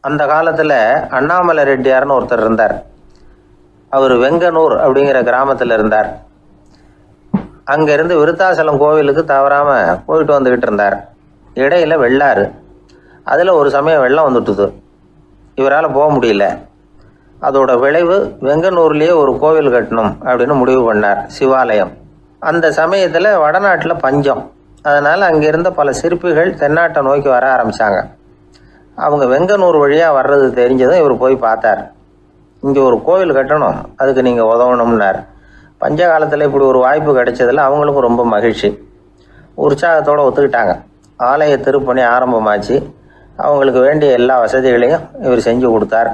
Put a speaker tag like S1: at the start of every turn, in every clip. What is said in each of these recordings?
S1: அந்த காலத்தில் அண்ணாமலை ரெட்டியார்னு ஒருத்தர் இருந்தார். அவர் வெங்கனூர் அப்படிங்கிற கிராமத்தில் இருந்தார். அங்கேருந்து விருத்தாசலம் கோவிலுக்கு தவறாமல் போயிட்டு வந்துக்கிட்டு இருந்தார். இடையில் வெள்ளாறு, அதில் ஒரு சமயம் வெள்ளம் வந்துட்டுது. இவரால் போக முடியல. அதோட விளைவு வெங்கனூர்லேயே ஒரு கோவில் கட்டணும் அப்படின்னு முடிவு பண்ணார், சிவாலயம். அந்த சமயத்தில் வடநாட்டில் பஞ்சம். அதனால் அங்கே இருந்த பல சிற்பிகள் தென்னாட்டை நோக்கி வர ஆரம்பித்தாங்க. அவங்க வெங்கனூர் வழியாக வர்றது தெரிஞ்சதும் இவர் போய் பார்த்தார். இங்கே ஒரு கோவில் கட்டணும், அதுக்கு நீங்கள் உதவணும்னார். பஞ்ச காலத்தில் இப்படி ஒரு வாய்ப்பு கிடைச்சதில் அவங்களுக்கும் ரொம்ப மகிழ்ச்சி. உற்சாகத்தோடு ஒத்துக்கிட்டாங்க. ஆலய திருப்பணி ஆரம்பமாச்சு. அவங்களுக்கு வேண்டிய எல்லா வசதிகளையும் இவர் செஞ்சு கொடுத்தார்.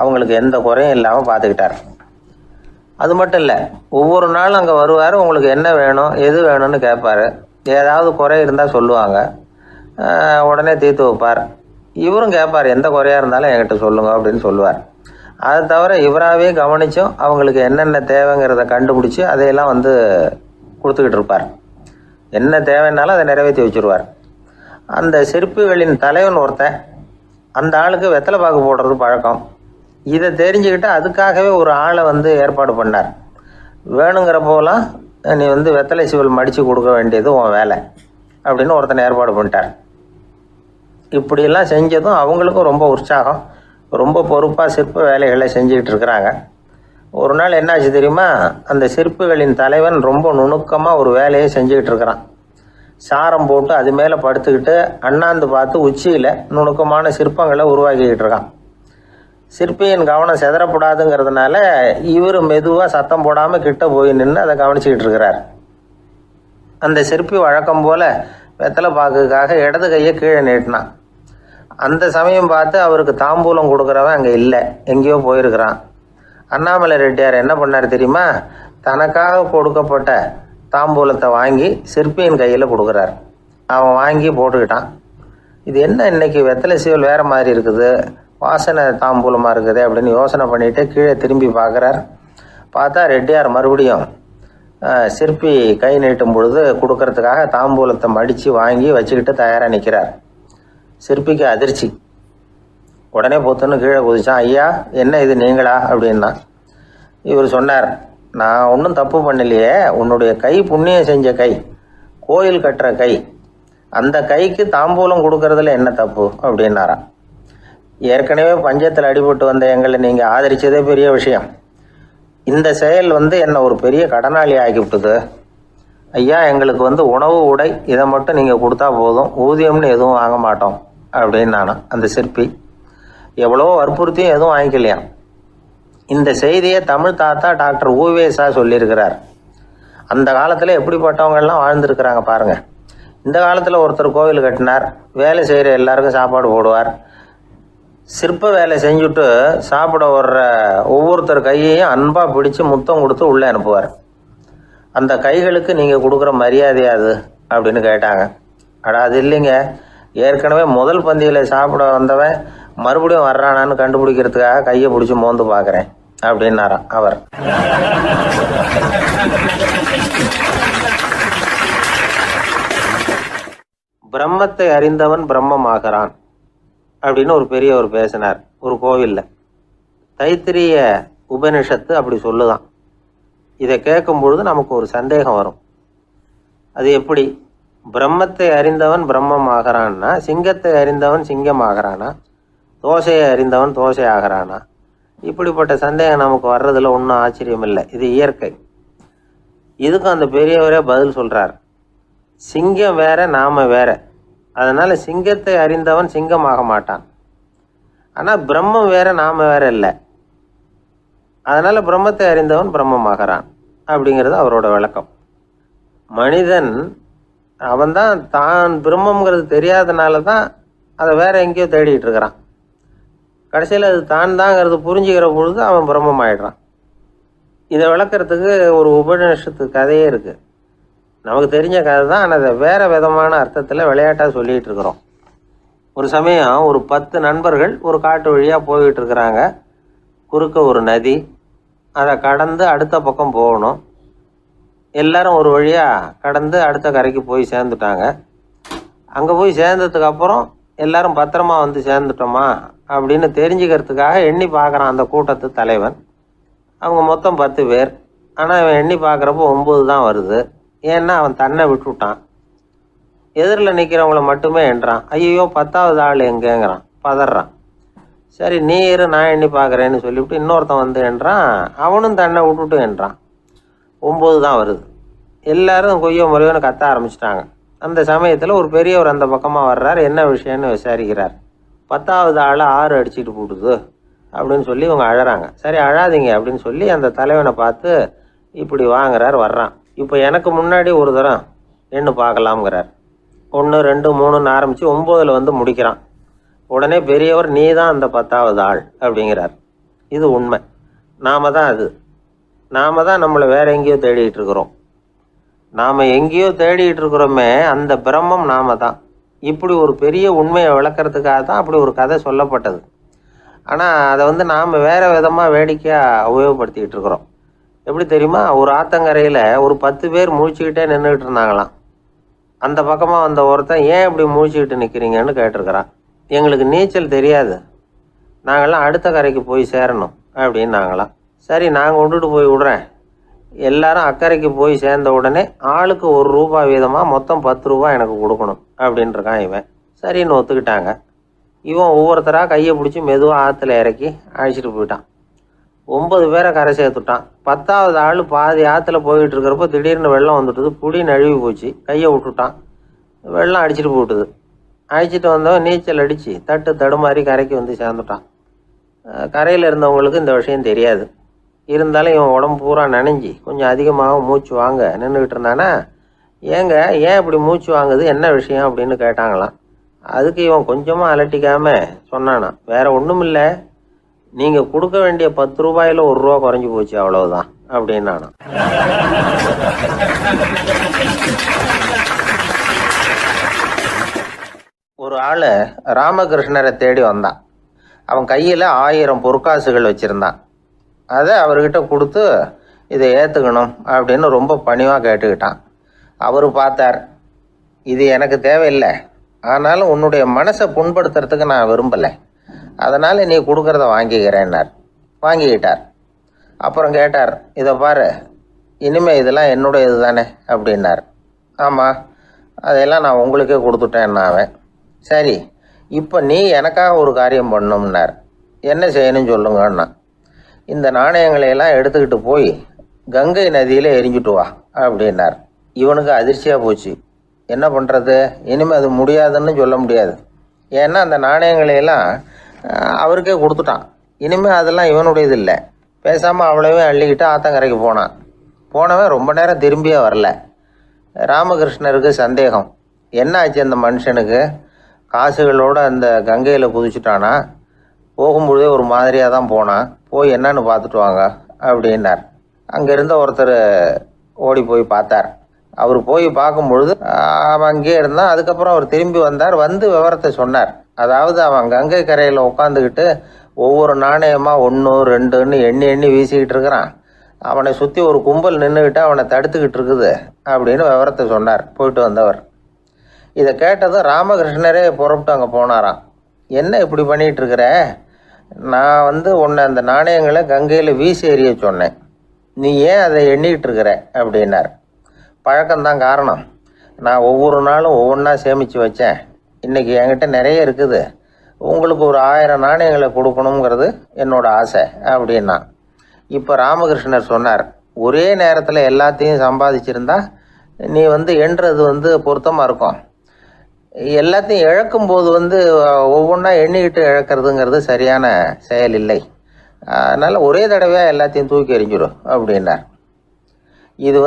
S1: அவங்களுக்கு எந்த குறையும் இல்லாமல் பார்த்துக்கிட்டார். அது மட்டும் இல்லை, ஒவ்வொரு நாளும் அங்கே வருவார். உங்களுக்கு என்ன வேணும், எது வேணும்னு கேட்பார். ஏதாவது குறை இருந்தால் சொல்லுவாங்க, உடனே தீர்த்து வைப்பார். இவரும் கேட்பார், எந்த குறையாக இருந்தாலும் என்கிட்ட சொல்லுங்க அப்படின்னு சொல்லுவார். அதை தவிர இவராகவே கவனித்தும் அவங்களுக்கு என்னென்ன தேவைங்கிறத கண்டுபிடிச்சி அதையெல்லாம் கொடுத்துக்கிட்டு இருப்பார். என்ன தேவைன்னாலும் அதை நிறைவேற்றி வச்சுருவார். அந்த சிற்பிகளின் தலைவன் ஒருத்தன், அந்த ஆளுக்கு வெத்தலை பாக்கு போடுறது பழக்கம். இதை தெரிஞ்சுக்கிட்டு அதுக்காகவே ஒரு ஆளை ஏற்பாடு பண்ணார். வேணுங்கிறப்போலாம் நீ வெத்தலை சிவல் மடித்து கொடுக்க வேண்டியது உன் வேலை அப்படின்னு ஒருத்தனை ஏற்பாடு பண்ணிட்டார். இப்படியெல்லாம் செஞ்சதும் அவங்களுக்கும் ரொம்ப உற்சாகம். ரொம்ப பொறுப்பாக சிற்ப வேலைகளை செஞ்சுக்கிட்டு இருக்கிறாங்க. ஒரு நாள் என்னாச்சு தெரியுமா? அந்த சிற்பிகளின் தலைவன் ரொம்ப நுணுக்கமாக ஒரு வேலையை செஞ்சுக்கிட்டு இருக்கிறான். சாரம் போட்டு அது மேலே படுத்துக்கிட்டு அண்ணாந்து பார்த்து உச்சியில் நுணுக்கமான சிற்பங்களை உருவாக்கிக்கிட்டு இருக்கான். சிற்பியின் கவனம் செதறப்படாதுங்கிறதுனால இவர் மெதுவாக சத்தம் போடாமல் கிட்ட போய் நின்று அதை கவனிச்சிக்கிட்டு இருக்கிறார். அந்த சிற்பி வழக்கம் போல் வெத்தலை பாக்குக்காக இடது கையை கீழே நீட்டினான். அந்த சமயம் பார்த்து அவருக்கு தாம்பூலம் கொடுக்குறவன் அங்கே இல்லை, எங்கேயோ போயிருக்கிறான். அண்ணாமலை ரெட்டியார் என்ன பண்ணார் தெரியுமா? தனக்காக கொடுக்கப்பட்ட தாம்பூலத்தை வாங்கி சிற்பியின் கையில் கொடுக்குறார். அவன் வாங்கி போட்டுக்கிட்டான். இது என்ன இன்னைக்கு வெத்தலை சீவல் வேறு மாதிரி இருக்குது, வாசனை தாம்பூலமாக இருக்குது அப்படின்னு யோசனை பண்ணிவிட்டு கீழே திரும்பி பார்க்குறார். பார்த்தா ரெட்டியார் மறுபடியும் சிற்பி கை நீட்டும் பொழுது கொடுக்கறதுக்காக தாம்பூலத்தை மடித்து வாங்கி வச்சுக்கிட்டு தயாராக நிற்கிறார். சிற்பிக்கு அதிர்ச்சி. உடனே பொத்துன்னு கீழே குதிச்சான். ஐயா, என்ன இது நீங்களா அப்படின்னா. இவர் சொன்னார், நான் ஒன்றும் தப்பு பண்ணலையே, உன்னுடைய கை புண்ணியம் செஞ்ச கை, கோயில் கட்டுற கை, அந்த கைக்கு தாம்பூலம் கொடுக்கறதுல என்ன தப்பு அப்படின்னாராம். ஏற்கனவே பஞ்சத்தில் அடிபட்டு வந்த எங்களை நீங்கள் ஆதரித்ததே பெரிய விஷயம். இந்த செயல் என்னை ஒரு பெரிய கடனாளி ஆகிவிட்டுது. ஐயா, எங்களுக்கு உணவு உடை இதை மட்டும் நீங்கள் கொடுத்தா போதும், ஊதியம்னு எதுவும் வாங்க மாட்டோம் அப்படின்னு நானும். அந்த சிற்பி எவ்வளோ வற்புறுத்தியும் எதுவும் வாங்கிக்கலையாம். இந்த செய்தியை தமிழ் தாத்தா டாக்டர் ஊவேசா சொல்லியிருக்கிறார். அந்த காலத்தில் எப்படிப்பட்டவங்கெல்லாம் வாழ்ந்துருக்கிறாங்க பாருங்கள். இந்த காலத்தில் ஒருத்தர் கோவில் கட்டினார், வேலை செய்கிற எல்லாருக்கும் சாப்பாடு போடுவார். சிற்ப வேலை செஞ்சுட்டு சாப்பிட வர்ற ஒவ்வொருத்தர் கையையும் அன்பாக பிடிச்சி முத்தம் கொடுத்து உள்ளே அனுப்புவார். அந்த கைகளுக்கு நீங்கள் கொடுக்குற மரியாதை அது அப்படின்னு கேட்டாங்க. அது இல்லைங்க, ஏற்கனவே முதல் பந்தியில் சாப்பிட வந்தவன் மறுபடியும் வர்றானான்னு கண்டுபிடிக்கிறதுக்காக கையை பிடிச்சி மோந்து பார்க்குறேன் அப்படின்னாராம் அவர். பிரம்மத்தை அறிந்தவன் பிரம்மமாகிறான் அப்படின்னு ஒரு பெரியவர் பேசினார் ஒரு கோவிலில். தைத்திரிய உபனிஷத்து அப்படி சொல்லுதான். இதை கேட்கும் பொழுது நமக்கு ஒரு சந்தேகம் வரும். அது எப்படி? பிரம்மத்தை அறிந்தவன் பிரம்மம் ஆகிறான்னா, சிங்கத்தை அறிந்தவன் சிங்கம் ஆகிறானா, தோசையை அறிந்தவன் தோசை ஆகிறானா? இப்படிப்பட்ட சந்தேகம் நமக்கு வர்றதுல ஒன்றும் ஆச்சரியம் இல்லை. இது இயற்கை. இதுக்கும் அந்த பெரியவரே பதில் சொல்கிறார். சிங்கம் வேற, நாம வேற. அதனால் சிங்கத்தை அறிந்தவன் சிங்கம் ஆக மாட்டான். ஆனால் பிரம்மம் வேற, நாம வேற இல்லை. அதனால் பிரம்மத்தை அறிந்தவன் பிரம்மமாகிறான் அப்படிங்கிறது அவரோட விளக்கம். மனிதன் அவன்தான் தான் பிரம்மங்கிறது தெரியாதனால தான் அதை வேற எங்கேயோ தேடிட்டு இருக்கிறான். கடைசியில் அது தான் தாங்கிறது புரிஞ்சுக்கிற பொழுது அவன் பிரம்மம் ஆயிடுறான். இதை விளக்கிறதுக்கு ஒரு உபநிஷத்து கதையே இருக்குது. நமக்கு தெரிஞ்ச கதை தான், ஆனால் அதை வேறு விதமான அர்த்தத்தில் விளையாட்டாக சொல்லிகிட்டு இருக்கிறோம். ஒரு சமயம் ஒரு 10 நண்பர்கள் ஒரு காட்டு வழியாக போய்கிட்டு இருக்கிறாங்க. குறுக்க ஒரு நதி, அதை கடந்து அடுத்த பக்கம் போகணும். எல்லாரும் ஒரு வழியாக கடந்து அடுத்த கரைக்கு போய் சேர்ந்துட்டாங்க. அங்கே போய் சேர்ந்ததுக்கப்புறம் எல்லாரும் பத்திரமா சேர்ந்துட்டோமா அப்படின்னு தெரிஞ்சுக்கிறதுக்காக எண்ணி பார்க்குறான் அந்த கூட்டத்து தலைவன். அவங்க மொத்தம் 10 பேர். ஆனால் அவன் எண்ணி பார்க்குறப்போ 9 தான் வருது. ஏன்னா அவன் தன்னை விட்டுவிட்டான். எதிரில் நிற்கிறவங்கள மட்டுமே எண்ணுறான். ஐயோ 10வது ஆள் எங்கேங்கிறான், பதறான். சரி நீ இரு, நான் எண்ணி பார்க்குறேன்னு சொல்லிவிட்டு இன்னொருத்தன் வந்து எண்ணுறான். அவனும் தன்னை விட்டுட்டு எண்ணுறான். 9 தான் வருது. எல்லாரும் கொய்யோ முறையோன்னு கத்த ஆரம்பிச்சிட்டாங்க. அந்த சமயத்தில் ஒரு பெரியவர் அந்த பக்கமாக வர்றார். என்ன விஷயம்னு விசாரிக்கிறார். 10வது ஆள் 6 அடிச்சுட்டு போட்டுது அப்படின்னு சொல்லி இவங்க அழறாங்க. சரி அழாதீங்க அப்படின்னு சொல்லி அந்த தலைவனை பார்த்து இப்படி வாங்குறார். வர்றான். இப்போ எனக்கு முன்னாடி ஒரு தரம் எண்ணு பார்க்கலாம்ங்கிறார். 1 2 3ன்னு ஆரம்பித்து 9ல் வந்து முடிக்கிறான். உடனே பெரியவர் நீ தான் அந்த 10வது ஆள் அப்படிங்கிறார். இது உண்மை. நாம தான் அது. நாம தான் நம்மளை வேற எங்கேயோ தேடிட்டு இருக்கிறோம். நாம் எங்கேயோ தேடிட்டு இருக்கிறோமே, அந்த பிரம்மம் நாம தான். இப்படி ஒரு பெரிய உண்மையை விளக்கிறதுக்காக தான் அப்படி ஒரு கதை சொல்லப்பட்டது. ஆனால் அதை வந்து நாம் வேறு விதமாக வேடிக்கையாக உபயோகப்படுத்திக்கிட்டு இருக்கிறோம். எப்படி தெரியுமா? ஒரு ஆத்தங்கரையில் ஒரு 10 பேர் முழிச்சுக்கிட்டே நின்றுக்கிட்டு இருந்தாங்களாம். அந்த பக்கமாக வந்த ஒருத்தன் ஏன் இப்படி முழிச்சுக்கிட்டு நிற்கிறீங்கன்னு கேட்டிருக்கிறான். எங்களுக்கு நீச்சல் தெரியாது, நாங்கள்லாம் அடுத்த கரைக்கு போய் சேரணும் அப்படின்னாங்களாம். சரி நான் கொண்டுட்டு போய் விடுறேன். எல்லாரும் அக்கறைக்கு போய் சேர்ந்த உடனே ஆளுக்கு ₹1 வீதமாக மொத்தம் ₹10 எனக்கு கொடுக்கணும் அப்படின்ட்டுருக்கான் இவன். சரின்னு ஒத்துக்கிட்டாங்க. இவன் ஒவ்வொருத்தராக கையை பிடிச்சி மெதுவாக ஆற்றுல இறக்கி அழைச்சிட்டு போயிட்டான். 9 பேரை கரை சேர்த்துட்டான். 10வது ஆள் பாதி ஆற்றுல போயிட்டு இருக்கிறப்போ திடீர்னு வெள்ளம் வந்துட்டுது. புடி நழுவி போச்சு. கையை விட்டுட்டான். வெள்ளம் அடிச்சுட்டு போட்டுது. அழைச்சிட்டு வந்தவன் நீச்சல் அடித்து தடுமாறி கரைக்கு வந்து சேர்ந்துட்டான். கரையில் இருந்தவங்களுக்கு இந்த விஷயம் தெரியாது. இருந்தாலும் இவன் உடம்பு பூரா நனைஞ்சி கொஞ்சம் அதிகமாக மூச்சு வாங்க நின்றுக்கிட்டு இருந்தானா, ஏங்க ஏன் இப்படி மூச்சு வாங்குது, என்ன விஷயம் அப்படின்னு கேட்டாங்களாம். அதுக்கு இவன் கொஞ்சமாக அலட்டிக்காமல் சொன்னானா, வேற ஒன்றும் இல்லை, நீங்கள் கொடுக்க வேண்டிய ₹10 ₹1 குறைஞ்சி போச்சு அவ்வளவுதான் அப்படின்னானா. ஒரு ஆள் ராமகிருஷ்ணரை தேடி வந்தான். அவன் கையில் 1000 பொற்காசுகள் வச்சுருந்தான். அதை அவர்கிட்ட கொடுத்து இதை ஏற்றுக்கணும் அப்படின்னு ரொம்ப பணிவாக கேட்டுக்கிட்டான். அவர் பார்த்தார், இது எனக்கு தேவையில்லை, ஆனாலும் உன்னுடைய மனசை புண்படுத்துறதுக்கு நான் விரும்பலை, அதனால் நீ கொடுக்குறத வாங்கிக்கிறேன்னார். வாங்கிக்கிட்டார். அப்புறம் கேட்டார், இதை பாரு, இனிமேல் இதெல்லாம் என்னுடைய இது தானே அப்படின்னார். ஆமாம், அதையெல்லாம் நான் உங்களுக்கே கொடுத்துட்டேன்னா அவன். சரி, இப்போ நீ எனக்காக ஒரு காரியம் பண்ணணும்னார். என்ன செய்யணும்னு சொல்லுங்கன்னா, இந்த நாணயங்களையெல்லாம் எடுத்துக்கிட்டு போய் கங்கை நதியில் எரிஞ்சுட்டு வா அப்படின்னார். இவனுக்கு அதிர்ச்சியாக போச்சு. என்ன பண்ணுறது, இனிமேல் அது முடியாதுன்னு சொல்ல முடியாது. ஏன்னா அந்த நாணயங்களையெல்லாம் அவருக்கே கொடுத்துட்டான். இனிமேல் அதெல்லாம் இவனுடையது இல்லை. பேசாமல் அவ்வளவே அள்ளிக்கிட்டு ஆத்தங்கரைக்கு போனான். போனவன் ரொம்ப நேரம் திரும்பியே வரல. ராமகிருஷ்ணருக்கு சந்தேகம், என்ன ஆச்சு அந்த மனுஷனுக்கு, காசுகளோடு அந்த கங்கையில் குதிச்சுட்டானா, போகும்பொழுதே ஒரு மாதிரியாக தான் போனான், போய் என்னன்னு பார்த்துட்டு வாங்க அப்படின்னார். அங்கே இருந்த ஒருத்தர் ஓடி போய் பார்த்தார். அவர் போய் பார்க்கும்பொழுது அவன் அங்கேயே இருந்தான். அதுக்கப்புறம் அவர் திரும்பி வந்தார். வந்து விவரத்தை சொன்னார். அதாவது அவன் கங்கை கரையில் உட்காந்துக்கிட்டு ஒவ்வொரு நாணயமாக 1 2ன்னு எண்ணி வீசிக்கிட்டு இருக்கிறான். அவனை சுற்றி ஒரு கும்பல் நின்றுக்கிட்டு அவனை தடுத்துக்கிட்டு இருக்குது அப்படின்னு விவரத்தை சொன்னார் போயிட்டு வந்தவர். இதை கேட்டதும் ராமகிருஷ்ணரே புறப்பட்டு அங்கே போனாராம். என்ன இப்படி பண்ணிகிட்டு இருக்கிற, நான் வந்து உன்னை அந்த நாணயங்களை கங்கையில் வீசி எறிய சொன்னேன், நீ ஏன் அதை எண்ணிக்கிட்டு இருக்கிற அப்படின்னார். பழக்கம்தான் காரணம், நான் ஒவ்வொரு நாளும் ஒவ்வொன்றா சேமித்து வச்சேன். இன்றைக்கி என்கிட்ட நிறைய இருக்குது, உங்களுக்கு ஒரு 1000 நாணயங்களை கொடுக்கணுங்கிறது என்னோட ஆசை அப்படின்னா. இப்போ ராமகிருஷ்ணர் சொன்னார், ஒரே நேரத்தில் எல்லாத்தையும் சம்பாதிச்சிருந்தா நீ வந்து எண்ணுறது பொருத்தமாக இருக்கும். எல்லாத்தையும் இழக்கும்போது ஒவ்வொன்றா எண்ணிக்கிட்டு இழக்கிறதுங்கிறது சரியான செயல் இல்லை. அதனால் ஒரே தடவையாக எல்லாத்தையும் தூக்கி எறிஞ்சிடும் அப்படின்னார். இது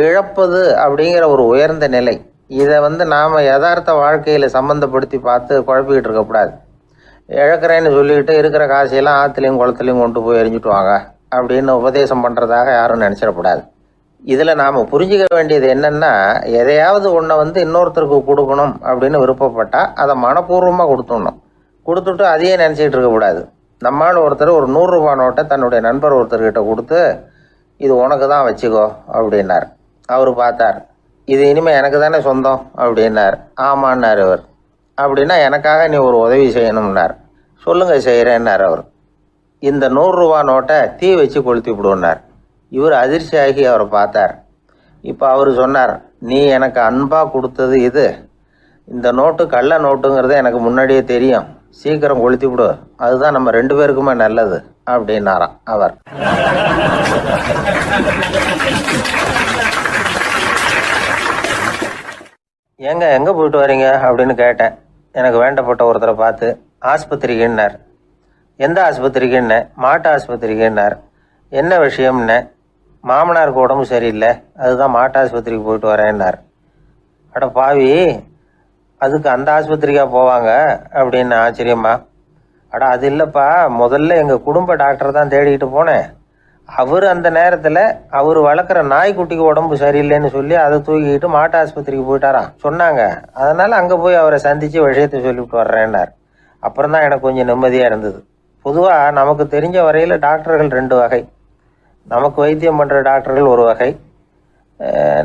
S1: இழப்பது அப்படிங்கிற ஒரு உயர்ந்த நிலை. இதை நாம் யதார்த்த வாழ்க்கையில் சம்மந்தப்படுத்தி பார்த்து குழப்பிக்கிட்டு இருக்கக்கூடாது. இழக்கிறேன்னு சொல்லிக்கிட்டு இருக்கிற காசையெல்லாம் ஆற்றுலையும் குளத்துலையும் கொண்டு போய் எறிஞ்சிட்டு வாங்க அப்படின்னு உபதேசம் பண்ணுறதாக யாரும் நினச்சிடக்கூடாது. இதில் நாம் புரிஞ்சிக்க வேண்டியது என்னென்னா, எதையாவது ஒன்றை இன்னொருத்தருக்கு கொடுக்கணும் அப்படின்னு விருப்பப்பட்டால் அதை மனப்பூர்வமாக கொடுத்துடணும். கொடுத்துட்டு அதையே நினச்சிக்கிட்டு இருக்கக்கூடாது. நம்மால் ஒருத்தர் ஒரு ₹100 நோட்டை தன்னுடைய நண்பர் ஒருத்தர்கிட்ட கொடுத்து, இது உனக்கு தான் வச்சுக்கோ அப்படின்னார். அவர் பார்த்தார், இது இனிமேல் எனக்கு தானே சொந்தம் அப்படின்னார். ஆமான்னார் அவர். அப்படின்னா எனக்காக நீ ஒரு உதவி செய்யணும்னார். சொல்லுங்க செய்கிறேன்னார் அவர். இந்த 100 ரூபா நோட்டை தீ வச்சு கொளுத்தி விடுனார். இவர் அதிர்ச்சியாகி அவரை பார்த்தார். இப்போ அவர் சொன்னார், நீ எனக்கு அன்பாக கொடுத்தது இது, இந்த நோட்டு கள்ள நோட்டுங்கிறது எனக்கு முன்னாடியே தெரியும், சீக்கிரம் கொளுத்தி விடு, அதுதான் நம்ம 2 பேருக்குமே நல்லது அப்படின்னாராம் அவர். ஏங்க எங்கே போயிட்டு வரீங்க அப்படின்னு கேட்டேன். எனக்கு வேண்டப்பட்ட ஒருத்தரை பார்த்து. ஆஸ்பத்திரிக்குன்னார். எந்த ஆஸ்பத்திரிக்குன்னே? மாட்டு ஆஸ்பத்திரிக்குன்னார். என்ன விஷயம்னே? மாமனாருக்கு உடம்பு சரியில்லை, அதுதான் மாட்டு ஆஸ்பத்திரிக்கு போயிட்டு வரேன்னார். அட பாவி, அதுக்கு அந்த ஆஸ்பத்திரிக்கா போவாங்க அப்படின்னு ஆச்சரியமா. அட அது இல்லைப்பா, முதல்ல எங்கள் குடும்ப டாக்டர் தான் தேடிக்கிட்டு போனேன். அவர் அந்த நேரத்தில் அவர் வளர்க்குற நாய்க்குட்டிக்கு உடம்பு சரியில்லைன்னு சொல்லி அதை தூக்கிக்கிட்டு மாட்டு ஆஸ்பத்திரிக்கு போயிட்டாராம் சொன்னாங்க. அதனால் அங்கே போய் அவரை சந்தித்து விஷயத்தை சொல்லிவிட்டு வர்றேன்னார். அப்புறம் தான் எனக்கு கொஞ்சம் நிம்மதியாக இருந்தது. பொதுவாக நமக்கு தெரிஞ்ச வரையில் டாக்டர்கள் 2 வகை. நமக்கு வைத்தியம் பண்ணுற டாக்டர்கள் ஒரு வகை,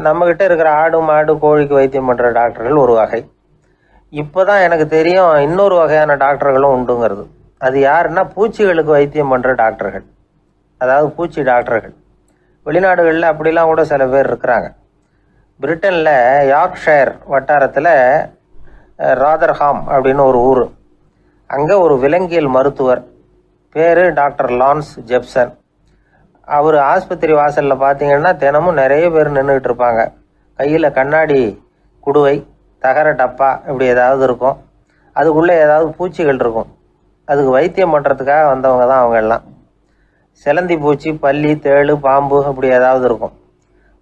S1: நம்மக்கிட்ட இருக்கிற ஆடு மாடு கோழிக்கு வைத்தியம் பண்ணுற டாக்டர்கள் ஒரு வகை. இப்போ தான் எனக்கு தெரியும் இன்னொரு வகையான டாக்டர்களும் உண்டுங்கிறது. அது யாருன்னா பூச்சிகளுக்கு வைத்தியம் பண்ணுற டாக்டர்கள், அதாவது பூச்சி டாக்டர்கள். வெளிநாடுகளில் அப்படிலாம் கூட சில பேர் இருக்கிறாங்க. பிரிட்டனில் யார்க்ஷயர் வட்டாரத்தில் ராதர்ஹாம் அப்படின்னு ஒரு ஊர். அங்கே ஒரு விலங்கியல் மருத்துவர், பேர் டாக்டர் லான்ஸ் ஜெப்சன். அவர் ஆஸ்பத்திரி வாசலில் பார்த்தீங்கன்னா தினமும் நிறைய பேர் நின்றுக்கிட்டு இருப்பாங்க. கையில் கண்ணாடி குடுவை, தகர டப்பா இப்படி ஏதாவது இருக்கும். அதுக்குள்ளே ஏதாவது பூச்சிகள் இருக்கும். அதுக்கு வைத்தியம் பண்ணுறதுக்காக வந்தவங்க தான் அவங்க எல்லாம். சிலந்தி பூச்சி, பல்லி, தேளு, பாம்பு இப்படி ஏதாவது இருக்கும்.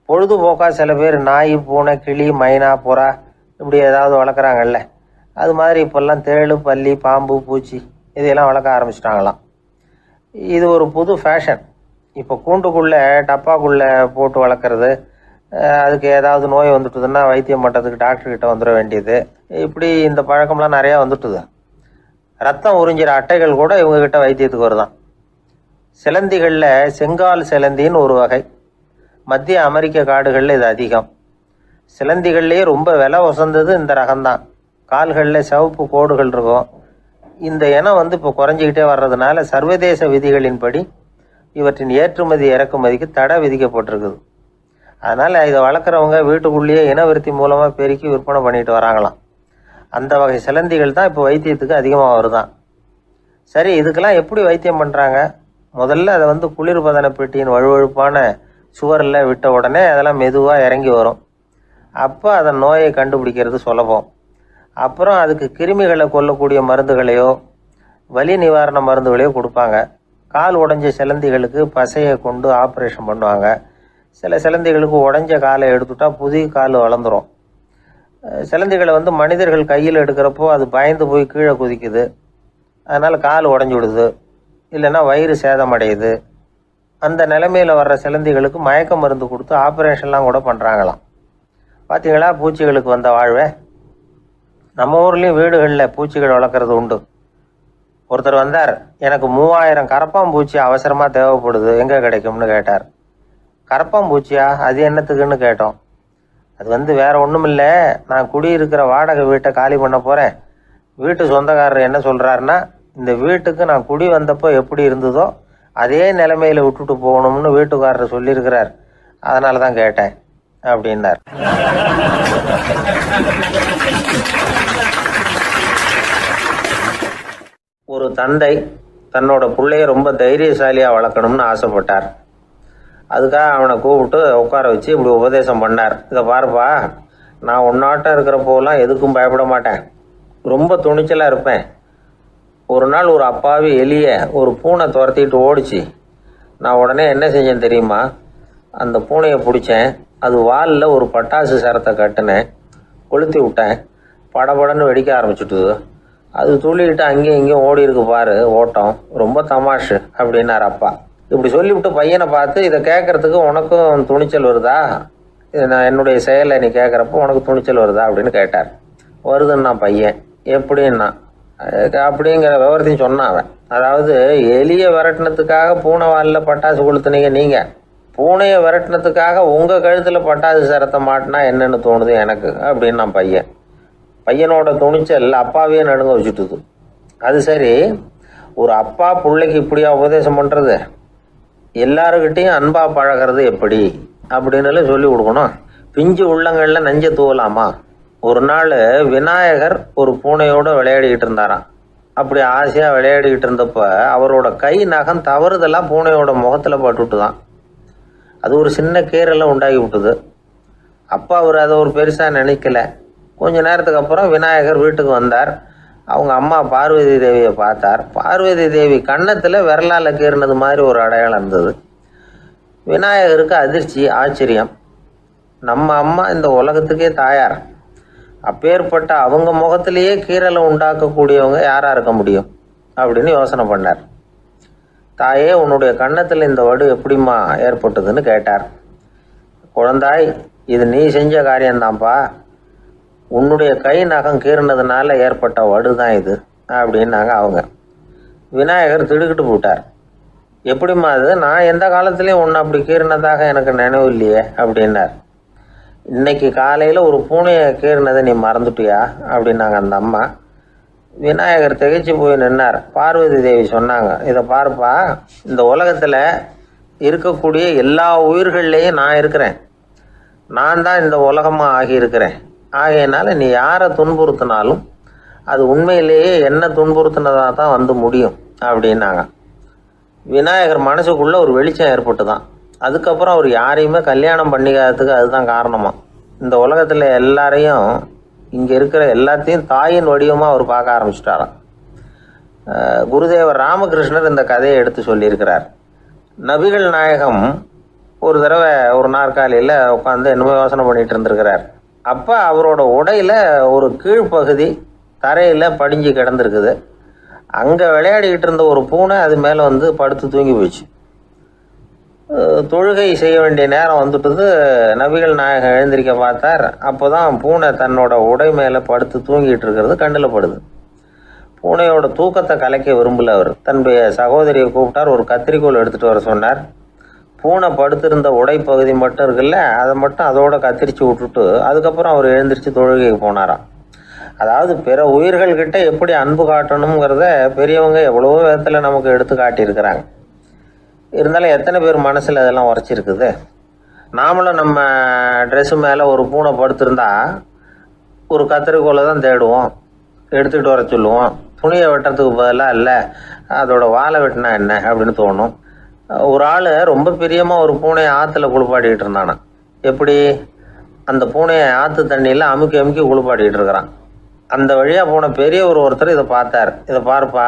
S1: பொழுதுபோக்காக சில பேர் நாய், பூனை, கிளி, மைனா, புறா இப்படி ஏதாவது வளர்க்குறாங்கல்ல, அது மாதிரி இப்போல்லாம் தேளு, பல்லி, பாம்பு, பூச்சி இதையெல்லாம் வளர்க்க ஆரம்பிச்சிட்டாங்களாம். இது ஒரு புது ஃபேஷன். இப்போ கூண்டுக்குள்ளே டப்பாக்குள்ளே போட்டு வளர்க்குறது, அதுக்கு ஏதாவது நோய் வந்துட்டுதுன்னா வைத்தியம் பண்ணுறதுக்கு டாக்டர்கிட்ட வந்துட வேண்டியது, இப்படி இந்த பழக்கம்லாம் நிறையா வந்துட்டுது. ரத்தம் உறிஞ்சிற அட்டைகள் கூட இவங்ககிட்ட வைத்தியத்துக்கு வருதான். சிலந்திகளில் செங்கால் சிலந்தின்னு ஒரு வகை. மத்திய அமெரிக்க காடுகளில் இது அதிகம். சிலந்திகள்லேயே ரொம்ப விலை உசந்தது இந்த ரகம்தான். கால்களில் சிவப்பு கோடுகள் இருக்கும். இந்த இனம் இப்போ குறைஞ்சிக்கிட்டே வர்றதுனால சர்வதேச விதிகளின்படி இவற்றின் ஏற்றுமதி இறக்குமதிக்கு தடை விதிக்கப்பட்டிருக்குது. அதனால் இதை வளர்க்குறவங்க வீட்டுக்குள்ளேயே இனவிருத்தி மூலமாக பெருக்கி விற்பனை பண்ணிட்டு வராங்களாம். அந்த வகை சிலந்திகள் தான் இப்போ வைத்தியத்துக்கு அதிகமாக வருதான். சரி, இதுக்கெல்லாம் எப்படி வைத்தியம் பண்ணுறாங்க? முதல்ல அதை குளிர்பதன பெட்டியின் வழுவழுப்பான சுவரில் விட்ட உடனே அதெல்லாம் மெதுவாக இறங்கி வரும். அப்போ அதன் நோயை கண்டுபிடிக்கிறது சுலபம். அப்புறம் அதுக்கு கிருமிகளை கொல்லக்கூடிய மருந்துகளையோ வலி நிவாரண மருந்துகளையோ கொடுப்பாங்க. கால் உடைஞ்ச சிலந்திகளுக்கு பசையை கொண்டு ஆப்ரேஷன் பண்ணுவாங்க. சில சிலந்திகளுக்கு உடைஞ்ச காலை எடுத்துட்டா புதிய கால் வளர்ந்துடும். சிலந்திகளை மனிதர்கள் கையில் எடுக்கிறப்போ அது பயந்து போய் கீழே குதிக்குது. அதனால் கால் உடஞ்சி விடுது, இல்லைன்னா வயிறு சேதமடையுது. அந்த நிலைமையில் வர்ற சிலந்திகளுக்கு மயக்க மருந்து கொடுத்து ஆப்ரேஷன்லாம் கூட பண்ணுறாங்களாம். பார்த்தீங்களா பூச்சிகளுக்கு வந்த வாழ்வே? நம்ம ஊர்லேயும் வீடுகளில் பூச்சிகள் வளர்க்குறது உண்டு. ஒருத்தர் வந்தார், எனக்கு 3000 கரப்பாம்பூச்சி அவசரமாக தேவைப்படுது, எங்கே கிடைக்கும்னு கேட்டார். கரப்பாம்பூச்சியா? அது என்னத்துக்குன்னு கேட்டோம். அது வேற ஒன்றும் இல்லை, நான் குடியிருக்கிற வாடகை வீட்டை காலி பண்ண போகிறேன். வீட்டு சொந்தக்காரர் என்ன சொல்கிறாருன்னா, இந்த வீட்டுக்கு நான் குடி வந்தப்போ எப்படி இருந்ததோ அதே நிலைமையில் விட்டுட்டு போகணும்னு வீட்டுக்காரர் சொல்லியிருக்கிறார், அதனால தான் கேட்டேன் அப்படின்னார். ஒரு தந்தை தன்னோட பிள்ளைய ரொம்ப தைரியசாலியாக வளர்க்கணும்னு ஆசைப்பட்டார். அதுக்காக அவனை கூப்பிட்டு உட்கார வச்சு இப்படி உபதேசம் பண்ணார். இதை பாருப்பா, நான் உன்னாட்டம் இருக்கிறப்போலாம் எதுக்கும் பயப்பட மாட்டேன், ரொம்ப துணிச்சலாக இருப்பேன். ஒரு நாள் ஒரு அப்பாவி எலிய ஒரு பூனை துரத்திட்டு ஓடிச்சு. நான் உடனே என்ன செஞ்சேன் தெரியுமா? அந்த பூனையை பிடிச்சேன், அது வாலில் ஒரு பட்டாசு சரத்தை கட்டினேன், கொளுத்தி விட்டேன், படபடன்னு வெடிக்க ஆரம்பிச்சுட்டுது. அது துள்ளிக்கிட்டு அங்கேயும் இங்கேயும் ஓடி இருக்கு பாரு ஓட்டம், ரொம்ப தமாஷு அப்படின்னார் அப்பா. இப்படி சொல்லிவிட்டு பையனை பார்த்து, இதை கேட்கறதுக்கு உனக்கும் துணிச்சல் வருதா? நான் என்னுடைய செயலை நீ கேட்குறப்போ உனக்கு துணிச்சல் வருதா அப்படின்னு கேட்டார். வருதுன்னா பையன். எப்படின்னா அப்படிங்கிற விவரத்தையும் சொன்னான் அவன். அதாவது எலியை விரட்டினத்துக்காக பூனை வாலில் பட்டாசு கொளுத்துனீங்க நீங்கள், பூனையை விரட்டினத்துக்காக உங்கள் கழுத்தில் பட்டாசு சரத்தை மாட்டினா என்னென்னு தோணுது எனக்கு அப்படின்னு நான் பையனோட துணிச்சல் அப்பாவையே நடுங்க வச்சுட்டுது. அது சரி, ஒரு அப்பா பிள்ளைக்கு இப்படியா உபதேசம் பண்ணுறது? எல்லாருக்கிட்டையும் அன்பா பழகிறது எப்படி அப்படின்னு சொல்லி கொடுக்கணும். பிஞ்சு உள்ளங்களில் நஞ்ச தூவலாமா? ஒரு நாள் விநாயகர் ஒரு பூனையோடு விளையாடிக்கிட்டு இருந்தாராம். அப்படி ஆசையாக விளையாடிக்கிட்டு இருந்தப்ப அவரோட கை நகம் தவறுதெல்லாம் பூனையோட முகத்தில் பட்டுவிட்டு தான். அது ஒரு சின்ன கீறலை உண்டாகி விட்டுது. அப்பா அவர் அதை ஒரு பெருசாக நினைக்கல. கொஞ்ச நேரத்துக்கு அப்புறம் விநாயகர் வீட்டுக்கு வந்தார். அவங்க அம்மா பார்வதி தேவியை பார்த்தார். பார்வதி தேவி கன்னத்தில் விரலால் கீறினது மாதிரி ஒரு அடையாளம் இருந்தது. விநாயகருக்கு அதிர்ச்சி, ஆச்சரியம். நம்ம அம்மா இந்த உலகத்துக்கே தாயார். அப்பேற்பட்ட அவங்க முகத்திலேயே கீறலை உண்டாக்கக்கூடியவங்க யாராக இருக்க முடியும் அப்படின்னு யோசனை பண்ணார். தாயே, உன்னுடைய கன்னத்தில் இந்த வடு எப்படிம்மா ஏற்பட்டதுன்னு கேட்டார். குழந்தாய், இது நீ செஞ்ச காரியம்தான்ப்பா. உன்னுடைய கை நகம் கீறினதுனால ஏற்பட்ட வடு தான் இது அப்படின்னாங்க அவங்க. விநாயகர் திடுக்கிட்டு போட்டார். எப்படிம்மா அது? நான் எந்த காலத்துலேயும் ஒன்று அப்படி கீறினதாக எனக்கு நினைவு இல்லையே அப்படின்னார். இன்னைக்கு காலையில் ஒரு பூனையை கீறினதை நீ மறந்துட்டியா அப்படின்னாங்க அந்த அம்மா. விநாயகர் திகைச்சு போய் நின்னார். பார்வதி தேவி சொன்னாங்க, இதை பாருப்பா, இந்த உலகத்தில் இருக்கக்கூடிய எல்லா உயிர்கள்லேயும் நான் இருக்கிறேன். நான் தான் இந்த உலகமாக ஆகியிருக்கிறேன். ஆகையினால நீ யாரை துன்புறுத்தினாலும் அது உண்மையிலேயே என்ன துன்புறுத்தினதாக தான் வந்து முடியும் அப்படின்னாங்க. விநாயகர் மனசுக்குள்ளே ஒரு வெளிச்சம் ஏற்பட்டு தான். அதுக்கப்புறம் அவர் யாரையுமே கல்யாணம் பண்ணிக்காததுக்கு அதுதான் காரணமாக. இந்த உலகத்தில் எல்லாரையும், இங்கே இருக்கிற எல்லாத்தையும் தாயின் வடிவமாக அவர் பார்க்க ஆரம்பிச்சிட்டாராம். குருதேவர் ராமகிருஷ்ணர் இந்த கதையை எடுத்து சொல்லியிருக்கிறார். நபிகள் நாயகம் ஒரு தடவை ஒரு நாற்காலியில் உட்காந்து என்னமோ யோசனை பண்ணிகிட்டு இருந்திருக்கிறார். அப்போ அவரோட உடையில் ஒரு கீழ்ப்பகுதி தரையில் படிஞ்சு கிடந்திருக்குது. அங்கே விளையாடிக்கிட்டு இருந்த ஒரு பூனை அது மேலே வந்து படுத்து தூங்கி போயிடுச்சு. தொழுகை செய்ய வேண்டிய நேரம் வந்துட்டது. நபிகள் நாயகம் எழுந்திருக்க பார்த்தார். அப்போ தான் பூனை தன்னோட உடை மேலே படுத்து தூங்கிட்டு இருக்கிறது கண்ணில் படுது. பூனையோட தூக்கத்தை கலைக்க விரும்பல அவர். தன்னுடைய சகோதரியை கூப்பிட்டார். ஒரு கத்திரிக்கோள் எடுத்துகிட்டு வர சொன்னார். பூனை படுத்திருந்த உடை பகுதி மட்டும் இருக்குல்ல, அதை மட்டும் அதோட கத்திரிச்சு விட்டுட்டு அதுக்கப்புறம் அவர் எழுந்திரிச்சு தொழுகைக்கு போனாராம். அதாவது பிற உயிர்கள்கிட்ட எப்படி அன்பு காட்டணுங்கிறத பெரியவங்க எவ்வளவோ விதத்தில் நமக்கு எடுத்து காட்டியிருக்கிறாங்க. இருந்தாலும் எத்தனை பேர் மனசில் அதெல்லாம் உரைச்சிருக்குது? நாமளும் நம்ம ட்ரெஸ்ஸு மேலே ஒரு பூனை படுத்திருந்தா ஒரு கத்திரிக்கோலை தான் தேடுவோம், எடுத்துகிட்டு வர சொல்லுவோம். துணியை வெட்டுறதுக்கு பதிலாக இல்லை அதோட வாழை வெட்டினா என்ன அப்படின்னு தோணும். ஒரு ஆள் ரொம்ப பிரியமாக ஒரு பூனையை ஆற்றுல குளிப்பாட்டிக்கிட்டு இருந்தானா. எப்படி? அந்த பூனையை ஆற்று தண்ணியில் அமுக்கி அமுக்கி குளிப்பாட்டிக்கிட்டு இருக்கிறான். அந்த வழியாக போன பெரியவர் ஒருத்தர் இதை பார்த்தார். இதை பார்ப்பா,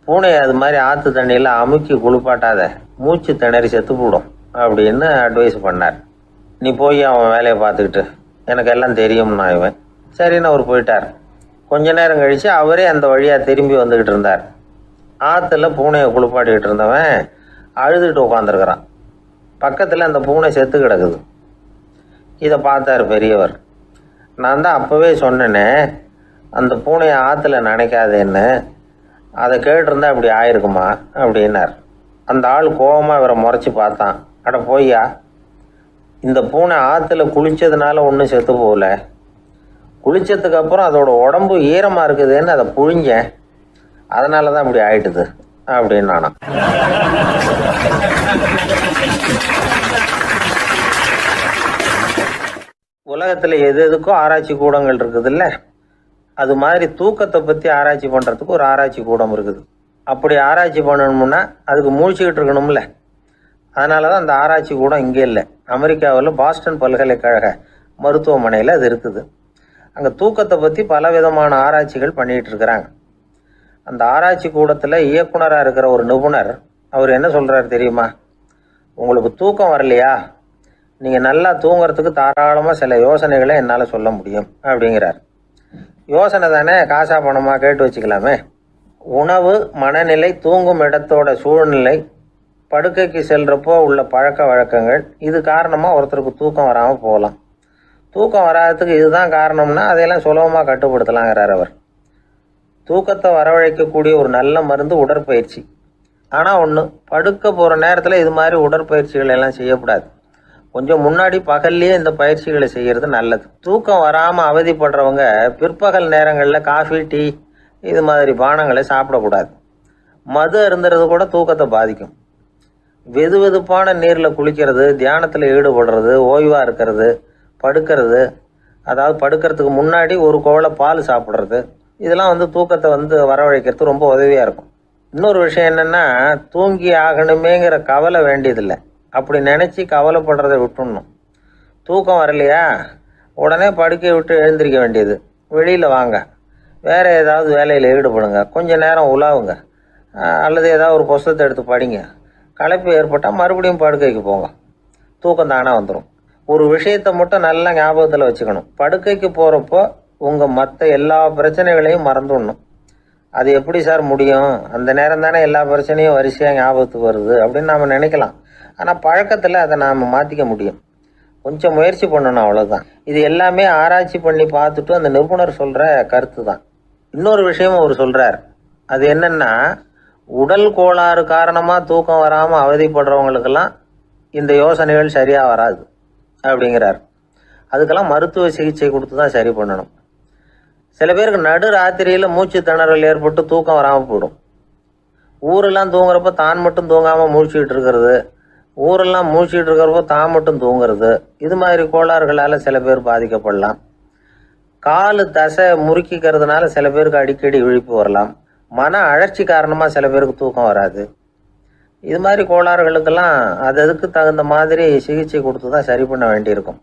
S1: பூனையை அது மாதிரி ஆற்று தண்ணியில் அமுக்கி குளிப்பாட்டாத, மூச்சு திணறி செத்து போடும் அப்படின்னு அட்வைஸ் பண்ணார். நீ போய் அவன் வேலையை பார்த்துக்கிட்டு, எனக்கு எல்லாம் தெரியும்னா இவன். சரின்னு அவர் போயிட்டார். கொஞ்ச நேரம் கழித்து அவரே அந்த வழியாக திரும்பி வந்துக்கிட்டு இருந்தார். ஆற்றுல பூனையை குளிப்பாட்டிக்கிட்டு இருந்தவன் அழுதுகிட்டு உட்காந்துருக்கிறான். பக்கத்தில் அந்த பூனை செத்து கிடக்குது. இதை பார்த்தார் பெரியவர். நான் தான் அப்போவே சொன்னேனே அந்த பூனையை ஆற்றுல நினைக்காதேன்னு, அதை கேட்டிருந்தா இப்படி ஆயிருக்குமா அப்படின்னார். அந்த ஆள் கோபமாக இவரை முறைச்சி பார்த்தான். அட போய்யா, இந்த பூனை ஆற்றுல குளித்ததுனால ஒன்றும் செத்து போகல, குளித்ததுக்கு அப்புறம் அதோட உடம்பு ஈரமாக இருக்குதுன்னு அதை புழிஞ்சேன், அதனால தான் இப்படி ஆயிட்டுது அப்படின்னு நானா. உலகத்தில் எது எதுக்கும் ஆராய்ச்சி கூடங்கள் இருக்குதுல்ல, அது மாதிரி தூக்கத்தை பற்றி ஆராய்ச்சி பண்ணுறதுக்கு ஒரு ஆராய்ச்சி கூடம் இருக்குது. அப்படி ஆராய்ச்சி பண்ணணும்னா அதுக்கு மூழ்கிக்கிட்டு இருக்கணும்ல. அதனால தான் அந்த ஆராய்ச்சி கூடம் இங்கே இல்லை. அமெரிக்காவில் பாஸ்டன் பல்கலைக்கழக மருத்துவமனையில் அது இருக்குது. அங்கே தூக்கத்தை பற்றி பலவிதமான ஆராய்ச்சிகள் பண்ணிகிட்டு இருக்கிறாங்க. அந்த ஆராய்ச்சி கூடத்தில் இயக்குனராக இருக்கிற ஒரு நிபுணர் அவர் என்ன சொல்கிறாரு தெரியுமா? உங்களுக்கு தூக்கம் வரலையா, நீங்கள் நல்லா தூங்குறதுக்கு தாராளமாக சில யோசனைகளை என்னால் சொல்ல முடியும் அப்படிங்கிறார். யோசனை தானே, காசா பணமாக கேட்டு வச்சுக்கலாமே. உணவு, மனநிலை, தூங்கும் இடத்தோட சூழ்நிலை, படுக்கைக்கு செல்கிறப்போ உள்ள பழக்க வழக்கங்கள், இது காரணமாக ஒருத்தருக்கு தூக்கம் வராமல் போகலாம். தூக்கம் வராததுக்கு இதுதான் காரணம்னா அதையெல்லாம் சுலபமாக கட்டுப்படுத்தலாங்கிறார் அவர். தூக்கத்தை வரவழைக்கக்கூடிய ஒரு நல்ல மருந்து உடற்பயிற்சி. ஆனால் ஒன்று, படுக்க போகிற நேரத்தில் இது மாதிரி உடற்பயிற்சிகள் எல்லாம் செய்யக்கூடாது. கொஞ்சம் முன்னாடி பகல்லையே இந்த பயிற்சிகளை செய்கிறது நல்லது. தூக்கம் வராமல் அவதிப்படுறவங்க பிற்பகல் நேரங்களில் காஃபி, டீ இது மாதிரி பானங்களை சாப்பிடக்கூடாது. மது அருந்துறது கூட தூக்கத்தை பாதிக்கும். வெது வெதுப்பான நீரில் குளிக்கிறது, தியானத்தில் ஈடுபடுறது, ஓய்வாக இருக்கிறது, படுக்கிறது, அதாவது படுக்கிறதுக்கு முன்னாடி ஒரு கோவலை பால் சாப்பிட்றது, இதெல்லாம் தூக்கத்தை வரவழைக்கிறது ரொம்ப உதவியாக இருக்கும். இன்னொரு விஷயம் என்னென்னா, தூங்கி ஆகணுமேங்கிற கவலை வேண்டியதில்லை. அப்படி நினச்சி கவலைப்படுறதை விட்டுடணும். தூக்கம் வரலையா, உடனே படுக்கையை விட்டு எழுந்திரிக்க வேண்டியது. வெளியில் வாங்க, வேறு ஏதாவது வேலையில் ஈடுபடுங்க, கொஞ்சம் நேரம் உலாவுங்க, அல்லது ஏதாவது ஒரு புஸ்தகத்தை எடுத்து படிங்க. களைப்பு ஏற்பட்டால் மறுபடியும் படுக்கைக்கு போங்க. தூக்கம் தானே வந்துடும். ஒரு விஷயத்தை மட்டும் நல்லா ஞாபகத்தில் வச்சுக்கணும். படுக்கைக்கு போகிறப்போ உங்கள் மற்ற எல்லா பிரச்சனைகளையும் மறந்துடணும். அது எப்படி சார் முடியும்? அந்த நேரம் தானே எல்லா பிரச்சனையும் வரிசையாக ஞாபகத்துக்கு வருது அப்படின்னு நாம் நினைக்கலாம். ஆனால் பழக்கத்தில் அதை நாம் மாற்றிக்க முடியும். கொஞ்சம் முயற்சி பண்ணணும், அவ்வளோதான். இது எல்லாமே ஆராய்ச்சி பண்ணி பார்த்துட்டு அந்த நிபுணர் சொல்கிற கருத்து தான். இன்னொரு விஷயமும் அவர் சொல்கிறார். அது என்னென்னா, உடல் கோளாறு காரணமாக தூக்கம் வராமல் அவதிப்படுறவங்களுக்கெல்லாம் இந்த யோசனைகள் சரியாக வராது அப்படிங்கிறார். அதுக்கெல்லாம் மருத்துவ சிகிச்சை கொடுத்து தான் சரி பண்ணணும். சில பேருக்கு நடு ராத்திரியில் மூச்சு திணறல் ஏற்பட்டு தூக்கம் வராமல் போயிடும். ஊரெல்லாம் தூங்குறப்ப தான் மட்டும் தூங்காமல் மூழ்கிட்டு இருக்கிறது, ஊரெல்லாம் மூழ்கிட்டு இருக்கிறப்போ தான் மட்டும் தூங்குறது, இது மாதிரி கோளாறுகளால் சில பேர் பாதிக்கப்படலாம். காலு தசை முறுக்கிக்கிறதுனால சில பேருக்கு அடிக்கடி விழிப்பு வரலாம். மன அழற்சி காரணமாக சில பேருக்கு தூக்கம் வராது. இது மாதிரி கோளாறுகளுக்கெல்லாம் அதுக்கு தகுந்த மாதிரி சிகிச்சை கொடுத்து தான் சரி பண்ண வேண்டியிருக்கும்.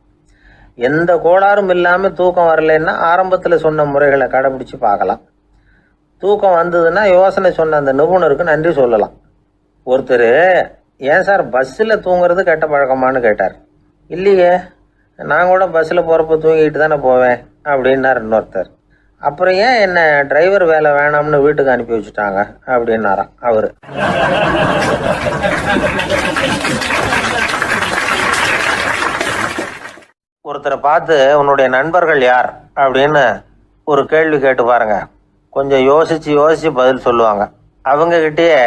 S1: எந்த கோளாறும் இல்லாமல் தூக்கம் வரலைன்னா ஆரம்பத்தில் சொன்ன முறைகளை கடைபிடிச்சு பார்க்கலாம். தூக்கம் வந்ததுன்னா யோசனை சொன்ன அந்த நிபுணருக்கு நன்றி சொல்லலாம். ஒருத்தர், ஏன் சார் பஸ்ஸில் தூங்குறது கெட்ட பழக்கமானு கேட்டார். இல்லையே, நான் கூட பஸ்ஸில் போகிறப்ப தூங்கிட்டு தானே போவேன் அப்படின்னார் இன்னொருத்தர். அப்புறம் ஏன் என்ன டிரைவர் வேலை வேணாம்னு வீட்டுக்கு அனுப்பி வச்சுட்டாங்க அப்படின்னாராம் அவர். ஒருத்தரை பார்த்து உன்னுடைய நண்பர்கள் யார் அப்படின்னு ஒரு கேள்வி கேட்டு பாருங்க. கொஞ்சம் யோசிச்சு பதில் சொல்லுவாங்க. அவங்ககிட்டயே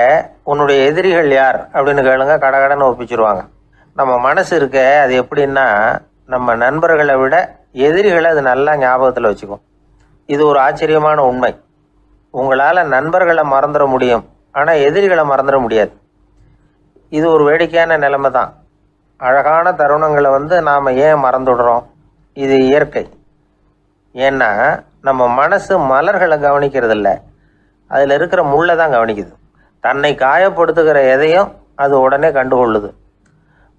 S1: உன்னுடைய எதிரிகள் யார் அப்படின்னு கேளுங்க, கடகடன்னு ஒப்பிச்சிருவாங்க. நம்ம மனசு இருக்க, அது எப்படின்னா, நம்ம நண்பர்களை விட எதிரிகளை அது நல்லா ஞாபகத்தில் வச்சுக்கும். இது ஒரு ஆச்சரியமான உண்மை. உங்களால் நண்பர்களை மறந்துட முடியும், ஆனால் எதிரிகளை மறந்துட முடியாது. இது ஒரு வேடிக்கையான நிலைமை தான். அழகான தருணங்களை நாம் ஏன் மறந்துடுறோம்? இது இயற்கை. ஏன்னா நம்ம மனசு மலர்களை கவனிக்கிறதில்ல, அதில் இருக்கிற முள்ளை தான் கவனிக்குது. தன்னை காயப்படுத்துகிற எதையும் அது உடனே கண்டுகொள்ளுது.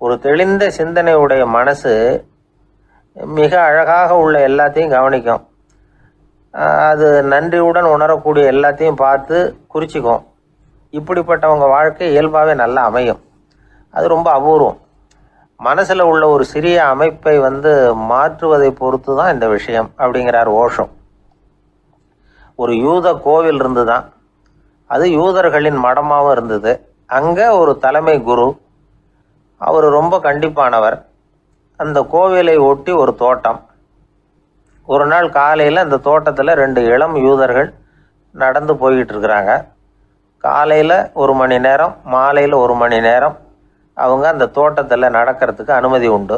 S1: ஒரு தெளிந்த சிந்தனையுடைய மனசு மிக அழகாக உள்ள எல்லாத்தையும் கவனிக்கும். அது நன்றியுடன் உணரக்கூடிய எல்லாத்தையும் பார்த்து குறிச்சிக்கும். இப்படிப்பட்டவங்க வாழ்க்கை இயல்பாகவே நல்லா அமையும். அது ரொம்ப அபூர்வம். மனசில் உள்ள ஒரு சிறிய அமைப்பை மாற்றுவதை பொறுத்து தான் இந்த விஷயம் அப்படிங்கிறார் ஓஷோ. ஒரு யூத கோவில் இருந்து தான், அது யூதர்களின் மடமாகவும் இருந்தது. அங்கே ஒரு தலைமை குரு, அவர் ரொம்ப கண்டிப்பானவர். அந்த கோவிலை ஒட்டி ஒரு தோட்டம். ஒரு நாள் காலையில் அந்த தோட்டத்தில் 2 இளம் யூதர்கள் நடந்து போய்கிட்டு இருக்கிறாங்க. காலையில் 1 மணி நேரம், மாலையில் 1 மணி நேரம் அவங்க அந்த தோட்டத்தில் நடக்கிறதுக்கு அனுமதி உண்டு.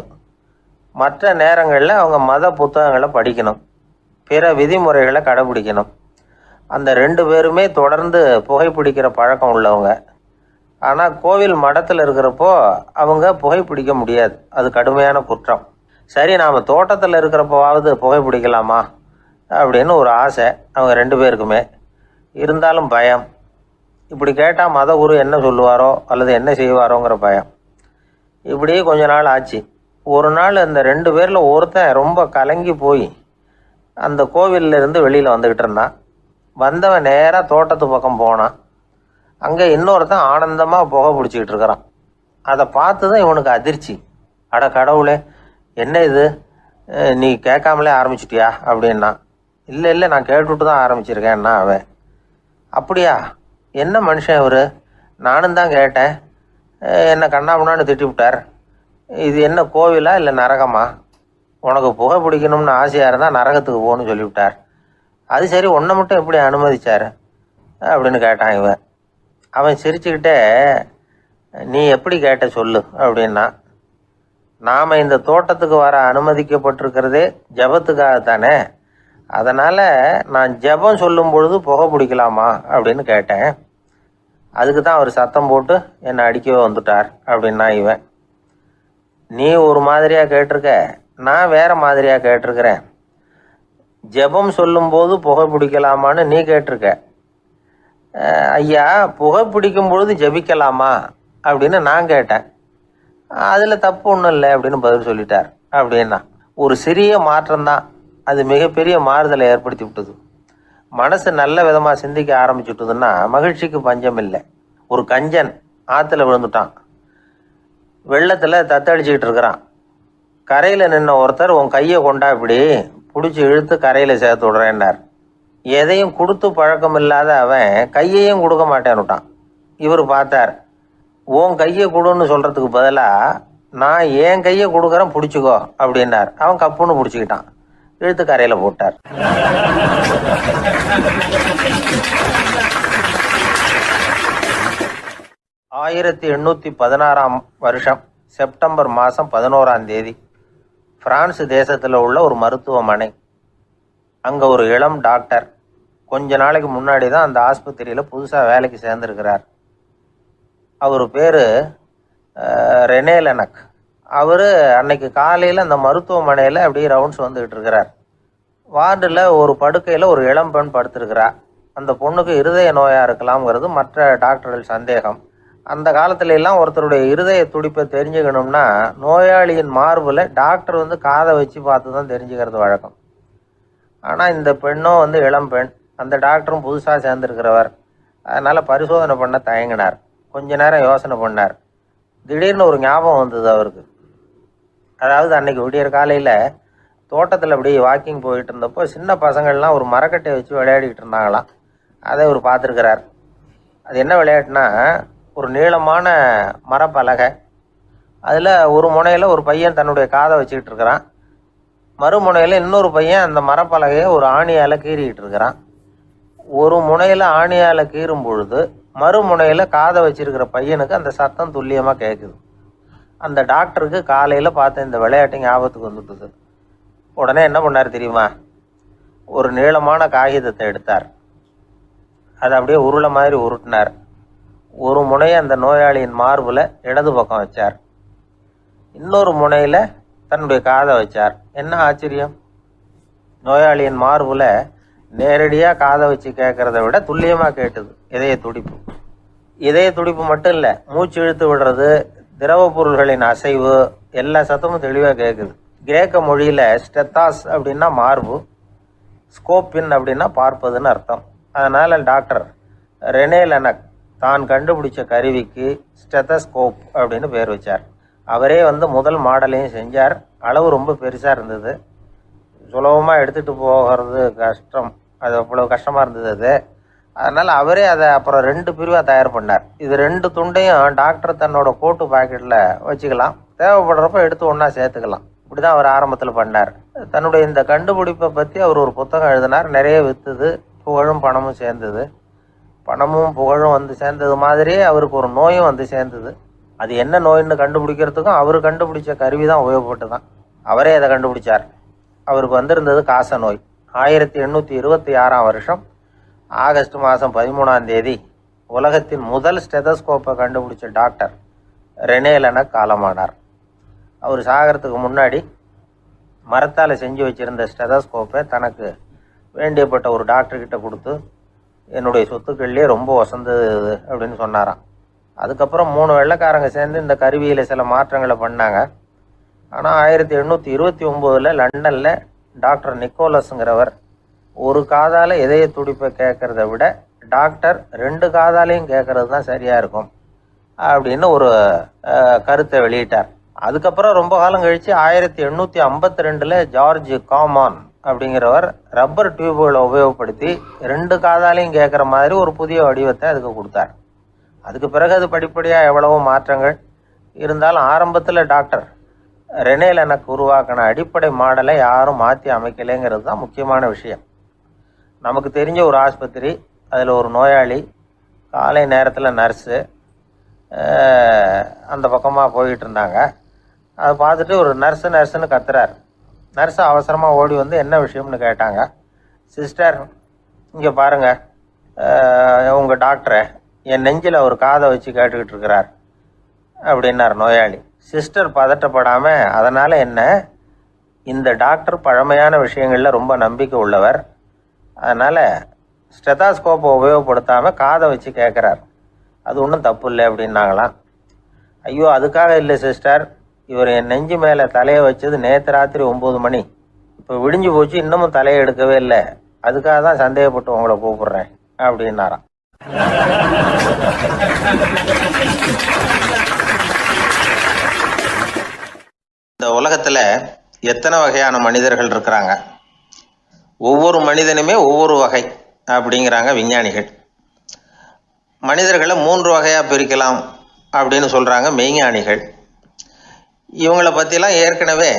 S1: மற்ற நேரங்களில் அவங்க மத புத்தகங்களை படிக்கணும், பிற விதிமுறைகளை கடைபிடிக்கணும். அந்த 2 பேருமே தொடர்ந்து புகைப்பிடிக்கிற பழக்கம் உள்ளவங்க. ஆனால் கோவில் மடத்தில் இருக்கிறப்போ அவங்க புகைப்பிடிக்க முடியாது, அது கடுமையான குற்றம். சரி, நாம் தோட்டத்தில் இருக்கிறப்போவாவது புகைப்பிடிக்கலாமா அப்படின்னு ஒரு ஆசை அவங்க 2 பேருக்குமே. இருந்தாலும் பயம். இப்படி கேட்டால் மத குரு என்ன சொல்லுவாரோ அல்லது என்ன செய்வாரோங்கிற பயம். இப்படியே கொஞ்ச நாள் ஆச்சு. ஒரு நாள் அந்த 2 பேரில் ஒருத்தன் ரொம்ப கலங்கி போய் அந்த கோவிலிருந்து வெளியில் வந்துக்கிட்டு இருந்தான். வந்தவன் நேராக தோட்டத்து பக்கம் போனான். அங்கே இன்னொருத்தன் ஆனந்தமாக புகை பிடிச்சிக்கிட்டு இருக்கிறான். அதை பார்த்து தான் இவனுக்கு அதிர்ச்சி. அட கடவுளே, என்ன இது, நீ கேட்காமலே ஆரம்பிச்சிட்டியா அப்படின்னா. இல்லை நான் கேட்டுவிட்டு தான் ஆரம்பிச்சிருக்கேன்னா அவன். அப்படியா, என்ன மனுஷன் இவர், நானும் தான் கேட்டேன், என்ன கண்ணாமுன்னான்னு திட்டிவிட்டார். இது என்ன கோவிலா இல்லை நரகமா? உனக்கு புகை பிடிக்கணும்னு ஆசையாக இருந்தால் நரகத்துக்கு போகணும்னு சொல்லிவிட்டார். அது சரி, உன்னை மட்டும் எப்படி அனுமதிச்சார் அப்படின்னு கேட்டான் இவன். அவன் சிரிச்சுக்கிட்டே, நீ எப்படி கேட்ட சொல்லு அப்படின்னா. நாம் இந்த தோட்டத்துக்கு வர அனுமதிக்கப்பட்டிருக்கிறதே ஜபத்துக்காகத்தானே, அதனால் நான் ஜபம் சொல்லும் பொழுது புகை பிடிக்கலாமா அப்படின்னு கேட்டேன். அதுக்கு தான் அவர் சத்தம் போட்டு என்னை அடிக்கவே வந்துட்டார் அப்படின்னா இவன். நீ ஒரு மாதிரியாக கேட்டிருக்க, நான் வேற மாதிரியாக கேட்டிருக்கிறேன். ஜெபம் சொல்லும்போது புகை பிடிக்கலாமான்னு நீ கேட்டிருக்க. ஐயா, புகை பிடிக்கும் பொழுது ஜெபிக்கலாமா அப்படின்னு நான் கேட்டேன். அதில் தப்பு ஒன்றும் இல்லை அப்படின்னு பதில் சொல்லிட்டார். அப்படின்னா ஒரு சிறிய மாற்றம்தான் அது மிகப்பெரிய மாறுதலை ஏற்படுத்தி விட்டது. மனசு நல்ல விதமாக சிந்திக்க ஆரம்பிச்சுட்டுதுன்னா மகிழ்ச்சிக்கு பஞ்சம் இல்லை. ஒரு கஞ்சன் ஆற்றுல விழுந்துட்டான், வெள்ளத்தில் தத்தடிச்சுக்கிட்டு இருக்கிறான். கரையில் நின்ன ஒருத்தர் உன் கையை கொண்டா இப்படி பிடிச்சி இழுத்து கரையில் சேர்த்து விடுறேன்னார். எதையும் கொடுத்து பழக்கம் இல்லாத அவன் கையையும் கொடுக்க மாட்டேன்னுட்டான். இவர் பார்த்தார், உன் கையை கொடுன்னு சொல்கிறதுக்கு பதிலாக நான் என் கையை கொடுக்குறேன் பிடிச்சிக்கோ அப்படின்னார். அவன் கப்புன்னு பிடிச்சிக்கிட்டான், இழுத்து கரையில் போட்டார். ஆயிரத்தி 1816 வருஷம் செப்டம்பர் மாதம் 11ஆம் தேதி பிரான்ஸ் தேசத்தில் உள்ள ஒரு மருத்துவமனை. அங்கே ஒரு இளம் டாக்டர் கொஞ்ச நாளைக்கு முன்னாடி தான் அந்த ஆஸ்பத்திரியில் புதுசாக வேலைக்கு சேர்ந்துருக்கிறார். அவர் பேர் ரெனே லெனக். அவர் அன்னைக்கு காலையில் அந்த மருத்துவமனையில் அப்படியே ரவுண்ட்ஸ் வந்துக்கிட்டு இருக்கிறார். வார்டில் ஒரு படுக்கையில் ஒரு இளம் பெண் படுத்திருக்கிறார். அந்த பொண்ணுக்கு இருதய நோயாக இருக்கலாம்ங்கிறது மற்ற டாக்டர்கள் சந்தேகம். அந்த காலத்துல எல்லாம் ஒருத்தருடைய இருதய துடிப்பை தெரிஞ்சுக்கணும்னா நோயாளியின் மார்பில் டாக்டர் காதை வச்சு பார்த்து தான் தெரிஞ்சுக்கிறது வழக்கம். ஆனால் இந்த பெண்ணும் இளம் பெண், அந்த டாக்டரும் புதுசாக சேர்ந்துருக்கிறவர். அதனால் பரிசோதனை பண்ண தயங்கினார். கொஞ்ச நேரம் யோசனை பண்ணார். திடீர்னு ஒரு ஞாபகம் வந்தது அவருக்கு. அதாவது அன்னைக்கு விடியற் காலையில் தோட்டத்தில் அப்படியே வாக்கிங் போயிட்டு இருந்தப்போ சின்ன பசங்கள்லாம் ஒரு மரக்கட்டையை வச்சு விளையாடிக்கிட்டு இருந்தாங்களாம். அதை அவர் பார்த்துருக்கிறார். அது என்ன விளையாட்டுனா, ஒரு நீளமான மரப்பலகை, அதில் ஒரு முனையில் ஒரு பையன் தன்னுடைய காதை வச்சுக்கிட்டு இருக்கிறான், மறுமுனையில் இன்னொரு பையன் அந்த மரப்பலகையை ஒரு ஆணியால் கீறிக்கிட்டு இருக்கிறான். ஒரு முனையில் ஆணியால் கீறும் பொழுது மறுமுனையில் காதை வச்சிருக்கிற பையனுக்கு அந்த சத்தம் துல்லியமாக கேட்குது. அந்த டாக்டருக்கு காலையில் பார்த்த இந்த விளையாட்டு ஞாபகத்துக்கு வந்துட்டுது. உடனே என்ன பண்ணார் தெரியுமா? ஒரு நீளமான காகிதத்தை எடுத்தார், அதை அப்படியே உருளை மாதிரி உருட்டினார். ஒரு முனையை அந்த நோயாளியின் மார்பில் இடது பக்கம் வச்சார், இன்னொரு முனையில் தன்னுடைய காதை வச்சார். என்ன ஆச்சரியம்! நோயாளியின் மார்பில் நேரடியாக காதை வச்சு கேட்குறத விட துல்லியமாக கேட்டுது இதய துடிப்பு. இதய துடிப்பு மட்டும் இல்லை, மூச்சு இழுத்து விடுறது, திரவ பொருள்களின் அசைவு, எல்லா சத்தமும் தெளிவாக கேட்குது. கிரேக்க மொழியில் ஸ்டெத்தாஸ் அப்படின்னா மார்பு, ஸ்கோப்பின் அப்படின்னா பார்ப்பதுன்னு அர்த்தம். அதனால் டாக்டர் ரெனே லெனக் தான் கண்டுபிடிச்ச கருவிக்கு ஸ்டெத்தஸ்கோப் அப்படின்னு பேர் வச்சார். அவரே முதல் மாடலையும் செஞ்சார். அளவு ரொம்ப பெருசாக இருந்தது, சுலபமாக எடுத்துகிட்டு போகிறது கஷ்டம், அது அவ்வளோ கஷ்டமாக இருந்தது அது. அதனால் அவரே அதை அப்புறம் 2 பிரிவாக தயார் பண்ணார். இது 2 துண்டையும் டாக்டர் தன்னோட கோட்டு பாக்கெட்டில் வச்சுக்கலாம், தேவைப்படுறப்ப எடுத்து ஒன்றா சேர்த்துக்கலாம். இப்படி தான் அவர் ஆரம்பத்தில் பண்ணார். தன்னுடைய இந்த கண்டுபிடிப்பை பற்றி அவர் ஒரு புத்தகம் எழுதினார். நிறைய விற்றுது, புகழும் பணமும் சேர்ந்தது. பணமும் புகழும் சேர்ந்தது மாதிரியே அவருக்கு ஒரு நோயும் சேர்ந்தது. அது என்ன நோயின்னு கண்டுபிடிக்கிறதுக்கும் அவர் கண்டுபிடிச்ச கருவி தான் உபயோகப்பட்டு தான். அவரே அதை கண்டுபிடிச்சார். அவருக்கு வந்திருந்தது காச நோய். 1826 வருஷம் ஆகஸ்ட் மாதம் 13ஆம் தேதி உலகத்தின் முதல் ஸ்டெதஸ்கோப்பை கண்டுபிடிச்ச டாக்டர் ரெனே லெனக் காலமானார். அவர் சாகிறதுக்கு முன்னாடி மரத்தால் செஞ்சு வச்சுருந்த ஸ்டெதஸ்கோப்பை தனக்கு வேண்டியப்பட்ட ஒரு டாக்டர்கிட்ட கொடுத்து, என்னுடைய சொத்துக்கள்லேயே ரொம்ப வசந்தது அப்படின்னு சொன்னாராம். அதுக்கப்புறம் 3 வெள்ளைக்காரங்க சேர்ந்து இந்த கருவியில் சில மாற்றங்களை பண்ணாங்க. ஆனால் 1829 லண்டனில் டாக்டர் நிக்கோலஸுங்கிறவர் ஒரு காதால் இதய துடிப்பை கேட்குறத விட டாக்டர் 2 காதாலையும் கேட்கறது தான் சரியாக இருக்கும் அப்படின்னு ஒரு கருத்தை வெளியிட்டார். அதுக்கப்புறம் ரொம்ப காலம் கழித்து 1852 ஜார்ஜ் காமான் அப்படிங்கிறவர் ரப்பர் டியூப்களை உபயோகப்படுத்தி 2 காதாலையும் கேட்குற மாதிரி ஒரு புதிய வடிவத்தை அதுக்கு கொடுத்தார். அதுக்கு பிறகு அது படிப்படியாக எவ்வளவோ மாற்றங்கள் இருந்தாலும் ஆரம்பத்தில் டாக்டர் ரெனே லெனக் உருவாக்கின அடிப்படை மாடலை யாரும் மாற்றி அமைக்கலைங்கிறது தான் முக்கியமான விஷயம். நமக்கு தெரிஞ்ச ஒரு ஆஸ்பத்திரி, அதில் ஒரு நோயாளி, காலை நேரத்தில் நர்ஸு அந்த பக்கமாக போயிட்டு இருந்தாங்க. அதை பார்த்துட்டு ஒரு நர்ஸுன்னு கத்துறார். நர்ஸு அவசரமாக ஓடி என்ன விஷயம்னு கேட்டாங்க. சிஸ்டர், இங்கே பாருங்கள், உங்கள் டாக்டரை என் நெஞ்சில் ஒரு காதை வச்சு கேட்டுக்கிட்டு இருக்கிறார் அப்படின்னார் நோயாளி. சிஸ்டர் பதட்டப்படாமல், அதனால் என்ன, இந்த டாக்டர் பழமையான விஷயங்களில் ரொம்ப நம்பிக்கை உள்ளவர், அதனால் ஸ்டெதாஸ்கோப்பை உபயோகப்படுத்தாமல் காதை வச்சு கேட்குறார், அது ஒன்றும் தப்பு இல்லை அப்படின்னாங்களாம். ஐயோ, அதுக்காக இல்லை சிஸ்டர், இவர் என் நெஞ்சு மேலே தலையை வச்சது நேற்று ராத்திரி 9 மணி, இப்போ விடிஞ்சு போச்சு, இன்னமும் தலையை எடுக்கவே இல்லை, அதுக்காக தான் சந்தேகப்பட்டு உங்களை கூப்பிடுறேன் அப்படின்னாராம். இந்த உலகத்தில் எத்தனை வகையான மனிதர்கள் இருக்கிறாங்க, ஒவ்வொரு மனிதனுமே ஒவ்வொரு வகை அப்படிங்கிறாங்க விஞ்ஞானிகள். மனிதர்களை 3 வகையாக பிரிக்கலாம் அப்படின்னு சொல்கிறாங்க மெய்ஞானிகள். இவங்களை பற்றிலாம் ஏற்கனவே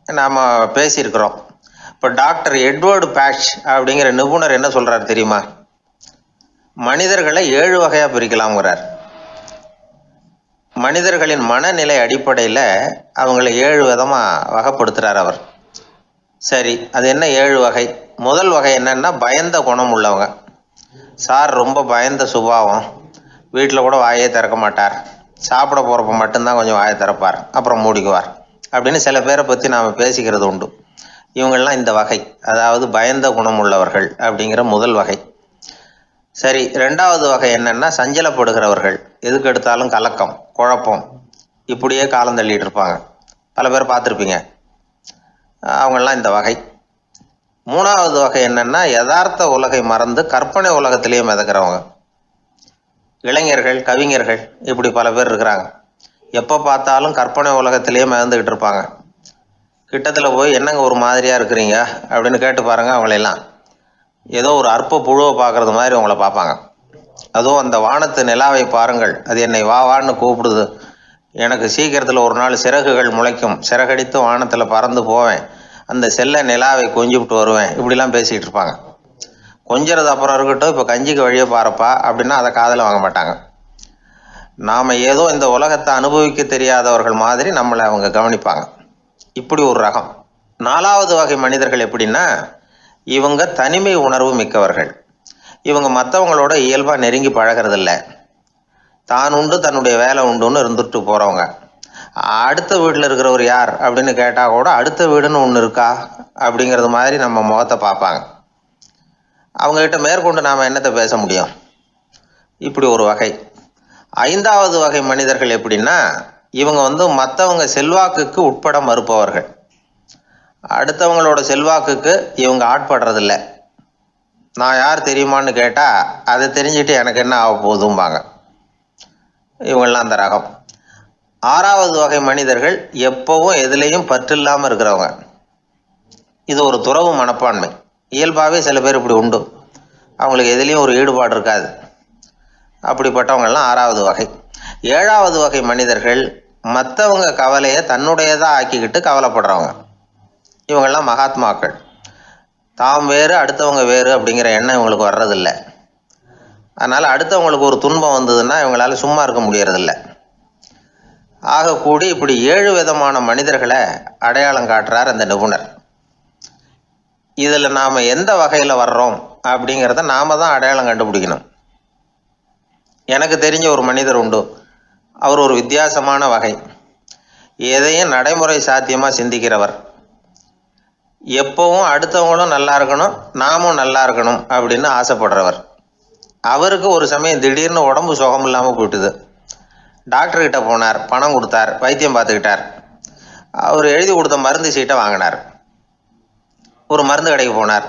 S1: நாம் பேசியிருக்கிறோம். இப்போ டாக்டர் எட்வர்டு பேட்ச் அப்படிங்கிற நிபுணர் என்ன சொல்கிறார் தெரியுமா? மனிதர்களை 7 வகையாக பிரிக்கலாம்ங்கிறார். மனிதர்களின் மனநிலை அடிப்படையில் அவங்கள 7 விதமாக வகைப்படுத்துகிறார் அவர். சரி, அது என்ன 7 வகை? முதல் வகை என்னன்னா, பயந்த குணம் உள்ளவங்க. சார் ரொம்ப பயந்த சுபாவம், வீட்டில் கூட வாயே திறக்க மாட்டார், சாப்பிட போகிறப்ப மட்டும்தான் கொஞ்சம் வாயை திறப்பார், அப்புறம் மூடிக்குவார் அப்படின்னு சில பேரை பற்றி நாம் பேசிக்கிறது உண்டு. இவங்கள்லாம் இந்த வகை, அதாவது பயந்த குணம் உள்ளவர்கள் அப்படிங்கிற முதல் வகை. சரி, 2வது வகை என்னன்னா, சஞ்சலப்படுகிறவர்கள், எதுக்கு எடுத்தாலும் கலக்கம், குழப்பம், இப்படியே காலம் தள்ளிட்டு இருப்பாங்க. பல பேர் பார்த்துருப்பீங்க, அவங்கெல்லாம் இந்த வகை. 3வது வகை என்னன்னா, யதார்த்த உலகை மறந்து கற்பனை உலகத்திலேயே மிதக்கிறவங்க. இளைஞர்கள், கவிஞர்கள், இப்படி பல பேர் இருக்கிறாங்க. எப்போ பார்த்தாலும் கற்பனை உலகத்திலேயே மிதந்துக்கிட்டு இருப்பாங்க. கிட்டத்தில் போய் என்னங்க ஒரு மாதிரியாக இருக்கிறீங்க அப்படின்னு கேட்டு பாருங்கள், அவங்களெல்லாம் ஏதோ ஒரு அற்ப புழுவை பார்க்குறது மாதிரி அவங்கள பார்ப்பாங்க. அதுவும் அந்த வானத்து நிலாவை பாருங்கள், அது என்னை வா வான்னு கூப்பிடுது, எனக்கு சீக்கிரத்தில் ஒரு நாள் சிறகுகள் முளைக்கும், சிறகடித்து வானத்தில் பறந்து போவேன், அந்த செல்ல நிலாவை கொஞ்சிவிட்டு வருவேன், இப்படிலாம் பேசிக்கிட்டு இருப்பாங்க. கொஞ்சிறது அப்புறம் இருக்கட்டும், இப்போ கஞ்சிக்கு வழியே பாருப்பா அப்படின்னா அதை காதில் வாங்க மாட்டாங்க. நாம் ஏதோ இந்த உலகத்தை அனுபவிக்க தெரியாதவர்கள் மாதிரி நம்மளை அவங்க கவனிப்பாங்க. இப்படி ஒரு ரகம். 4வது வகை மனிதர்கள் எப்படின்னா, இவங்க தனிமை உணர்வு மிக்கவர்கள். இவங்க மற்றவங்களோட இயல்பாக நெருங்கி பழகிறதில்ல, தான் உண்டு தன்னுடைய வேலை உண்டுன்னு இருந்துட்டு போகிறவங்க. அடுத்த வீட்டில் இருக்கிறவர் யார் அப்படின்னு கேட்டால் கூட அடுத்த வீடுன்னு ஒன்று இருக்கா அப்படிங்கிறது மாதிரி நம்ம முகத்தை பார்ப்பாங்க. அவங்ககிட்ட மேற்கொண்டு நாம் என்னத்தை பேச முடியும்? இப்படி ஒரு வகை. 5வது வகை மனிதர்கள் எப்படின்னா, இவங்க மற்றவங்க செல்வாக்குக்கு உட்பட மறுப்பவர்கள். அடுத்தவங்களோட செல்வாக்குக்கு இவங்க ஆட்படுறதில்ல. நான் யார் தெரியுமான்னு கேட்டால் அதை தெரிஞ்சுட்டு எனக்கு என்ன ஆக போகுதும்பாங்க. இவங்கெல்லாம் அந்த ரகம். 6வது வகை மனிதர்கள் எப்பவும் எதுலேயும் பற்றில்லாமல் இருக்கிறவங்க. இது ஒரு துறவு மனப்பான்மை. இயல்பாகவே சில பேர் இப்படி உண்டு, அவங்களுக்கு எதுலேயும் ஒரு ஈடுபாடு இருக்காது. அப்படிப்பட்டவங்கெல்லாம் 6வது வகை. 7வது வகை மனிதர்கள் மற்றவங்க கவலையை தன்னுடையதாக ஆக்கிக்கிட்டு கவலைப்படுறவங்க. இவங்கெல்லாம் மகாத்மாக்கள். தாம் வேறு அடுத்தவங்க வேறு அப்படிங்கிற எண்ணம் இவங்களுக்கு வர்றதில்லை. அதனால் அடுத்தவங்களுக்கு ஒரு துன்பம் வந்ததுன்னா இவங்களால சும்மா இருக்க முடியறதில்லை. ஆகக்கூடி இப்படி 7 விதமான மனிதர்களை அடையாளம் காட்டுறார் அந்த நிபுணர். இதில் நாம் எந்த வகையில் வர்றோம் அப்படிங்கிறத நாம் தான் அடையாளம் கண்டுபிடிக்கணும். எனக்கு தெரிஞ்ச ஒரு மனிதர் உண்டு. அவர் ஒரு வித்தியாசமான வகை. எதையும் நடைமுறை சாத்தியமாக சிந்திக்கிறவர். எப்பவும் அடுத்தவங்களும் நல்லா இருக்கணும், நாமும் நல்லா இருக்கணும் அப்படின்னு ஆசைப்படுறவர். அவருக்கு ஒரு சமயம் திடீர்னு உடம்பு சுகம் இல்லாமல் போயிட்டுது. டாக்டர்கிட்ட போனார், பணம் கொடுத்தார், வைத்தியம் பார்த்துக்கிட்டார். அவர் எழுதி கொடுத்த மருந்து சீட்டை வாங்கினார். ஒரு மருந்து கடைக்கு போனார்,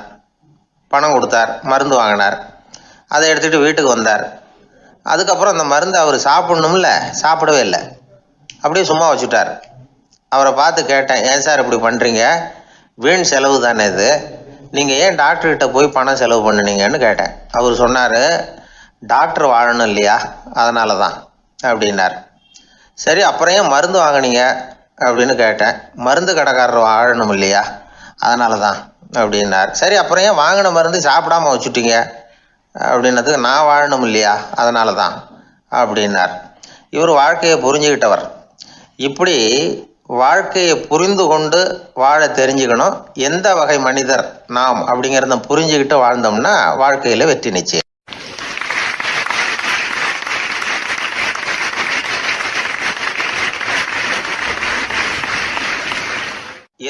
S1: பணம் கொடுத்தார், மருந்து வாங்கினார். அதை எடுத்துகிட்டு வீட்டுக்கு வந்தார். அதுக்கப்புறம் அந்த மருந்து அவர் சாப்பிட்ணும்ல, சாப்பிடவே இல்லை, அப்படியே சும்மா வச்சுட்டார். அவரை பார்த்து கேட்டேன், ஏன் சார் இப்படி பண்ணுறீங்க, வீண் செலவு தானே இது, நீங்கள் ஏன் டாக்டர்கிட்ட போய் பணம் செலவு பண்ணினீங்கன்னு கேட்டேன். அவர் சொன்னார், டாக்டர் வாழணும் இல்லையா, அதனால தான் அப்படின்னார். சரி, அப்புறம் ஏன் மருந்து வாங்கினீங்க அப்படின்னு கேட்டேன். மருந்து கடைக்காரர் வாழணும் இல்லையா, அதனால தான் அப்படின்னார். சரி, அப்புறம் ஏன் வாங்கின மருந்து சாப்பிடாம வச்சுட்டீங்க அப்படின்னதுக்கு, நான் வாழணும் இல்லையா, அதனால தான் அப்படின்னார். இவர் வாழ்க்கையை புரிஞ்சுக்கிட்டவர். இப்படி வாழ்க்கையை புரிந்து கொண்டு வாழ தெரிஞ்சுக்கணும். எந்த வகை மனிதர் நாம் அப்படிங்கிறத புரிஞ்சுக்கிட்டு வாழ்ந்தோம்னா வாழ்க்கையில் வெற்றி நிச்சயம்.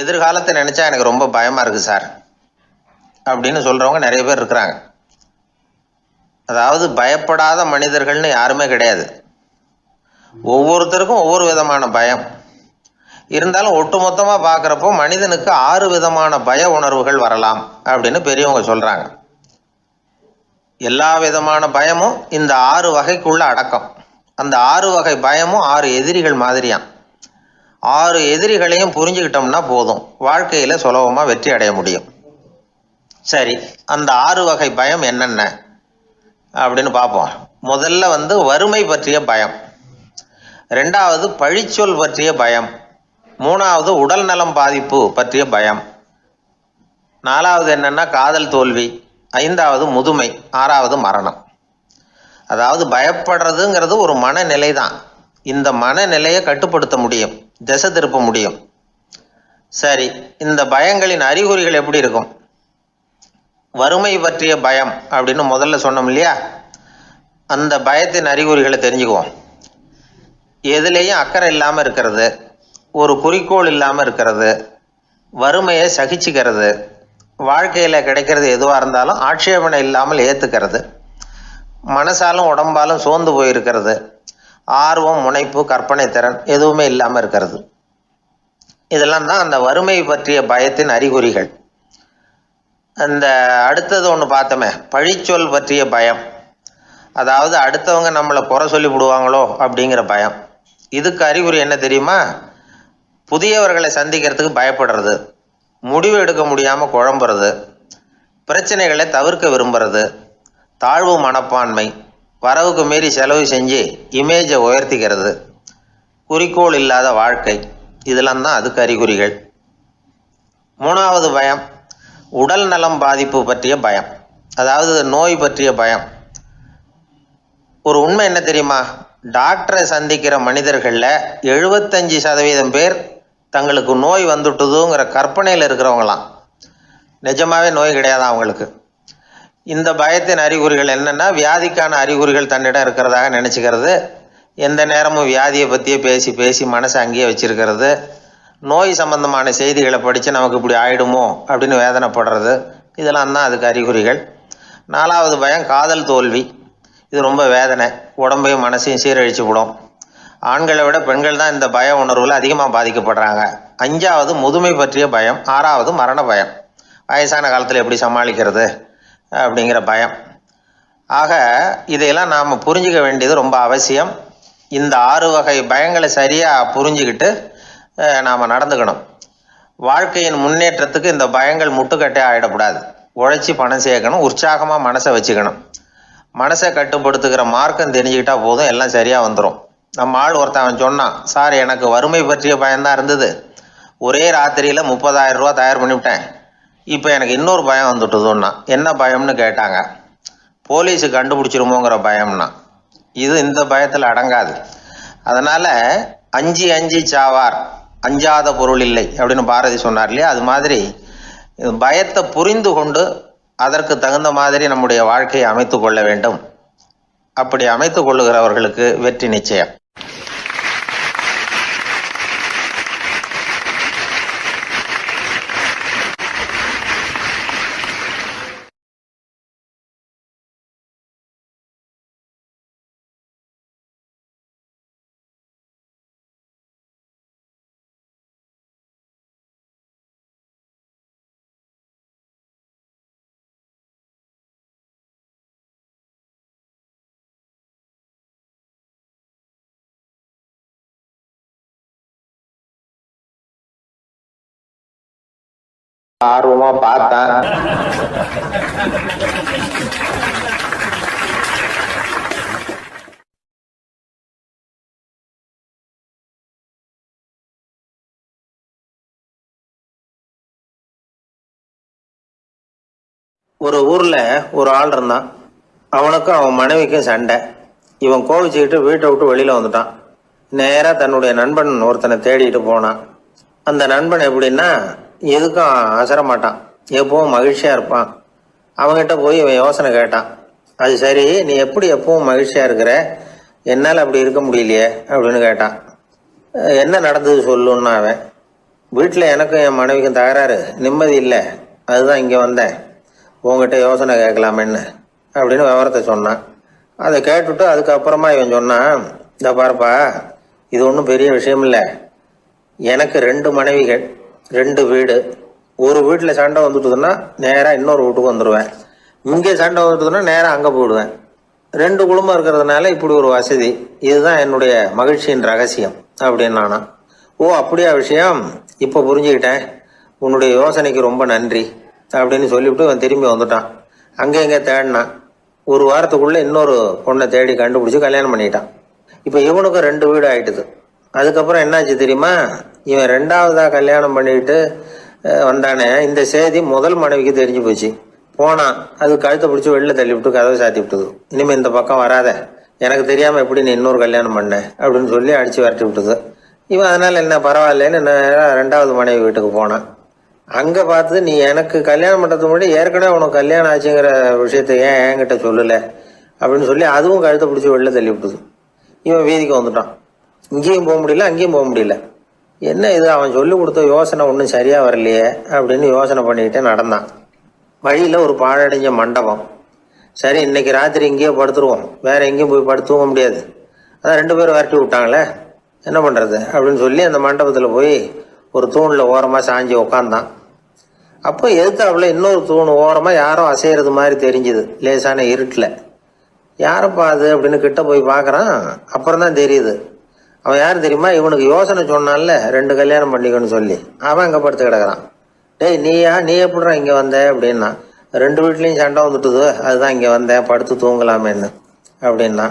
S1: எதிர்காலத்தை நினச்சா எனக்கு ரொம்ப பயமாக இருக்குது சார் அப்படின்னு சொல்கிறவங்க நிறைய பேர் இருக்கிறாங்க. அதாவது பயப்படாத மனிதர்கள்னு யாருமே கிடையாது. ஒவ்வொருத்தருக்கும் ஒவ்வொரு விதமான பயம் இருந்தாலும் ஒட்டுமொத்தமாக பார்க்குறப்போ மனிதனுக்கு 6 விதமான பய உணர்வுகள் வரலாம் அப்படின்னு பெரியவங்க சொல்கிறாங்க. எல்லா விதமான பயமும் இந்த 6 வகைக்குள்ள அடக்கம். அந்த 6 வகை பயமும் 6 எதிரிகள் மாதிரியாம். 6 எதிரிகளையும் புரிஞ்சுக்கிட்டோம்னா போதும், வாழ்க்கையில் சுலபமாக வெற்றி அடைய முடியும். சரி, அந்த 6 வகை பயம் என்னென்ன அப்படின்னு பார்ப்போம். முதல்ல வறுமை பற்றிய பயம், 2வது பழிச்சொல் பற்றிய பயம், 3வது உடல் நலம் பாதிப்பு பற்றிய பயம், 4வது என்னன்னா காதல் தோல்வி, 5வது முதுமை, 6வது மரணம். அதாவது பயப்படுறதுங்கிறது ஒரு மனநிலை தான். இந்த மனநிலையை கட்டுப்படுத்த முடியும், திசை திருப்ப முடியும். சரி, இந்த பயங்களின் அறிகுறிகள் எப்படி இருக்கும்? வறுமை பற்றிய பயம் அப்படின்னு முதல்ல சொன்னோம் இல்லையா, அந்த பயத்தின் அறிகுறிகளை தெரிஞ்சுக்குவோம். எதுலேயும் அக்கறை இல்லாமல் இருக்கிறது, ஒரு குறிக்கோள் இல்லாமல் இருக்கிறது, வறுமையை சகிச்சுக்கிறது, வாழ்க்கையில் கிடைக்கிறது எதுவாக இருந்தாலும் ஆட்சேபனை இல்லாமல் ஏற்றுக்கிறது, மனசாலும் உடம்பாலும் சோர்ந்து போயிருக்கிறது, ஆர்வம், முனைப்பு, கற்பனை திறன் எதுவுமே இல்லாமல் இருக்கிறது. இதெல்லாம் தான் அந்த வறுமை பற்றிய பயத்தின் அறிகுறிகள். அந்த அடுத்தது ஒன்று பார்த்தோமே, பழிச்சொல் பற்றிய பயம். அதாவது அடுத்தவங்க நம்மளை குறை சொல்லி விடுவாங்களோ அப்படிங்கிற பயம். இதுக்கு அறிகுறி என்ன தெரியுமா? புதியவர்களை சந்திக்கிறதுக்கு பயப்படுறது, முடிவு எடுக்க முடியாமல் குழம்புறது, பிரச்சனைகளை தவிர்க்க விரும்புறது, தாழ்வு மனப்பான்மை, வரவுக்கு மீறி செலவு செஞ்சு இமேஜை உயர்த்திக்கிறது, குறிக்கோள் இல்லாத வாழ்க்கை. இதெல்லாம் தான் அதுக்கு அறிகுறிகள். 3வது பயம் உடல் நலம் பாதிப்பு பற்றிய பயம், அதாவது நோய் பற்றிய பயம். ஒரு உண்மை என்ன தெரியுமா? டாக்டரை சந்திக்கிற மனிதர்களில் 75% பேர் தங்களுக்கு நோய் வந்துட்டுதுங்கிற கற்பனையில் இருக்கிறவங்களாம். நிஜமாவே நோய் கிடையாது அவங்களுக்கு. இந்த பயத்தின் அறிகுறிகள் என்னென்னா, வியாதிக்கான அறிகுறிகள் தன்னிடம் இருக்கிறதாக நினச்சிக்கிறது, எந்த நேரமும் வியாதியை பற்றியே பேசி பேசி மனசை அங்கேயே வச்சிருக்கிறது, நோய் சம்பந்தமான செய்திகளை படித்து நமக்கு இப்படி ஆயிடுமோ அப்படின்னு வேதனைப்படுறது. இதெல்லாம் தான் அதுக்கு அறிகுறிகள். 4வது பயம் காதல் தோல்வி. இது ரொம்ப வேதனை, உடம்பையும் மனசையும் சீரழிச்சு விடும். ஆண்களை விட பெண்கள் தான் இந்த பய உணர்வில் அதிகமாக பாதிக்கப்படுறாங்க. 5வது முதுமை பற்றிய பயம். 6வது மரண பயம், வயசான காலத்தில் எப்படி சமாளிக்கிறது அப்படிங்கிற பயம். ஆக இதையெல்லாம் நாம் புரிஞ்சிக்க வேண்டியது ரொம்ப அவசியம். இந்த 6 வகை பயங்களை சரியாக புரிஞ்சுக்கிட்டு நாம் நடந்துக்கணும். வாழ்க்கையின் முன்னேற்றத்துக்கு இந்த பயங்கள் முட்டுக்கட்டே ஆகிடக்கூடாது. உழைச்சி பணம் சேர்க்கணும், உற்சாகமாக மனசை வச்சுக்கணும். மனசை கட்டுப்படுத்துகிற மார்க்கம் தெரிஞ்சுக்கிட்டா போதும், எல்லாம் சரியாக வந்துடும். நம்ம ஆள் ஒருத்தன் சொன்னான், சார் எனக்கு வறுமை பற்றிய பயம்தான் இருந்தது, ஒரே ராத்திரியில் 30,000 ரூபா தயார் பண்ணிவிட்டேன், இப்போ எனக்கு இன்னொரு பயம் வந்துட்டுதுன்னா. என்ன பயம்னு கேட்டாங்க. போலீஸு கண்டுபிடிச்சிருமோங்கிற பயம்னா. இது இந்த பயத்தில் அடங்காது. அதனால் அஞ்சி அஞ்சி சாவார், அஞ்சாத பொருள் இல்லை அப்படின்னு பாரதி சொன்னார் இல்லையா, அது மாதிரி பயத்தை புரிந்து கொண்டு அதற்கு தகுந்த மாதிரி நம்முடைய வாழ்க்கையை அமைத்து கொள்ள வேண்டும். அப்படி அமைத்து கொள்ளுகிறவர்களுக்கு வெற்றி நிச்சயம். ஆர்வமா பார்த்தேன். ஒரு ஊர்ல ஒரு ஆள் இருந்தான். அவனுக்கும் அவன் மனைவிக்கும் சண்டை. இவன் கோவிச்சுக்கிட்டு வீட்டை விட்டு வெளியில வந்துட்டான். நேரா தன்னுடைய நண்பன் ஒருத்தனை தேடிட்டு போனான். அந்த நண்பன் எப்படின்னா, எதுக்கும் அசர மாட்டான், எப்பவும் மகிழ்ச்சியா இருப்பான். அவன்கிட்ட போய் இவன் யோசனை கேட்டான். அது சரி, நீ எப்படி எப்பவும் மகிழ்ச்சியா இருக்கிற, என்னால் அப்படி இருக்க முடியலையே அப்படின்னு கேட்டான். என்ன நடந்தது சொல்லுன்னா அவன். வீட்டில் எனக்கும் என் மனைவிக்கும் தகராறு, நிம்மதி இல்லை. அதுதான் இங்கே வந்தேன், உங்ககிட்ட யோசனை கேட்கலாமேன்னு அப்படின்னு விவரத்தை சொன்னான். அதை கேட்டுவிட்டு அதுக்கப்புறமா இவன் சொன்னான், இந்த பாருப்பா, இது ஒன்றும் பெரிய விஷயம் இல்லை. எனக்கு 2 மனைவிகள், 2 வீடு. ஒரு வீட்டில் சண்டை வந்துட்டுதுன்னா நேராக இன்னொரு வீட்டுக்கு வந்துடுவேன். இங்கே சண்டை வந்துட்டுதுன்னா நேராக அங்கே போயிடுவேன். 2 குடும்பம் இருக்கிறதுனால இப்படி ஒரு வசதி. இதுதான் என்னுடைய மகிழ்ச்சியின் ரகசியம் அப்படின்னு நானா. ஓ அப்படியா விஷயம், இப்போ புரிஞ்சுக்கிட்டேன், உன்னுடைய யோசனைக்கு ரொம்ப நன்றி அப்படின்னு சொல்லிவிட்டு அவன் திரும்பி வந்துட்டான். அங்கே இங்கே தேடினான். ஒரு வாரத்துக்குள்ளே இன்னொரு பொண்ணை தேடி கண்டுபிடிச்சி கல்யாணம் பண்ணிட்டான். இப்போ இவனுக்கும் 2 வீடு ஆயிட்டுது. அதுக்கப்புறம் என்னாச்சு தெரியுமா, இவன் 2வதாக கல்யாணம் பண்ணிக்கிட்டு வந்தானே, இந்த செய்தி முதல் மனைவிக்கு தெரிஞ்சு போச்சு. போனான், அது கழுத்தை பிடிச்சி வெளில தள்ளி விட்டு கதவை சாத்தி விட்டுது. இனிமேல் இந்த பக்கம் வராத, எனக்கு தெரியாமல் எப்படி நீ இன்னொரு கல்யாணம் பண்ண அப்படின்னு சொல்லி அடித்து விரட்டி விட்டுது. இவன் அதனால் என்ன பரவாயில்லன்னு 2வது மனைவி வீட்டுக்கு போனான். அங்கே பார்த்து, நீ எனக்கு கல்யாணம் பண்ணுறதுக்கு முன்னாடி ஏற்கனவே உனக்கு கல்யாணம் ஆச்சுங்கிற விஷயத்தை ஏன் என்கிட்ட சொல்லலை அப்படின்னு சொல்லி அதுவும் கழுத்தை பிடிச்சி வெளில தள்ளி விட்டுது. இவன் வீதிக்கு வந்துட்டான். இங்கேயும் போக முடியல, அங்கேயும் போக முடியல. என்ன இது, அவன் சொல்லி கொடுத்த யோசனை ஒன்றும் சரியாக வரலையே அப்படின்னு யோசனை பண்ணிக்கிட்டே நடந்தான். வழியில் ஒரு பாழடைஞ்ச மண்டபம். சரி, இன்னைக்கு ராத்திரி இங்கேயே படுத்துருவோம், வேற எங்கேயும் போய் படுத்துவங்க முடியாது. அதான் 2 பேரும் விரட்டி விட்டாங்களே, என்ன பண்ணுறது அப்படின்னு சொல்லி அந்த மண்டபத்தில் போய் ஒரு தூணில் ஓரமாக சாஞ்சி உக்காந்தான். அப்போ எதுக்காப்புல இன்னொரு தூண் ஓரமாக யாரோ அசைகிறது மாதிரி தெரிஞ்சுது, லேசான இருட்டில். யாரப்பா அது அப்படின்னு கிட்ட போய் பார்க்குறான். அப்புறம் தான் தெரியுது, அவன் யார் தெரியுமா, இவனுக்கு யோசனை சொன்னான்ல 2 கல்யாணம் பண்ணிக்கணும்னு சொல்லி, அவன் அங்கே படுத்து கிடக்குறான். டேய் நீ எப்படிறா இங்கே வந்த அப்படின்னா, 2 வீட்லேயும் சண்டை வந்துட்டுது, அதுதான் இங்கே வந்தேன், படுத்து தூங்கலாமேன்னு அப்படின்னா.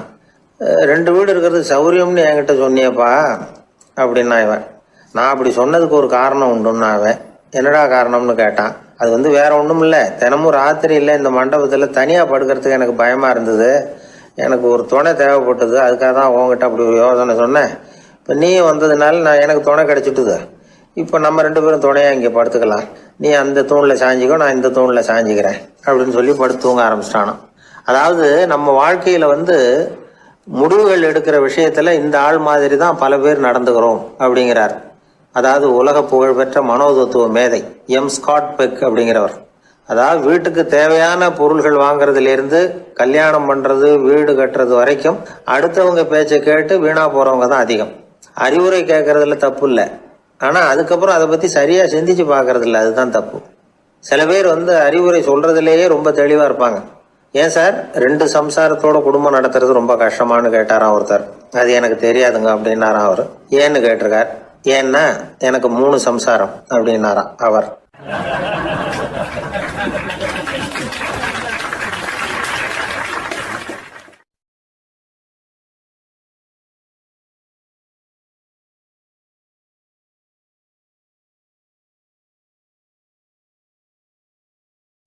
S1: 2 வீடு இருக்கிறது சௌரியம்னு என்கிட்ட சொன்னியப்பா அப்படின்னா இவன். நான் அப்படி சொன்னதுக்கு ஒரு காரணம் உண்டுன்னா அவன். என்னடா காரணம்னு கேட்டான். அது வேற ஒன்றும் இல்லை, தினமும் ராத்திரி இல்லை இந்த மண்டபத்தில் தனியாக படுக்கிறதுக்கு எனக்கு பயமாக இருந்தது, எனக்கு ஒரு துணை தேவைப்பட்டது, அதுக்காக தான் உங்ககிட்ட அப்படி ஒரு யோசனை சொன்னேன். இப்போ நீ வந்ததுனால எனக்கு துணை கிடைச்சிட்டுது. இப்போ நம்ம 2 பேரும் துணையாக இங்கே படுத்துக்கலாம், நீ அந்த தூணில் சாஞ்சிக்கோ, நான் இந்த தூணில் சாஞ்சிக்கிறேன் அப்படின்னு சொல்லி படுத்து தூங்க ஆரம்பிச்சிட்டானோ. அதாவது நம்ம வாழ்க்கையில் முடிவுகள் எடுக்கிற விஷயத்தில் இந்த ஆள் மாதிரி தான் பல பேர் நடந்துக்கிறோம் அப்படிங்கிறார். அதாவது உலக புகழ்பெற்ற மனோதத்துவ மேதை ஸ்காட் பெக் அப்படிங்கிறவர். அதாவது வீட்டுக்கு தேவையான பொருள்கள் வாங்குறதுலேருந்து கல்யாணம் பண்ணுறது, வீடு கட்டுறது வரைக்கும் அடுத்தவங்க பேச்சை கேட்டு வீணா போகிறவங்க தான் அதிகம். அறிவுரை கேட்கறதுல தப்பு இல்லை, ஆனால் அதுக்கப்புறம் அதை பற்றி சரியாக சிந்திச்சு பார்க்கறது இல்லை, அதுதான் தப்பு. சில பேர் அறிவுரை சொல்கிறதுலேயே ரொம்ப தெளிவாக இருப்பாங்க. ஏன் சார் 2 சம்சாரத்தோட குடும்பம் நடத்துறது ரொம்ப கஷ்டமானு கேட்டாராம் ஒருத்தர். அது எனக்கு தெரியாதுங்க அப்படின்னாராம் அவர். ஏன்னு கேட்டிருக்கார். ஏன்னா எனக்கு 3 சம்சாரம் அப்படின்னாராம் அவர்.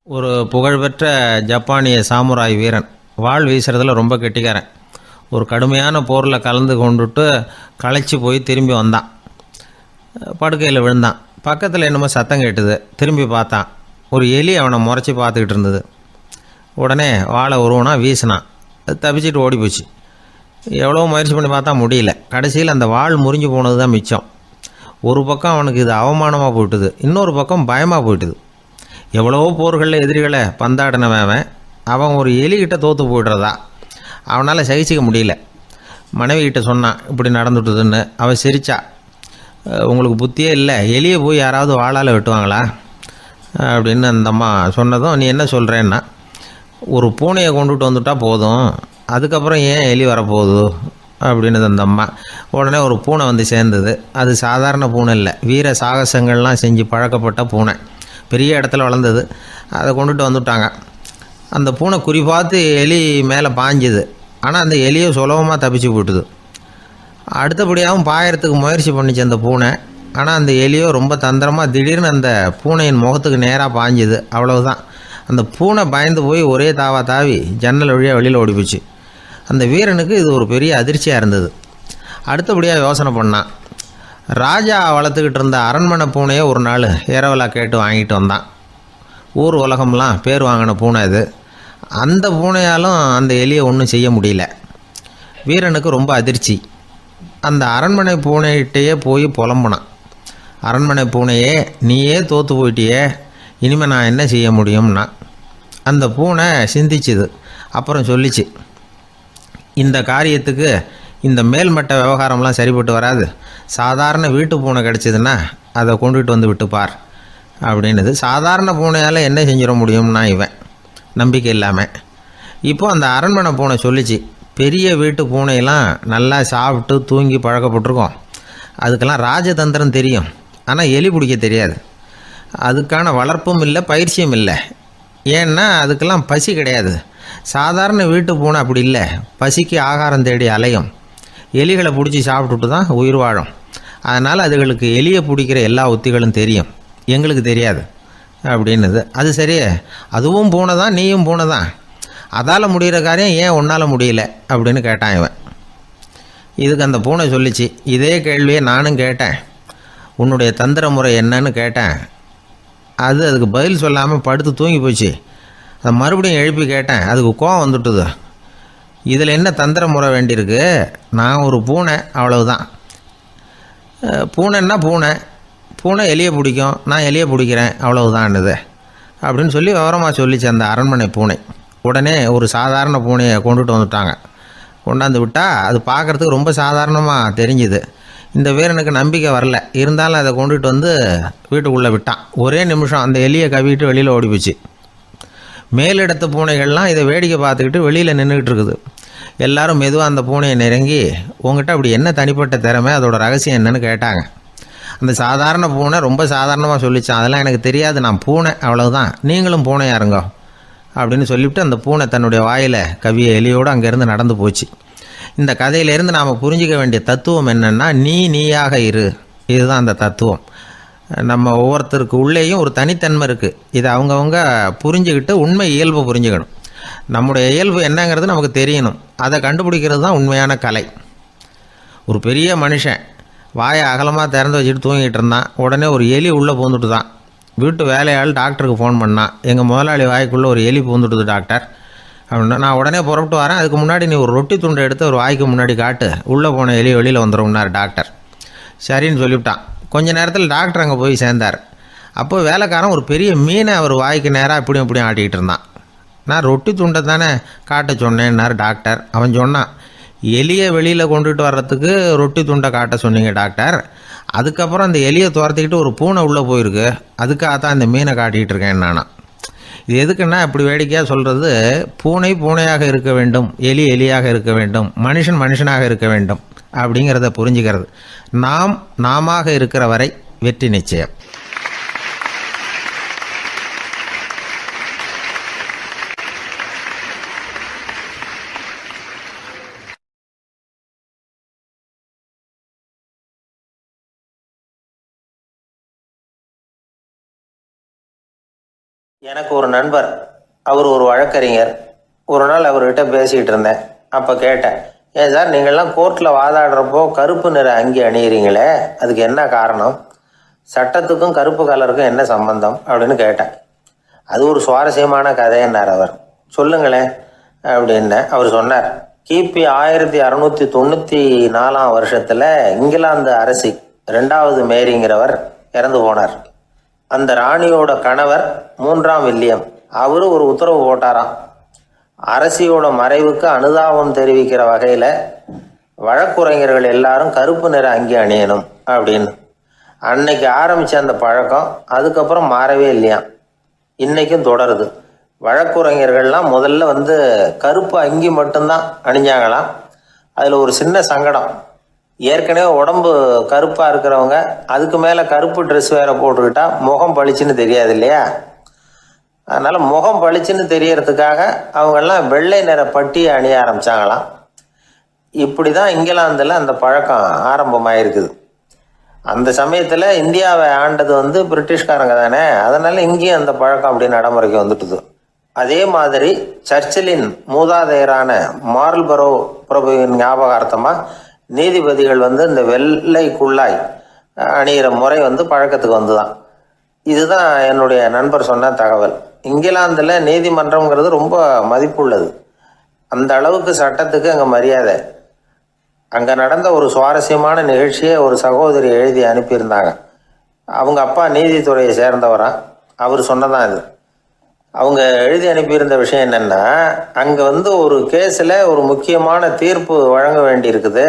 S2: ஒரு புகழ்பெற்ற ஜப்பானிய சாமுராய் வீரன், வாள் வீசுறதுல ரொம்ப கெட்டிக்காரன். ஒரு கடுமையான போரில் கலந்து கொண்டுட்டு களைச்சி போய் திரும்பி வந்தான். படுக்கையில் விழுந்தான். பக்கத்தில் என்னமோ சத்தம் கேட்டுது. திரும்பி பார்த்தான். ஒரு எலி அவனை முறைச்சி பார்த்துக்கிட்டு இருந்தது. உடனே வாழை உருவனா வீசினான். அது தப்பிச்சிட்டு ஓடி போச்சு. எவ்வளோ முயற்சி பண்ணி பார்த்தா முடியல. கடைசியில் அந்த வாள் முறிஞ்சு போனது தான் மிச்சம். ஒரு பக்கம் அவனுக்கு இது அவமானமாக போயிட்டுது, இன்னொரு பக்கம் பயமாக போயிட்டுது. எவ்வளவோ போர்களில் எதிரிகளை பந்தாடினவன் அவன் ஒரு எலிகிட்ட தோற்று போய்டுறதா அவனால் சகிச்சிக்க முடியல. மனைவிகிட்ட சொன்னான் இப்படி நடந்துட்டுதுன்னு. அவள் சிரிச்சா. உங்களுக்கு புத்தியே இல்லை, எலியை போய் யாராவது வாளால் வெட்டுவாங்களா அப்படின்னு அந்த அம்மா சொன்னதும், நீ என்ன சொல்கிறேன்னா, ஒரு பூனையை கொண்டுட்டு வந்துட்டால் போதும், அதுக்கப்புறம் ஏன் எலி வரப்போகுது அப்படின்னது அந்த அம்மா. உடனே ஒரு பூனை சேர்ந்தது. அது சாதாரண பூனை இல்லை, வீர சாகசங்கள்லாம் செஞ்சு பழக்கப்பட்ட பூனை. பெரிய இடத்துல வளர்ந்தது. அதை கொண்டுட்டு வந்துட்டாங்க. அந்த பூனை குறி பார்த்து எலி மேலே பாஞ்சுது. ஆனால் அந்த எலியை சுலபமாக தப்பிச்சு போட்டுது. அடுத்தபடியாகவும் பாயறதுக்கு முயற்சி பண்ணிச்சு அந்த பூனை. ஆனால் அந்த எலியோ ரொம்ப தந்திரமாக திடீர்னு அந்த பூனையின் முகத்துக்கு நேராக பாஞ்சுது. அவ்வளவுதான். அந்த பூனை பயந்து போய் ஒரே தாவி ஜன்னல் வழியாக வெளியில் ஓடி போச்சு. அந்த வீரனுக்கு இது ஒரு பெரிய அதிர்ச்சியாக இருந்தது. அடுத்தபடியாக யோசனை பண்ணான். ராஜா வளர்த்துக்கிட்டு இருந்த அரண்மனை பூனையை ஒரு நாள் இரவலாக கேட்டு வாங்கிட்டு வந்தான். ஊர் உலகம்லாம் பேர் வாங்கின பூனை இது. அந்த பூனையாலும் அந்த எலியை ஒன்றும் செய்ய முடியல. வீரனுக்கு ரொம்ப அதிர்ச்சி. அந்த அரண்மனை பூனைகிட்டையே போய் புலம்புனான். அரண்மனை பூனையே, நீயே தோற்று போயிட்டியே, இனிமேல் நான் என்ன செய்ய முடியும்னா. அந்த பூனை சிந்திச்சுது. அப்புறம் சொல்லிச்சு, இந்த காரியத்துக்கு இந்த மேல்மட்ட விவகாரம்லாம் சரிப்பட்டு வராது. சாதாரண வீட்டு பூனை கிடச்சிதுன்னா அதை கொண்டுகிட்டு வந்து விட்டுப்பார் அப்படின்னுது. சாதாரண பூனையால் என்ன செஞ்சிட முடியும்னா இவன் நம்பிக்கை இல்லாமல். இப்போ அந்த அரண்மனை பூனை சொல்லிச்சு, பெரிய வீட்டு பூனையெல்லாம் நல்லா சாப்பிட்டு தூங்கி பழக்கப்பட்டிருக்கோம். அதுக்கெல்லாம் ராஜதந்திரம் தெரியும், ஆனால் எலி பிடிக்க தெரியாது. அதுக்கான வளர்ப்பும் இல்லை, பயிற்சியும் இல்லை. ஏன்னா அதுக்கெல்லாம் பசி கிடையாது. சாதாரண வீட்டு பூனை அப்படி இல்லை, பசிக்கு ஆகாரம் தேடி அலையும். எலிகளை பிடிச்சி சாப்பிட்டுட்டு தான் உயிர் வாழும். அதனால் அதுகளுக்கு எலியை பிடிக்கிற எல்லா உத்திகளும் தெரியும், எங்களுக்கு தெரியாது அப்படின்னுது. அது சரியே, அதுவும் பூனை தான், நீயும் பூனை தான். அதால் முடிகிற காரியம் ஏன் உன்னால் முடியல அப்படின்னு கேட்டான் இவன். இதுக்கு அந்த பூனை சொல்லிச்சு, இதே கேள்வியை நானும் கேட்டேன். உன்னுடைய தந்திர முறை என்னன்னு கேட்டேன். அதுக்கு பதில் சொல்லாமல் படுத்து தூங்கி போச்சு. அதை மறுபடியும் எழுப்பி கேட்டேன். அதுக்கு கோவம் வந்துட்டுது. இதில் என்ன தந்திர முறை வேண்டியிருக்கு? நான் ஒரு பூனை, அவ்வளவுதான். பூனைன்னா பூனை, பூனை எலியை பிடிக்கும், நான் எலியை பிடிக்கிறேன், அவ்வளவுதான்னுது அப்படின்னு சொல்லி விவரமாக சொல்லிச்சு அந்த அரண்மனை பூனை. உடனே ஒரு சாதாரண பூனையை கொண்டுட்டு வந்துட்டாங்க. கொண்டாந்து விட்டால் அது பார்க்குறதுக்கு ரொம்ப சாதாரணமாக தெரிஞ்சுது. இந்த வீரனுக்கு நம்பிக்கை வரல. இருந்தாலும் அதை கொண்டுட்டு வந்து வீட்டுக்குள்ளே விட்டான். ஒரே நிமிஷம் அந்த எலியை கவிட்டு வெளியில் ஓடிப்போச்சு. மேலிடத்து பூனைகள்லாம் இதை வேடிக்கை பார்த்துக்கிட்டு வெளியில் நின்றுக்கிட்டு இருக்குது. எல்லாரும் மெதுவாக அந்த பூனையை நெருங்கி, உங்ககிட்ட அப்படி என்ன தனிப்பட்ட திறமை, அதோட ரகசியம் என்னன்னு கேட்டாங்க. அந்த சாதாரண பூனை ரொம்ப சாதாரணமாக சொல்லிச்சான், அதெல்லாம் எனக்கு தெரியாது, நான் பூனை, அவ்வளவுதான், நீங்களும் பூனையாக இருங்கோ அப்படின்னு சொல்லிவிட்டு அந்த பூனை தன்னுடைய வாயில் கவிய எலியோடு அங்கேருந்து நடந்து போச்சு. இந்த கதையிலேருந்து நாம் புரிஞ்சிக்க வேண்டிய தத்துவம் என்னென்னா, நீயாக இரு. இதுதான் அந்த தத்துவம். நம்ம ஒவ்வொருத்தருக்கு உள்ளேயும் ஒரு தனித்தன்மை இருக்குது. இதை அவங்கவுங்க புரிஞ்சுக்கிட்டு உண்மை இயல்பை புரிஞ்சுக்கணும். நம்முடைய இயல்பு என்னங்கிறது நமக்கு தெரியணும். அதை கண்டுபிடிக்கிறது தான் உண்மையான கலை. ஒரு பெரிய மனுஷன் வாயை அகலமாக திறந்து வச்சுட்டு தூங்கிட்டு இருந்தான். உடனே ஒரு எலி உள்ளே பூந்துட்டு தான். வீட்டு வேலையாள் டாக்டருக்கு ஃபோன் பண்ணான், எங்கள் முதலாளி வாய்க்குள்ளே ஒரு எலி பூந்துட்டுது டாக்டர் அப்படின்னா. நான் உடனே புறப்பட்டு வரேன், அதுக்கு முன்னாடி நீ ஒரு ரொட்டி துண்டை எடுத்து ஒரு வாய்க்கு முன்னாடி காட்டு, உள்ளே போன எலி வெளியில் வந்துடும்னார் டாக்டர். சரின்னு சொல்லிவிட்டான். கொஞ்ச நேரத்தில் டாக்டர் அங்கே போய் சேர்ந்தார். அப்போ வேலைக்காரன் ஒரு பெரிய மீனை அவர் வாய்க்கு நேராக இப்படியும் இப்படியும் ஆட்டிக்கிட்டு இருந்தான். நான் ரொட்டி துண்டை தானே காட்ட சொன்னேன்னார் டாக்டர். அவன் சொன்னான், எலியை வெளியில் கொண்டுட்டு வர்றதுக்கு ரொட்டி துண்டை காட்ட சொன்னீங்க டாக்டர், அதுக்கப்புறம் அந்த எலியை துரத்திக்கிட்டு ஒரு பூனை உள்ளே போயிருக்கு, அதுக்காக தான் இந்த மீனை காட்டிக்கிட்டு இருக்கேன் நானா. இது எதுக்குன்னா, இப்படி வேடிக்கையாக சொல்கிறது, பூனை பூனையாக இருக்க வேண்டும், எலி எலியாக இருக்க வேண்டும், மனுஷன் மனுஷனாக இருக்க வேண்டும் அப்படிங்கிறத புரிஞ்சுக்கிறது. நாம இருக்கிற வரை வெற்றி நிச்சயம்.
S1: எனக்கு ஒரு நண்பர், அவர் ஒரு வழக்கறிஞர். ஒரு நாள் அவர்கிட்ட பேசிக்கிட்டு இருந்தேன். அப்போ கேட்டேன், ஏன் சார் நீங்கள்லாம் கோர்ட்டில் வாதாடுறப்போ கருப்பு நிற அங்கி அணியிறீங்களே, அதுக்கு என்ன காரணம்? சட்டத்துக்கும் கருப்பு கலருக்கும் என்ன சம்பந்தம் அப்படின்னு கேட்டேன். அது ஒரு சுவாரஸ்யமான கதைன்னார் அவர். சொல்லுங்களேன் அப்படின்னு அவர் சொன்னார். கிபி 1694 வருஷத்தில் இங்கிலாந்து அரசி 2வது மேரிங்கிறவர் இறந்து போனார். அந்த ராணியோட கணவர் 3ஆம் வில்லியம், அவரு ஒரு உத்தரவு போட்டாராம், அரசியோட மறைவுக்கு அனுதாபம் தெரிவிக்கிற வகையில் வழக்குரைஞர்கள் எல்லாரும் கருப்பு நிற அங்கி அணியணும் அப்படின்னு. அன்னைக்கு ஆரம்பித்த அந்த பழக்கம் அதுக்கப்புறம் மாறவே இல்லையாம், இன்னைக்கும் தொடருது. வழக்குரைஞர்கள்லாம் முதல்ல கருப்பு அங்கி மட்டும்தான் அணிஞ்சாங்களாம். அதில் ஒரு சின்ன சங்கடம், ஏற்கனவே உடம்பு கருப்பாக இருக்கிறவங்க அதுக்கு மேலே கருப்பு ட்ரெஸ் வேறு போட்டுக்கிட்டா முகம் பளிச்சுன்னு தெரியாது இல்லையா? அதனால் முகம் பளிச்சுன்னு தெரியறதுக்காக அவங்கெல்லாம் வெள்ளை நிற பட்டியை அணிய ஆரம்பித்தாங்களாம். இப்படி தான் இங்கிலாந்தில் அந்த பழக்கம் ஆரம்பமாயிருக்குது. அந்த சமயத்தில் இந்தியாவை ஆண்டது பிரிட்டிஷ்காரங்க தானே, அதனால் இங்கேயும் அந்த பழக்கம் அப்படி நடைமுறைக்கு வந்துட்டுது. அதே மாதிரி சர்ச்சிலின் மூதாதையரான மார்ல்பரோ பிரபுவின் ஞாபகார்த்தமாக நீதிபதிகள் இந்த வெள்ளை குள்ளாய் அணிகிற முறை பழக்கத்துக்கு வந்துதான். இதுதான் என்னுடைய நண்பர் சொன்ன தகவல். இங்கிலாந்தில் நீதிமன்றம்ங்கிறது ரொம்ப மதிப்புள்ளது. அந்த அளவுக்கு சட்டத்துக்கு அங்கே மரியாதை. அங்கே நடந்த ஒரு சுவாரஸ்யமான நிகழ்ச்சியை ஒரு சகோதரி எழுதி அனுப்பியிருந்தாங்க. அவங்க அப்பா நீதித்துறையை சேர்ந்தவரான். அவர் சொன்னதான் இது. அவங்க எழுதி அனுப்பியிருந்த விஷயம் என்னென்னா, அங்கே ஒரு கேஸில் ஒரு முக்கியமான தீர்ப்பு வழங்க வேண்டியிருக்குது.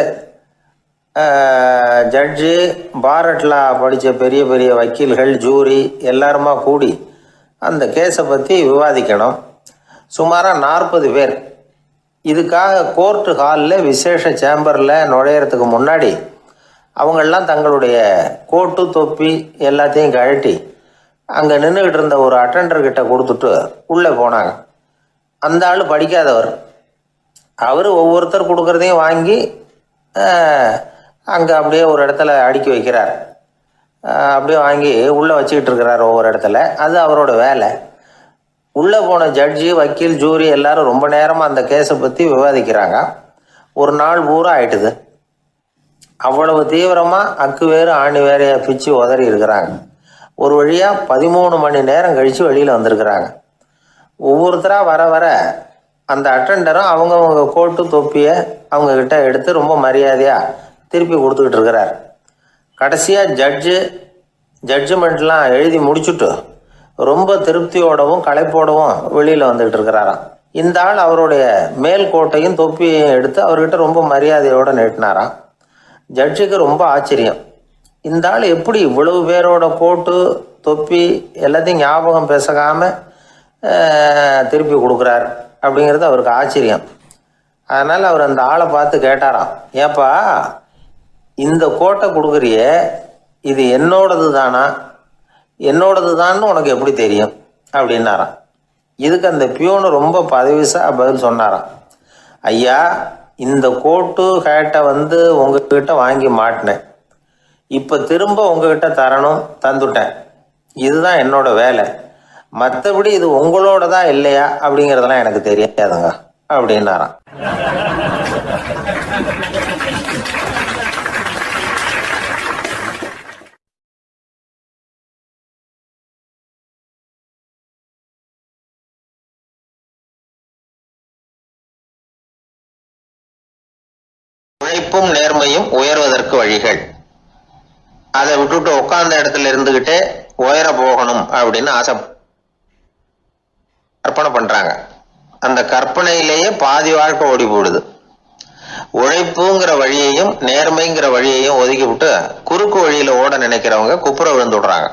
S1: ஜட்ஜு, பாரட்லா படித்த பெரிய பெரிய வக்கீல்கள், ஜூரி எல்லாருமா கூடி அந்த கேஸை பற்றி விவாதிக்கணும். சுமாராக 40 பேர். இதுக்காக கோர்ட்டு ஹாலில் விசேஷ சேம்பரில் நுழையிறதுக்கு முன்னாடி அவங்களெலாம் தங்களுடைய கோட்டு தொப்பி எல்லாத்தையும் கழட்டி அங்கே நின்றுக்கிட்டு இருந்த ஒரு அட்டெண்டர்கிட்ட கொடுத்துட்டு உள்ளே போனாங்க. அந்த ஆள் படிக்காதவர். அவர் ஒவ்வொருத்தர் கொடுக்குறதையும் வாங்கி அங்கே அப்படியே ஒரு இடத்துல அடுக்கி வைக்கிறார். அப்படியே வாங்கி உள்ளே வச்சுக்கிட்டு இருக்கிறார் ஒவ்வொரு இடத்துல. அது அவரோட வேலை. உள்ளே போன ஜட்ஜி, வக்கீல், ஜூரி எல்லாரும் ரொம்ப நேரமாக அந்த கேஸை பற்றி விவாதிக்கிறாங்க. ஒரு நாள் பூரா ஆயிட்டுது. அவ்வளவு தீவிரமாக அக்கு வேறு ஆணி வேறையாக பிச்சு உதறி இருக்கிறாங்க. ஒரு வழியாக 13 மணி நேரம் கழித்து வெளியில் வந்திருக்கிறாங்க. ஒவ்வொருத்தராக வர வர அந்த அட்டெண்டரும் அவங்கவுங்க கோட்டு தொப்பியை அவங்கக்கிட்ட எடுத்து ரொம்ப மரியாதையாக திருப்பி கொடுத்துக்கிட்டு இருக்கிறார். கடைசியாக ஜட்ஜ்மெண்ட்லாம் எழுதி முடிச்சுட்டு ரொம்ப திருப்தியோடவும் களைப்போடவும் வெளியில் வந்துக்கிட்டு இருக்கிறாராம். இந்த ஆள் அவருடைய மேல் கோட்டையும் தொப்பியையும் எடுத்து அவர்கிட்ட ரொம்ப மரியாதையோடு நீட்டினாராம். ஜட்ஜுக்கு ரொம்ப ஆச்சரியம். இந்த ஆள் எப்படி இவ்வளவு பேரோட கோட்டு தொப்பி எல்லாத்தையும் ஞாபகம் பேசகாமல் திருப்பி கொடுக்குறார் அப்படிங்கிறது அவருக்கு ஆச்சரியம். அதனால் அவர் அந்த ஆளை பார்த்து கேட்டாராம், ஏப்பா இந்த கோட்டை கொடுக்குறியே, இது என்னோடது தானா, என்னோடது தான்னு உனக்கு எப்படி தெரியும் அப்படின்னாராம். இதுக்கு அந்த பியூனு ரொம்ப பதவிசா பதில் சொன்னாராம், ஐயா இந்த கோட்டு ஹேட்டை உங்ககிட்ட வாங்கி மாட்டினேன், இப்போ திரும்ப உங்ககிட்ட தரணும், தந்துட்டேன், இதுதான் என்னோட வேலை. மற்றபடி இது உங்களோடதா இல்லையா அப்படிங்கிறதெல்லாம் எனக்கு தெரியாதுங்க அப்படின்னாராம். உழைப்பும் நேர்மையும் உயர்வதற்கு வழிகள். அதை விட்டுட்டு உட்கார்ந்த இடத்துல இருந்துகிட்டே உயர போகணும் அப்படின்னு ஆசை கற்பனை பண்றாங்க. அந்த கற்பனையிலேயே பாதி வாழ்க்கை ஓடி போடுது. உழைப்புங்கிற வழியையும் நேர்மைங்கிற வழியையும் ஒதுக்கி விட்டு குறுக்கு வழியில ஓட நினைக்கிறவங்க குப்புற விழுந்து விடுறாங்க.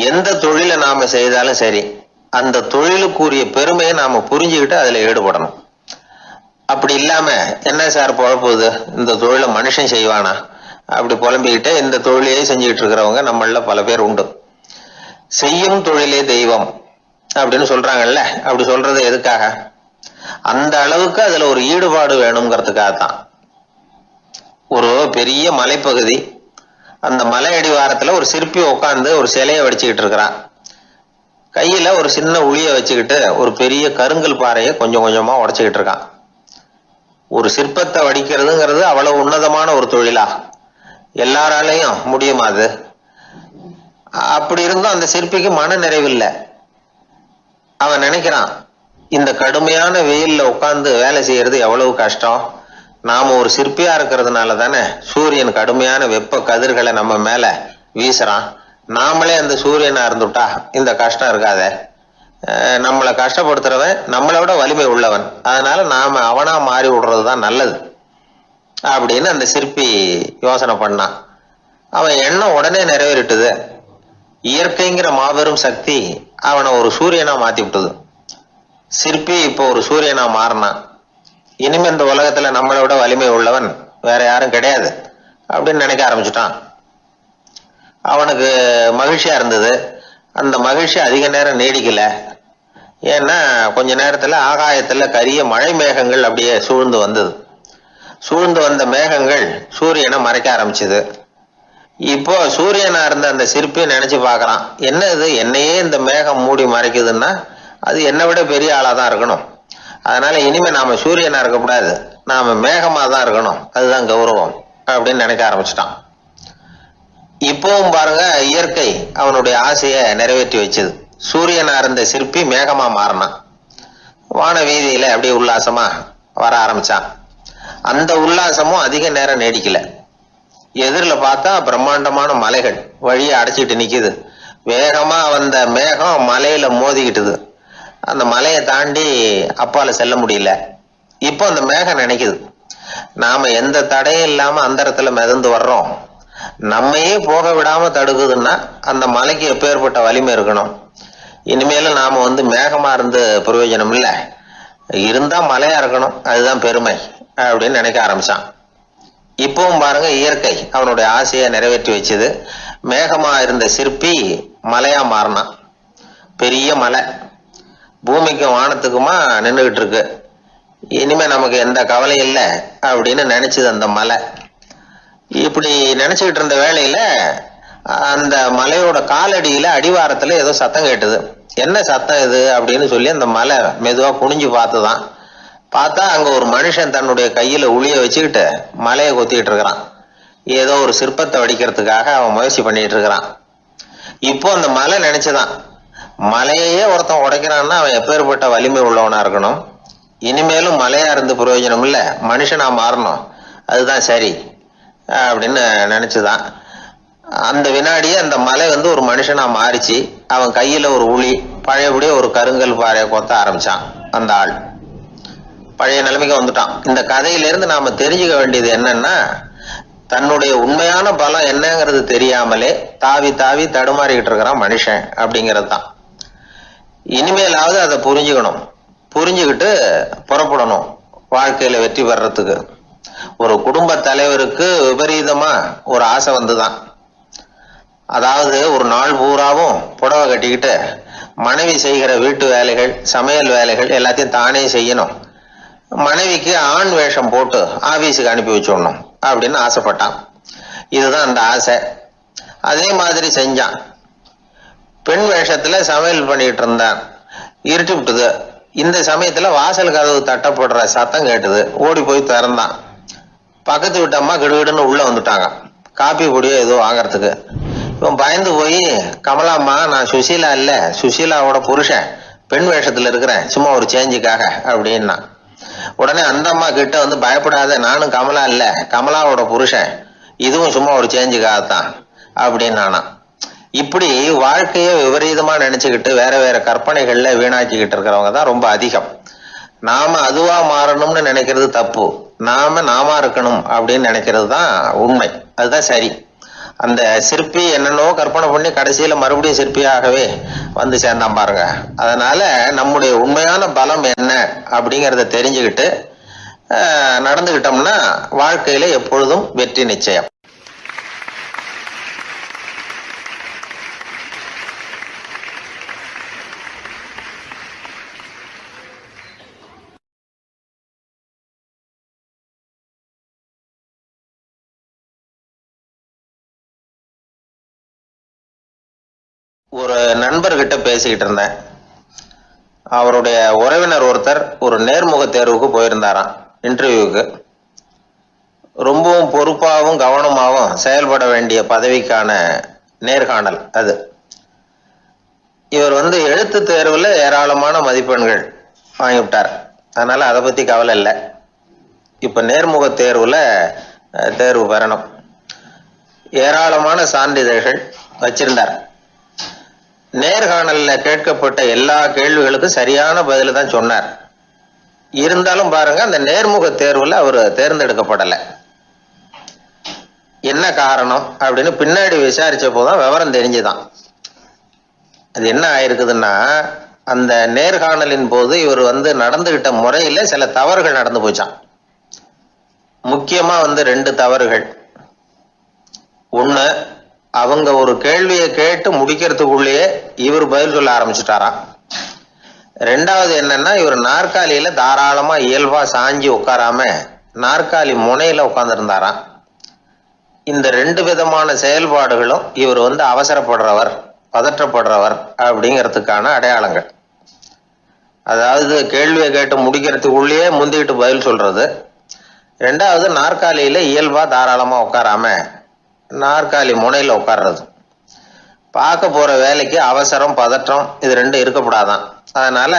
S1: எந்த தொழிலை நாம செய்தாலும் சரி, அந்த தொழிலுக்குரிய பெருமையை நாம புரிஞ்சுக்கிட்டு அதுல ஈடுபடணும். அப்படி இல்லாம என்ன சார் பொழப்புது, இந்த தொழிலை மனுஷன் செய்வானா அப்படி புலம்பிக்கிட்டே இந்த தொழிலையே செஞ்சுக்கிட்டு இருக்கிறவங்க நம்மள பல பேர் உண்டு. செய்யும் தொழிலே தெய்வம் அப்படின்னு சொல்றாங்கல்ல, அப்படி சொல்றது எதுக்காக? அந்த அளவுக்கு அதுல ஒரு ஈடுபாடு வேணுங்கிறதுக்காகத்தான். ஒரு பெரிய மலைப்பகுதி, அந்த மலை அடிவாரத்துல ஒரு சிற்பி உட்காந்து ஒரு சிலையை வடிச்சுக்கிட்டு இருக்கிறான். கையில ஒரு சின்ன உளிய வச்சுக்கிட்டு ஒரு பெரிய கருங்கல் பாறையை கொஞ்சம் கொஞ்சமா உடைச்சுக்கிட்டு இருக்கான். ஒரு சிற்பத்தை வடிக்கிறதுங்கிறது அவ்வளவு உன்னதமான ஒரு தொழிலா? எல்லாராலையும் முடியுமா அது? அப்படி இருந்தும் அந்த சிற்பிக்கு மன நிறைவில்லை. அவன் நினைக்கிறான், இந்த கடுமையான வெயில்ல உட்கார்ந்து வேலை செய்யறது எவ்வளவு கஷ்டம். நாம ஒரு சிற்பியா இருக்கிறதுனால தானே சூரியன் கடுமையான வெப்ப கதிர்களை நம்ம மேல வீசுறான். நாமளே அந்த சூரியனா இருந்துட்டா இந்த கஷ்டம் இருக்காதே. நம்மளை கஷ்டப்படுத்துறவன் நம்மளை விட வலிமை உள்ளவன், அதனால நாம அவனா மாறி விடுறதுதான் நல்லது அப்படின்னு அந்த சிற்பி யோசனை பண்ணான். அவன் எண்ணம் உடனே நிறைவேறிட்டுது. இயற்கைங்கிற மாபெரும் சக்தி அவனை ஒரு சூரியனா மாத்தி விட்டது. சிற்பி இப்போ ஒரு சூரியனா மாறினான். இனிமே இந்த உலகத்துல நம்மளை விட வலிமை உள்ளவன் வேற யாரும் கிடையாது அப்படின்னு நினைக்க ஆரம்பிச்சுட்டான். அவனுக்கு மகிழ்ச்சியா இருந்தது. அந்த மகிழ்ச்சி அதிக நேரம் நீடிக்கல. ஏன்னா கொஞ்ச நேரத்துல ஆகாயத்துல கரிய மழை மேகங்கள் அப்படியே சூழ்ந்து வந்தது. சூழ்ந்து வந்த மேகங்கள் சூரியனை மறைக்க ஆரம்பிச்சது. இப்போ சூரியனா இருந்த அந்த சிற்பி நினைச்சு பாக்குறான், என்ன இது, என்னையே இந்த மேகம் மூடி மறைக்குதுன்னா அது என்னை விட பெரிய ஆளா தான் இருக்கணும். அதனால இனிமே நாம சூரியனா இருக்கக்கூடாது, நாம மேகமா தான் இருக்கணும், அதுதான் கௌரவம் அப்படின்னு நினைக்க ஆரம்பிச்சிட்டான். இப்பவும் பாருங்க, இயற்கை அவனுடைய ஆசையை நிறைவேற்றி வச்சது. சூரியனா இருந்த சிற்பி மேகமா மாறினான். வான வீதியில அப்படியே உல்லாசமா வர ஆரம்பிச்சான். அந்த உல்லாசமும் அதிக நேரம் நீடிக்கல. எதிரில் பார்த்தா பிரம்மாண்டமான மலைகள் வழியை அடைச்சிட்டு நிக்குது. வேகமா வந்த மேகம் மலையில மோதிக்கிட்டுது. அந்த மலையை தாண்டி அப்பால செல்ல முடியல. இப்போ அந்த மேகம் நினைக்குது, நாம எந்த தடையும் இல்லாம அந்தரத்துல மிதந்து வர்றோம், நம்மையே போக விடாம தடுக்குதுன்னா அந்த மலைக்கு எப்பேற்பட்ட வலிமை இருக்கணும். இனிமேலும் நாம மேகமா இருந்து பிரயோஜனம் இல்லை, இருந்தா மலையா இருக்கணும், அதுதான் பெருமை அப்படின்னு நினைக்க ஆரம்பிச்சான். இப்பவும் பாருங்க, இயற்கை அவனுடைய ஆசையை நிறைவேற்றி வச்சது. மேகமா இருந்த சிற்பி மலையா மாறினான். பெரிய மலை பூமிக்கும் வானத்துக்குமா நின்றுகிட்டு இருக்கு. இனிமே நமக்கு எந்த கவலையும் இல்லை அப்படின்னு நினைச்சது அந்த மலை. இப்படி நினைச்சுக்கிட்டு இருந்த வேளையில அந்த மலையோட காலடியில அடிவாரத்துல ஏதோ சத்தம் கேட்டுது. என்ன சத்தம் இது அப்படின்னு சொல்லி அந்த மலை மெதுவா குனிஞ்சு பார்த்துதான். பார்த்தா அங்க ஒரு மனுஷன் தன்னுடைய கையில உளிய வச்சுக்கிட்டு மலையை கொத்திக்கிட்டு இருக்கிறான். ஏதோ ஒரு சிற்பத்தை வடிக்கிறதுக்காக அவன் முயற்சி பண்ணிட்டு இருக்கிறான். இப்போ அந்த மலை நினைச்சுதான், மலையே ஒருத்தன் உடைக்கிறான்னா அவன் எப்பேற்பட்ட வலிமை உள்ளவனா இருக்கணும். இனிமேலும் மலையா இருந்து பிரயோஜனம் இல்லை, மனுஷனா மாறணும், அதுதான் சரி அப்படின்னு நினைச்சுதான். அந்த வினாடியே அந்த மலை ஒரு மனுஷனா மாறிச்சு. அவன் கையில ஒரு உளி, பழையபடியே ஒரு கருங்கல் பாறையை கொத்த ஆரம்பிச்சான். அந்த ஆள் பழைய நிலைமைக்கு வந்துட்டான். இந்த கதையிலிருந்து நாம தெரிஞ்சுக்க வேண்டியது என்னன்னா, தன்னுடைய உண்மையான பலம் என்னங்கிறது தெரியாமலே தாவி தாவி தடுமாறிக்கிட்டு இருக்கிறான் மனுஷன் அப்படிங்கிறது தான். இனிமேலாவது அதை புரிஞ்சுக்கணும், புரிஞ்சுக்கிட்டு புறப்படணும் வாழ்க்கையில வெற்றி பெறறதுக்கு. ஒரு குடும்ப தலைவருக்கு விபரீதமா ஒரு ஆசை வந்துதான். அதாவது ஒரு நாள் பூராவும் புடவை கட்டிக்கிட்டு மனைவி செய்கிற வீட்டு வேலைகள், சமையல் வேலைகள் எல்லாத்தையும் தானே செய்யணும், மனைவிக்கு ஆண் வேஷம் போட்டு ஆபீஸுக்கு அனுப்பி வச்சுடணும் அப்படின்னு ஆசைப்பட்டான். இதுதான் அந்த ஆசை. அதே மாதிரி செஞ்சான். பெண் வேஷத்துல சமையல் பண்ணிட்டு இருந்தான். இருட்டி விட்டுது. இந்த சமயத்துல வாசல் கதவு தட்டப்படுற சத்தம் கேட்டுது. ஓடி போய் திறந்தான். பக்கத்து வீட்டு அம்மா கிடுகிடுன்னு உள்ள வந்துட்டாங்க, காப்பி பொடியோ ஏதோ வாங்கறதுக்கு. இவன் பயந்து போய், கமலாம்மா, நான் சுசீலா இல்ல, சுசீலாவோட புருஷன், பெண் வேஷத்துல இருக்கிறேன், சும்மா ஒரு சேஞ்சுக்காக அப்படின்னா. உடனே அந்த அம்மா கிட்ட பயப்படாத, நானும் கமலா இல்ல, கமலாவோட புருஷன், இதுவும் சும்மா ஒரு சேஞ்சுக்காகத்தான் அப்படின்னானா. இப்படி வாழ்க்கையை விபரீதமா நினைச்சுக்கிட்டு வேற வேற கற்பனைகள்ல வீணாக்கிக்கிட்டு இருக்கிறவங்க தான் ரொம்ப அதிகம். நாம அதுவா மாறணும்னு நினைக்கிறது தப்பு, நாம இருக்கணும் அப்படின்னு நினைக்கிறது தான் உண்மை, அதுதான் சரி. அந்த சிற்பி என்னென்னோ கற்பனை பண்ணி கடைசியில மறுபடியும் சிற்பியாகவே சேர்ந்தான் பாருங்க. அதனால நம்முடைய உண்மையான பலம் என்ன அப்படிங்கிறத தெரிஞ்சுக்கிட்டு நடந்துகிட்டோம்னா வாழ்க்கையில எப்பொழுதும் வெற்றி நிச்சயம். ஒரு நண்பர்கிட்ட பேசிக்கிட்டு இருந்தேன். அவருடைய உறவினர் ஒருத்தர் ஒரு நேர்முக தேர்வுக்கு போயிருந்தாராம், இன்டர்வியூக்கு. ரொம்பவும் பொறுப்பாகவும் கவனமாகவும் செயல்பட வேண்டிய பதவிக்கான நேர்காணல் அது. இவர் எழுத்து தேர்வுல ஏராளமான மதிப்பெண்கள் வாங்கிவிட்டார். அதனால அதை பத்தி கவலை இல்லை. இப்ப நேர்முக தேர்வுல தேர்வு பெறணும். ஏராளமான சான்றிதழ்கள் வச்சிருந்தார். நேர்காணல்ல கேட்கப்பட்ட எல்லா கேள்விகளுக்கும் சரியான பதில தான் சொன்னார். இருந்தாலும் பாருங்க, அந்த நேர்முக தேர்வுல அவர் தேர்ந்தெடுக்கப்படலை. என்ன காரணம் அப்படின்னு பின்னாடி விசாரிச்ச போதுதான் விவரம் தெரிஞ்சுதான். அது என்ன ஆயிருக்குதுன்னா, அந்த நேர்காணலின் போது இவர் நடந்துகிட்ட முறையில சில தவறுகள் நடந்து போச்சான். முக்கியமா 2 தவறுகள். ஒண்ணு, அவங்க ஒரு கேள்வியை கேட்டு முடிக்கிறதுக்குள்ளேயே இவர் பதில் சொல்ல ஆரம்பிச்சுட்டாராம். 2வது என்னன்னா, இவர் நாற்காலியில தாராளமா இயல்பா சாஞ்சி உட்காராம நாற்காலி முனையில உட்கார்ந்துருந்தாராம். இந்த 2 விதமான செயல்பாடுகளும் இவர் அவசரப்படுறவர், பதற்றப்படுறவர் அப்படிங்கிறதுக்கான அடையாளங்கள். அதாவது கேள்வியை கேட்டு முடிக்கிறதுக்குள்ளேயே முந்திக்கிட்டு பதில் சொல்றது. 2வது, நாற்காலியில இயல்பா தாராளமா உட்காராம நாற்காலி முனையில உட்கார்றது. பார்க்க போற வேலைக்கு அவசரம், பதற்றம் இது 2 இருக்கக்கூடாதான். அதனால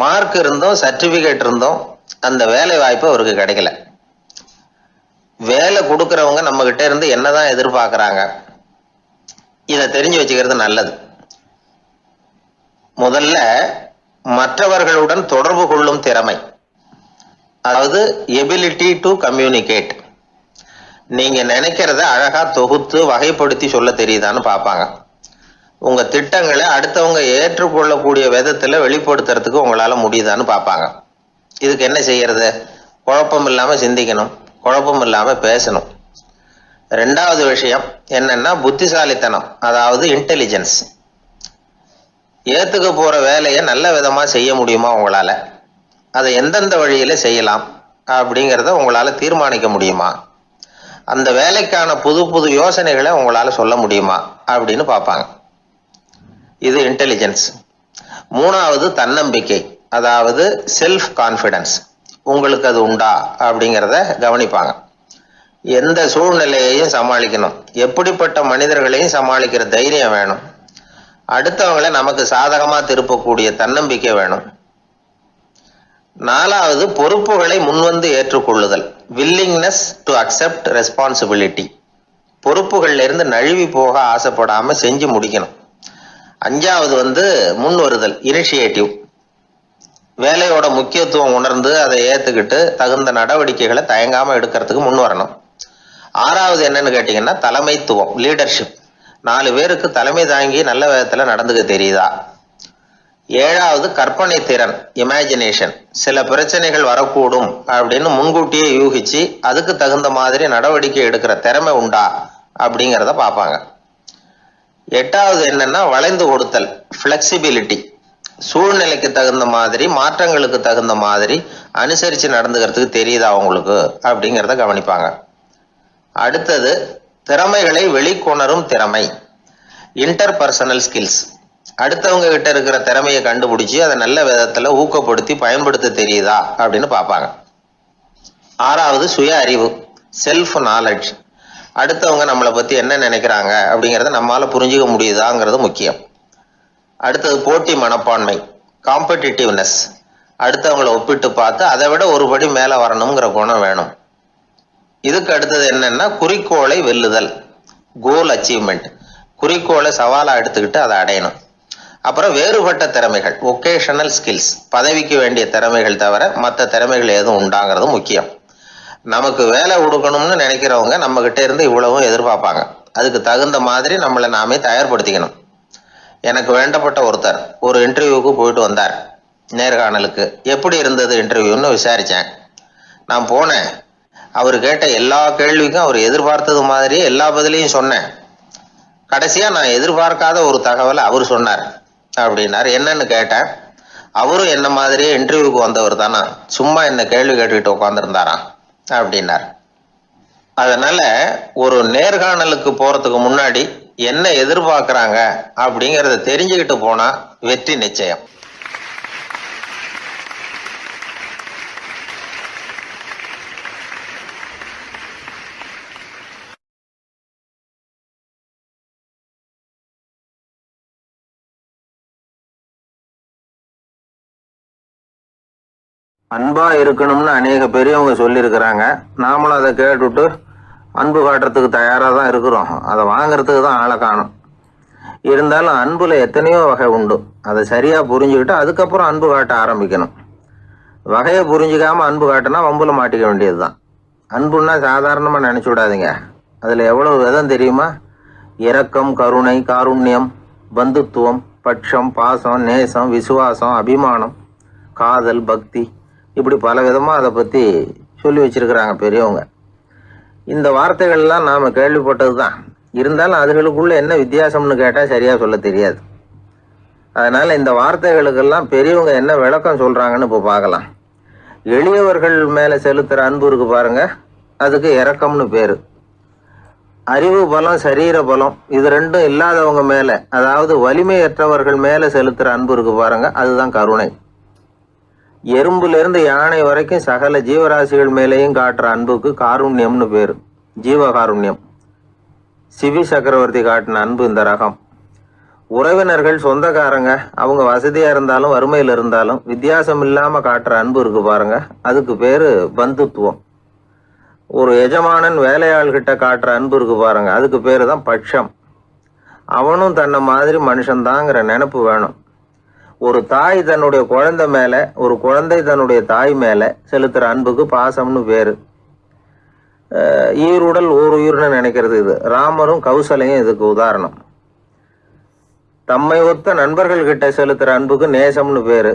S1: மார்க் இருந்தும் சர்டிபிகேட் இருந்தும் அந்த வேலை வாய்ப்பு அவருக்கு கிடைக்கல. வேலை கொடுக்கறவங்க நம்ம கிட்ட இருந்து என்னதான் எதிர்பார்க்கறாங்க, இதை தெரிஞ்சு வச்சுக்கிறது நல்லது. முதல்ல மற்றவர்களுடன் தொடர்பு கொள்ளும் திறமை, அதாவது எபிலிட்டி டு கம்யூனிகேட். நீங்க நினைக்கிறத அழகா தொகுத்து வகைப்படுத்தி சொல்ல தெரியுதான்னு பார்ப்பாங்க. உங்க திட்டங்களை அடுத்தவங்க ஏற்றுக்கொள்ளக்கூடிய விதத்துல வெளிப்படுத்துறதுக்கு உங்களால முடியுதான்னு பார்ப்பாங்க. இதுக்கு என்ன செய்யறது? குழப்பம் இல்லாம சிந்திக்கணும், குழப்பம் இல்லாம பேசணும். ரெண்டாவது விஷயம் என்னன்னா புத்திசாலித்தனம், அதாவது இன்டெலிஜென்ஸ். ஏத்துக்க போற வேலையை நல்ல விதமா செய்ய முடியுமா உங்களால, அதை எந்தெந்த வழியில செய்யலாம் அப்படிங்கிறத உங்களால தீர்மானிக்க முடியுமா, அந்த வேலைக்கான புது புது யோசனைகளை உங்களால சொல்ல முடியுமா அப்படின்னு பார்ப்பாங்க. இது இன்டெலிஜென்ஸ். மூணாவது தன்னம்பிக்கை, அதாவது செல்ஃப் கான்ஃபிடன்ஸ். உங்களுக்கு அது உண்டா அப்படிங்கிறத கவனிப்பாங்க. எந்த சூழ்நிலையையும் சமாளிக்கணும், எப்படிப்பட்ட மனிதர்களையும் சமாளிக்கிற தைரியம் வேணும், அடுத்தவங்களை நமக்கு சாதகமா திருப்பக்கூடிய தன்னம்பிக்கை வேணும். நாலாவது பொறுப்புகளை முன்வந்து ஏற்றுக்கொள்ளுதல், வில்லிங்னஸ் டு அக்செப்ட் ரெஸ்பான்சிபிலிட்டி. பொறுப்புகள்ல இருந்து நழுவி போக ஆசைப்படாம செஞ்சு முடிக்கணும். அஞ்சாவது முன் வருதல், இனிஷியேட்டிவ். வேலையோட முக்கியத்துவம் உணர்ந்து அதை ஏத்துக்கிட்டு தகுந்த நடவடிக்கைகளை தயங்காம எடுக்கிறதுக்கு முன் வரணும். ஆறாவது என்னன்னு கேட்டீங்கன்னா தலைமைத்துவம், லீடர்ஷிப். 4 பேருக்கு தலைமை தாங்கி நல்ல விதத்துல நடந்துக்க தெரியுதா. ஏழாவது கற்பனை திறன், இமேஜினேஷன். சில பிரச்சனைகள் வரக்கூடும் அப்படின்னு முன்கூட்டியே யூகிச்சு அதுக்கு தகுந்த மாதிரி நடவடிக்கை எடுக்கிற திறமை உண்டா அப்படிங்கிறத பார்ப்பாங்க. எட்டாவது என்னன்னா வளைந்து கொடுத்தல், பிளெக்சிபிலிட்டி. சூழ்நிலைக்கு தகுந்த மாதிரி, மாற்றங்களுக்கு தகுந்த மாதிரி அனுசரிச்சு நடந்துக்கிறதுக்கு தெரியுதா உங்களுக்கு அப்படிங்கிறத கவனிப்பாங்க. அடுத்தது திறமைகளை வெளிக்கொணரும் திறமை, இன்டர்பர்சனல் ஸ்கில்ஸ். அடுத்தவங்க கிட்ட இருக்கிற திறமையை கண்டுபிடிச்சி அதை நல்ல விதத்துல ஊக்கப்படுத்தி பயன்படுத்த தெரியுதா அப்படின்னு பார்ப்பாங்க. ஆறாவது சுய அறிவு, செல்ஃப் நாலேஜ். அடுத்தவங்க நம்மளை பத்தி என்ன நினைக்கிறாங்க அப்படிங்கிறத நம்மளால புரிஞ்சுக்க முடியுதாங்கிறது முக்கியம். அடுத்தது போட்டி மனப்பான்மை, காம்படிட்டிவ்னஸ். அடுத்தவங்களை ஒப்பிட்டு பார்த்து அதை விட ஒரு படி மேல வரணுங்கிற குணம் வேணும். இதுக்கு அடுத்தது என்னன்னா குறிக்கோளை வெல்லுதல், கோல் அச்சீவ்மெண்ட். குறிக்கோளை சவாலா எடுத்துக்கிட்டு அதை அடையணும். அப்புறம் வேறுபட்ட திறமைகள், ஒகேஷனல் ஸ்கில்ஸ். பதவிக்கு வேண்டிய திறமைகள் தவிர மற்ற திறமைகள் எதுவும் உண்டாங்கிறது முக்கியம். நமக்கு வேலை கொடுக்கணும்னு நினைக்கிறவங்க நம்ம கிட்ட இருந்து இவ்வளவும் எதிர்பார்ப்பாங்க. அதுக்கு தகுந்த மாதிரி நம்மளை நாமே தயார்படுத்திக்கணும். எனக்கு வேண்டப்பட்ட ஒருத்தர் ஒரு இன்டர்வியூக்கு போயிட்டு வந்தார், நேர்காணலுக்கு. எப்படி இருந்தது இன்டர்வியூன்னு விசாரிச்சேன். நான் போனேன். அவர் கேட்ட எல்லா கேள்விக்கும் அவர் எதிர்பார்த்தது மாதிரியே எல்லா பதிலையும் சொன்னேன். கடைசியா நான் எதிர்பார்க்காத ஒரு தகவலை அவர் சொன்னார் அப்படின்னாரு. என்னன்னு கேட்டேன். அவரும் என்ன மாதிரியே இன்டர்வியூக்கு வந்தவர் தானா, சும்மா என்ன கேள்வி கேட்டுக்கிட்டு உட்காந்துருந்தாராம் அப்படின்னார். அதனால ஒரு நேர்காணலுக்கு போறதுக்கு முன்னாடி என்ன எதிர்பார்க்கறாங்க அப்படிங்கறத தெரிஞ்சுக்கிட்டு போனா வெற்றி நிச்சயம். அன்பா இருக்கணும்னு அநேக பெரியவங்க சொல்லியிருக்கிறாங்க. நாமளும் அதை கேட்டுட்டு அன்பு காட்டுறதுக்கு தயாராக தான் இருக்கிறோம். அதை வாங்கறதுக்கு தான் ஆளை காணும். இருந்தாலும் அன்புல எத்தனையோ வகை உண்டு. அதை சரியா புரிஞ்சுக்கிட்டு அதுக்கப்புறம் அன்பு காட்ட ஆரம்பிக்கணும். வகையை புரிஞ்சுக்காம அன்பு காட்டினா வம்புல மாட்டிக்க வேண்டியதுதான். அன்புன்னா சாதாரணமா நினைச்சு விடாதீங்க. அதுல எவ்வளவு விதம் தெரியுமா? இரக்கம், கருணை, காருண்யம், பந்துத்துவம், பட்சம், பாசம், நேசம், விசுவாசம், அபிமானம், காதல், பக்தி, இப்படி பல விதமா அதை பத்தி சொல்லி வச்சிருக்கிறாங்க பெரியவங்க. இந்த வார்த்தைகள்லாம் நாம கேள்விப்பட்டது தான். இருந்தாலும் அதுகளுக்குள்ள என்ன வித்தியாசம்னு கேட்டா சரியா சொல்ல தெரியாது. அதனால இந்த வார்த்தைகளுக்கெல்லாம் பெரியவங்க என்ன விளக்கம் சொல்றாங்கன்னு இப்போ பார்க்கலாம். எளியவர்கள் மேல செலுத்துற அன்பு இருக்கு பாருங்க, அதுக்கு இரக்கம்னு பேரு. அறிவு பலம், சரீர பலம், இது ரெண்டும் இல்லாதவங்க மேல, அதாவது வலிமையற்றவர்கள் மேல செலுத்துற அன்பு இருக்கு பாருங்க, அதுதான் கருணை. எறும்புல இருந்து யானை வரைக்கும் சகல ஜீவராசிகள் மேலேயும் காட்டுற அன்புக்கு காருண்யம்னு பேரு, ஜீவகாருண்யம். சிவி சக்கரவர்த்தி காட்டின அன்பு இந்த ரகம். உறவினர்கள், சொந்தக்காரங்க, அவங்க வசதியா இருந்தாலும் வறுமையில இருந்தாலும் வித்தியாசம் இல்லாம காட்டுற அன்பு இருக்கு பாருங்க, அதுக்கு பேரு பந்துத்துவம். ஒரு எஜமானன் வேலையாள்கிட்ட காட்டுற அன்பு இருக்கு பாருங்க, அதுக்கு பேரு தான் பட்சம். அவனும் தன்னை மாதிரி மனுஷன்தாங்கிற நினைப்பு வேணும். ஒரு தாய் தன்னுடைய குழந்தை மேல, ஒரு குழந்தை தன்னுடைய தாய் மேல செலுத்துற அன்புக்கு பாசம்னு பேரு. ஈருடல் ஓர் உயிர்னு நினைக்கிறது இது. ராமரும் கௌசலையும் இதுக்கு உதாரணம். தம்மை ஒத்த நண்பர்கள் கிட்ட செலுத்துற அன்புக்கு நேசம்னு பேரு.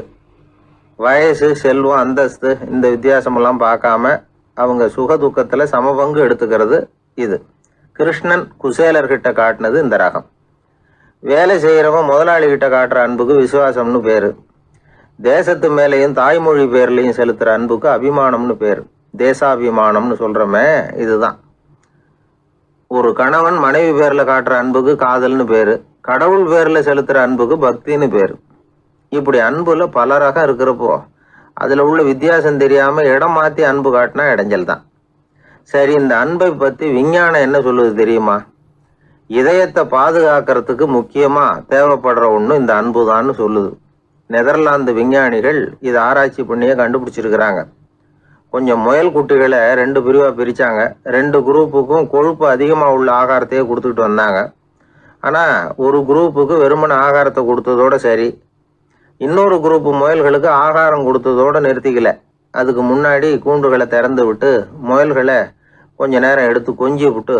S1: வயசு, செல்வம், அந்தஸ்து இந்த வித்தியாசமெல்லாம் பார்க்காம அவங்க சுக துக்கத்துல சமபங்கு எடுத்துக்கிறது இது. கிருஷ்ணன் குசேலர்கிட்ட காட்டினது இந்த ரகம். வேலை செய்யறவன் முதலாளி கிட்ட காட்டுற அன்புக்கு விசுவாசம்னு பேரு. தேசத்து மேலையும் தாய்மொழி பேர்லையும் செலுத்துற அன்புக்கு அபிமானம்னு பேரு. தேசாபிமானம்னு சொல்றமே இதுதான். ஒரு கணவன் மனைவி பேர்ல காட்டுற அன்புக்கு காதல்னு பேரு. கடவுள் பேர்ல செலுத்துற அன்புக்கு பக்தின்னு பேரு. இப்படி அன்புல பல ரகம் இருக்கிறப்போ அதுல உள்ள வித்தியாசம் தெரியாம இடம் மாத்தி அன்பு காட்டினா இடைஞ்சல் தான். சரி, இந்த அன்பை பத்தி விஞ்ஞானம் என்ன சொல்லுது தெரியுமா? இதயத்தை பாதுகாக்கிறதுக்கு முக்கியமா தேவைப்படுற ஒண்ணு இந்த அன்பு தான்னு சொல்லுது. நெதர்லாந்து விஞ்ஞானிகள் இதை ஆராய்ச்சி பண்ணியே கண்டுபிடிச்சிருக்கிறாங்க. கொஞ்சம் முயல் குட்டிகளை 2 பிரிவா பிரிச்சாங்க. 2 குரூப்புக்கும் கொழுப்பு அதிகமா உள்ள ஆகாரத்தையே கொடுத்துக்கிட்டு வந்தாங்க. ஆனா ஒரு குரூப்புக்கு வெறுமன ஆகாரத்தை கொடுத்ததோட சரி, இன்னொரு குரூப் முயல்களுக்கு ஆகாரம் கொடுத்ததோட நிறுத்திக்கல. அதுக்கு முன்னாடி கூண்டுகளை திறந்து விட்டு முயல்களை கொஞ்ச நேரம் எடுத்து கொஞ்சி விட்டு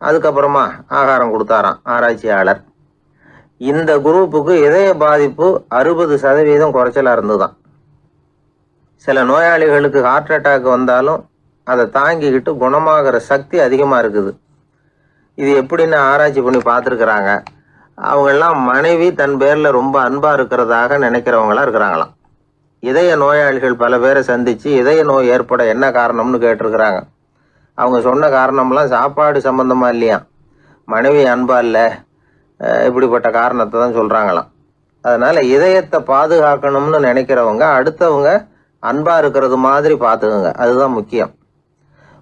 S1: அதுக்கப்புறமா ஆகாரம் கொடுத்தாராம் ஆராய்ச்சியாளர். இந்த குரூப்புக்கு இதய பாதிப்பு 60% குறைச்சலா இருந்துதான். சில நோயாளிகளுக்கு ஹார்ட் அட்டாக் வந்தாலும் அதை தாங்கிக்கிட்டு குணமாகிற சக்தி அதிகமா இருக்குது. இது எப்படின்னு ஆராய்ச்சி பண்ணி பார்த்துருக்குறாங்க. அவங்கெல்லாம் மனைவி தன் பேர்ல ரொம்ப அன்பா இருக்கிறதாக நினைக்கிறவங்களா இருக்கிறாங்களாம். இதய நோயாளிகள் பல பேரை சந்திச்சு இதய நோய் ஏற்பட என்ன காரணம்னு கேட்டிருக்கிறாங்க. அவங்க சொன்ன காரணம்லாம் சாப்பாடு சம்பந்தமா இல்லையா, மனைவி அன்பா இல்லை, இப்படிப்பட்ட காரணத்தை தான் சொல்றாங்களாம். அதனால இதயத்தை பாதுகாக்கணும்னு நினைக்கிறவங்க அடுத்தவங்க அன்பா இருக்கிறது மாதிரி பார்த்துக்குங்க, அதுதான் முக்கியம்.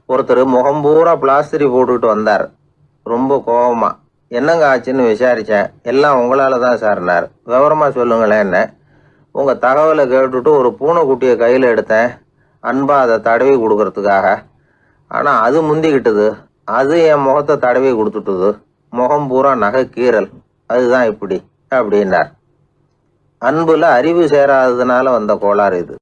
S1: ஒருத்தர் முகம் பூரா பிளாஸ்டரி போட்டுக்கிட்டு வந்தார். ரொம்ப கோபமா, என்னங்க ஆச்சுன்னு விசாரிச்சேன். எல்லாம் உங்களால தான் சார்னார். விவரமா சொல்லுங்களேன். என்ன உங்க தகவலை கேட்டுட்டு ஒரு பூனைக்குட்டியை கையில எடுத்தேன், அன்பா அதை தடவி கொடுக்கறதுக்காக. ஆனா அது முந்திக்கிட்டது, அது என் முகத்தை தடவி கொடுத்துட்டுது. முகம் பூரா நகை கீறல், அதுதான் இப்படி அப்படின்னார். அன்புல அறிவு சேராததுனால வந்த கோளாறு இது.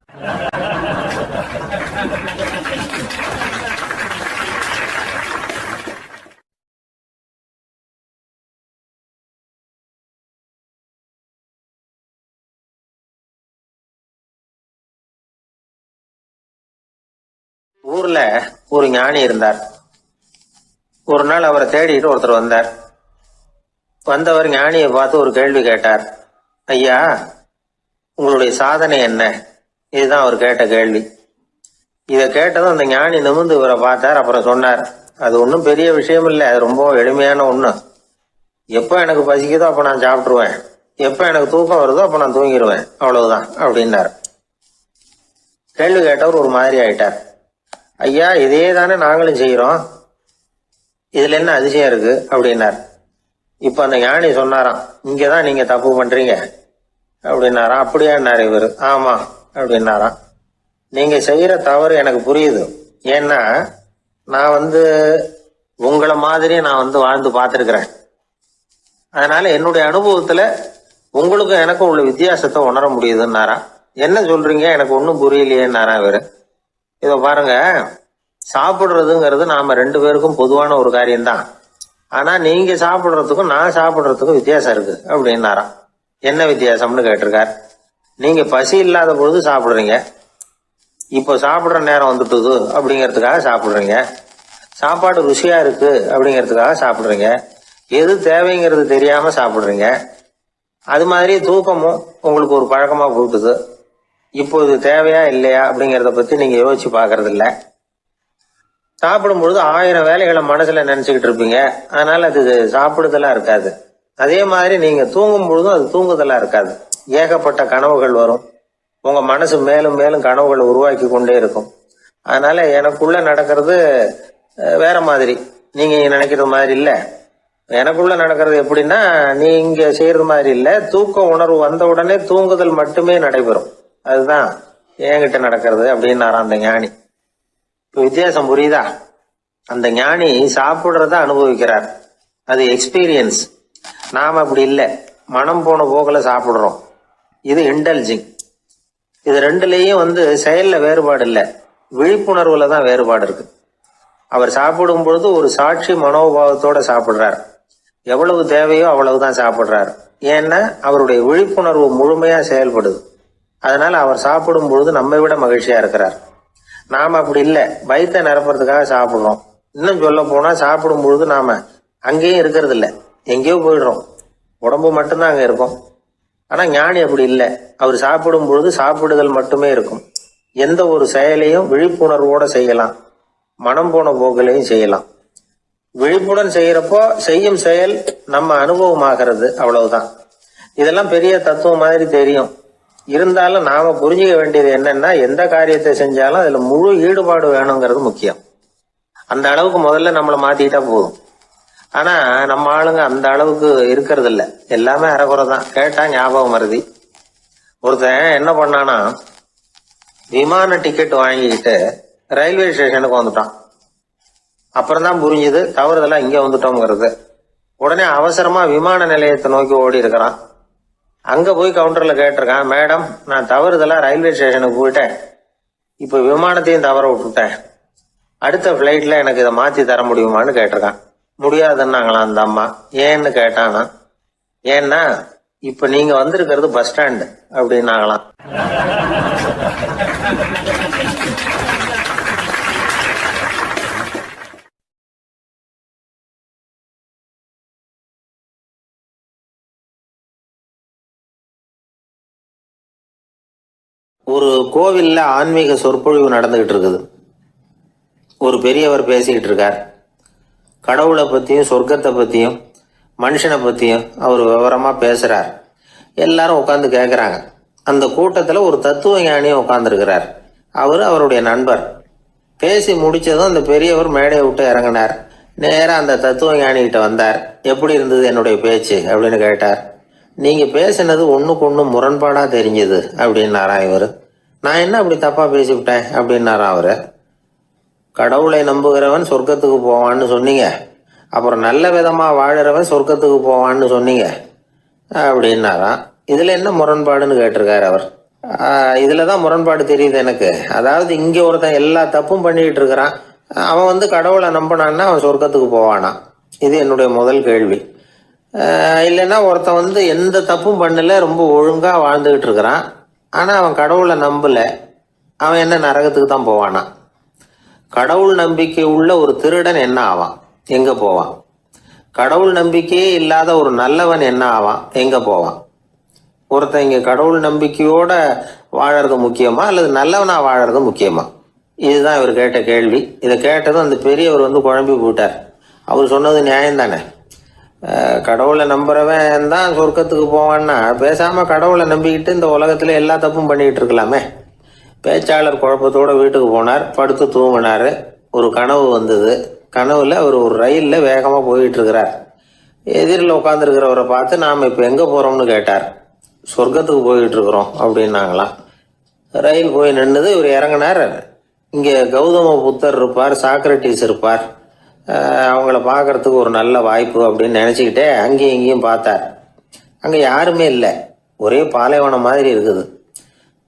S1: ஊர்ல ஒரு ஞானி இருந்தார். ஒரு நாள் அவரை தேடிட்டு ஒருத்தர் வந்தார். வந்தவர் ஞானியை பார்த்து ஒரு கேள்வி கேட்டார். ஐயா, உங்களுடைய சாதனை என்ன? இதுதான் அவர் கேட்ட கேள்வி. இதை கேட்டதும் அந்த ஞானி நிமிர்ந்து இவரை பார்த்தார். அப்புறம் சொன்னார், அது ஒன்றும் பெரிய விஷயம் இல்லை, அது ரொம்ப எளிமையான ஒண்ணு. எப்போ எனக்கு பசிக்குதோ அப்ப நான் சாப்பிட்டுருவேன், எப்போ எனக்கு தூக்கம் வருதோ அப்ப நான் தூங்கிடுவேன், அவ்வளவுதான் அப்படின்னார். கேள்வி கேட்டவர் ஒரு மாதிரி ஆயிட்டார். ஐயா, இதே தானே நாங்களும் செய்யறோம், இதுல என்ன அதிசயம் இருக்கு அப்படின்னார். இப்ப அந்த ஞானி சொன்னாராம், இங்கதான் நீங்க தப்பு பண்றீங்க அப்படின்னாராம். அப்படியான்னாரு இவர். ஆமா அப்படின்னாராம். நீங்க செய்யற தவறு எனக்கு புரியுது. ஏன்னா நான் உங்களை மாதிரி நான் வாழ்ந்து பார்த்திருக்கிறேன். அதனால என்னுடைய அனுபவத்துல உங்களுக்கும் எனக்கும் உள்ள வித்தியாசத்தை உணர முடியுதுன்னாரா. என்ன சொல்றீங்க, எனக்கு ஒன்னும் புரியலையேன்னாரா இவரு. இத பாருங்க, சாப்பிடுறதுங்கிறது நாம 2 பேருக்கும் பொதுவான ஒரு காரியம்தான். ஆனா நீங்க சாப்பிடுறதுக்கும் நான் சாப்பிடுறதுக்கும் வித்தியாசம் இருக்கு அப்படின்னாராம். என்ன வித்தியாசம்னு கேட்டிருக்கார். நீங்க பசி இல்லாத பொழுது சாப்பிடுறீங்க, இப்போ சாப்பிடுற நேரம் வந்துட்டுது அப்படிங்கிறதுக்காக சாப்பிடுறீங்க. சாப்பாடு ருசியா இருக்கு அப்படிங்கிறதுக்காக சாப்பிடுறீங்க. எது தேவைங்கிறது தெரியாம சாப்பிடுறீங்க. அது மாதிரி தூக்கமும் உங்களுக்கு ஒரு பழக்கமா போட்டுது. இப்போ இது தேவையா இல்லையா அப்படிங்கிறத பத்தி நீங்க யோசிச்சு பாக்குறது இல்ல. சாப்பிடும் பொழுது 1000 வேலைகளை மனசுல நினைச்சுக்கிட்டு இருப்பீங்க. அதனால அது சாப்பிடுதலா இருக்காது. அதே மாதிரி நீங்க தூங்கும் பொழுதும் அது தூங்குதலா இருக்காது. ஏகப்பட்ட கனவுகள் வரும். உங்க மனசு மேலும் மேலும் கனவுகளை உருவாக்கி கொண்டே இருக்கும். அதனால எனக்குள்ள நடக்கிறது வேற மாதிரி, நீங்க நினைக்கிறது மாதிரி இல்ல. எனக்குள்ள நடக்கிறது எப்படின்னா, நீங்க செய்யறது மாதிரி இல்ல. தூக்க உணர்வு வந்த உடனே தூங்குதல் மட்டுமே நடைபெறும். அதுதான் என்கிட்ட நடக்கிறது அப்படின்னாராம் அந்த ஞானி. இப்ப வித்தியாசம் புரியுதா? அந்த ஞானி சாப்பிட்றத அனுபவிக்கிறார், அது எக்ஸ்பீரியன்ஸ். நாம் அப்படி இல்லை, மனம் போன போக்கில் சாப்பிட்றோம். இது இன்டெலிஜிங். இது ரெண்டுலேயும் செயலில் வேறுபாடு இல்லை, விழிப்புணர்வுல தான் வேறுபாடு இருக்கு. அவர் சாப்பிடும் பொழுது ஒரு சாட்சி மனோபாவத்தோட சாப்பிட்றார். எவ்வளவு தேவையோ அவ்வளவுதான் சாப்பிட்றார். ஏன்னா அவருடைய விழிப்புணர்வு முழுமையா செயல்படுது. அதனால அவர் சாப்பிடும் பொழுது நம்மை விட மகிழ்ச்சியா இருக்கிறார். நாம அப்படி இல்லை, வயிற்றை நிரப்புறதுக்காக சாப்பிடுறோம். இன்னும் சொல்ல போனா சாப்பிடும் பொழுது நாம அங்கேயும் இருக்கிறது இல்லை, எங்கேயோ போயிடுறோம். உடம்பு மட்டும்தான் அங்க இருக்கும். ஆனா ஞானி அப்படி இல்லை, அவர் சாப்பிடும் பொழுது சாப்பிடுதல் மட்டுமே இருக்கும். எந்த ஒரு செயலையும் விழிப்புணர்வோட செய்யலாம், மனம் போன போக்கிலையும் செய்யலாம். விழிப்புடன் செய்யறப்போ செய்யும் செயல் நம்ம அனுபவமாகிறது, அவ்வளவுதான். இதெல்லாம் பெரிய தத்துவம் மாதிரி தெரியும். இருந்தாலும் நாம புரிஞ்சுக்க வேண்டியது என்னன்னா, எந்த காரியத்தை செஞ்சாலும் அதுல முழு ஈடுபாடு வேணுங்கிறது முக்கியம். அந்த அளவுக்கு முதல்ல நம்மளை மாத்திக்கிட்டா போதும். ஆனா நம்ம ஆளுங்க அந்த அளவுக்கு இருக்கிறது இல்ல, எல்லாமே அரைகுறை தான். கேட்டா ஞாபகம் மருதி. ஒருத்தன் என்ன பண்ணானா, விமான டிக்கெட் வாங்கிக்கிட்டு ரயில்வே ஸ்டேஷனுக்கு வந்துட்டான். அப்புறம் தான் புரிஞ்சுது தவறுதெல்லாம் இங்க வந்துட்டோங்கிறது. உடனே அவசரமா விமான நிலையத்தை நோக்கி ஓடி இருக்கிறான். அங்க போய் கவுண்டர்ல கேட்டிருக்கான், மேடம் நான் தவறுதெல்லாம் ரயில்வே ஸ்டேஷனுக்கு போயிட்டேன், இப்ப விமானத்தையும் தவற விட்டுட்டேன், அடுத்த பிளைட்ல எனக்கு இதை மாத்தி தர முடியுமான்னு கேட்டிருக்கான். முடியாதுன்னாங்களாம் அந்த அம்மா. ஏன்னு கேட்டானா, ஏன்னா இப்ப நீங்க வந்திருக்கிறது பஸ் ஸ்டாண்டு அப்படின்னாங்களாம். ஒரு கோவில்ல ஆன்மீக சொற்பொழிவு நடந்துகிட்டு இருக்குது. ஒரு பெரியவர் பேசிக்கிட்டு இருக்கார். கடவுளை பத்தியும் சொர்க்கத்தை பத்தியும் மனுஷனை பத்தியும் அவர் விவரமா பேசுறார். எல்லாரும் உட்காந்து கேட்கறாங்க. அந்த கூட்டத்துல ஒரு தத்துவ ஞானியும் உட்கார்ந்துருக்கிறார். அவருடைய நண்பர். பேசி முடிச்சதும் அந்த பெரியவர் மேடையை விட்டு இறங்கினார். நேரா அந்த தத்துவ ஞானிகிட்ட வந்தார். எப்படி இருந்தது என்னுடைய பேச்சு அப்படின்னு கேட்டார். நீங்க பேசினது ஒண்ணுக்கு ஒண்ணு முரண்பாடா தெரிஞ்சது அப்படின்னாராம் இவர். நான் என்ன அப்படி தப்பா பேசிவிட்டேன் அப்படின்னாராம் அவரு. கடவுளை நம்புகிறவன் சொர்க்கத்துக்கு போவான்னு சொன்னீங்க, அப்புறம் நல்ல விதமா வாழறவன் சொர்க்கத்துக்கு போவான்னு சொன்னீங்க அப்படின்னாராம். இதுல என்ன முரண்பாடுன்னு கேட்டிருக்காரு அவர். இதுலதான் முரண்பாடு தெரியுது எனக்கு. அதாவது இங்க ஒருத்தன் எல்லா தப்பும் பண்ணிட்டு இருக்கிறான், அவன் கடவுளை நம்பினான்னா அவன் சொர்க்கத்துக்கு போவானா? இது என்னுடைய முதல் கேள்வி. இல்லைன்னா ஒருத்தன் எந்த தப்பும் பண்ணல, ரொம்ப ஒழுங்கா வாழ்ந்துகிட்டு இருக்கிறான், ஆனா அவன் கடவுளை நம்பல, அவன் என்ன நரகத்துக்கு தான் போவானா? கடவுள் நம்பிக்கை உள்ள ஒரு திருடன் என்ன ஆவான், எங்க போவான்? கடவுள் நம்பிக்கையே இல்லாத ஒரு நல்லவன் என்ன ஆவான், எங்க போவான்? ஒருத்தன் இங்க கடவுள் நம்பிக்கையோட வாழறது முக்கியமா அல்லது நல்லவனா வாழறது முக்கியமா? இதுதான் இவர் கேட்ட கேள்வி. இதை கேட்டதும் அந்த பெரியவர் குழம்பி போயிட்டார். அவர் சொன்னது நியாயம் தானே. கடவுளை நம்புறவன் தான் சொர்க்கத்துக்கு போவான்னா பேசாம கடவுளை நம்பிக்கிட்டு இந்த உலகத்துல எல்லா தப்பும் பண்ணிக்கிட்டு இருக்கலாமே. பேச்சாளர் குழப்பத்தோட வீட்டுக்கு போனார். படுத்து தூங்கினாரு. ஒரு கனவு வந்தது. கனவுல அவர் ஒரு ரயில்ல வேகமா போயிட்டு இருக்கிறார். எதிரில் உட்காந்துருக்கிறவரை பார்த்து நாம இப்ப எங்க போறோம்னு கேட்டார். சொர்க்கத்துக்கு போயிட்டு இருக்கிறோம் அப்படின்னாங்களாம். ரயில் போய் நின்னுது. இவர் இறங்கினார். இங்க கௌதம புத்தர் இருப்பார், சாக்ரட்டிஸ் இருப்பார், அவங்கள பார்க்கறதுக்கு ஒரு நல்ல வாய்ப்பு அப்படின்னு நினைச்சுக்கிட்டே அங்கேயும் இங்கேயும் பார்த்தார். அங்க யாருமே இல்லை. ஒரே பாலைவனம் மாதிரி இருக்குது.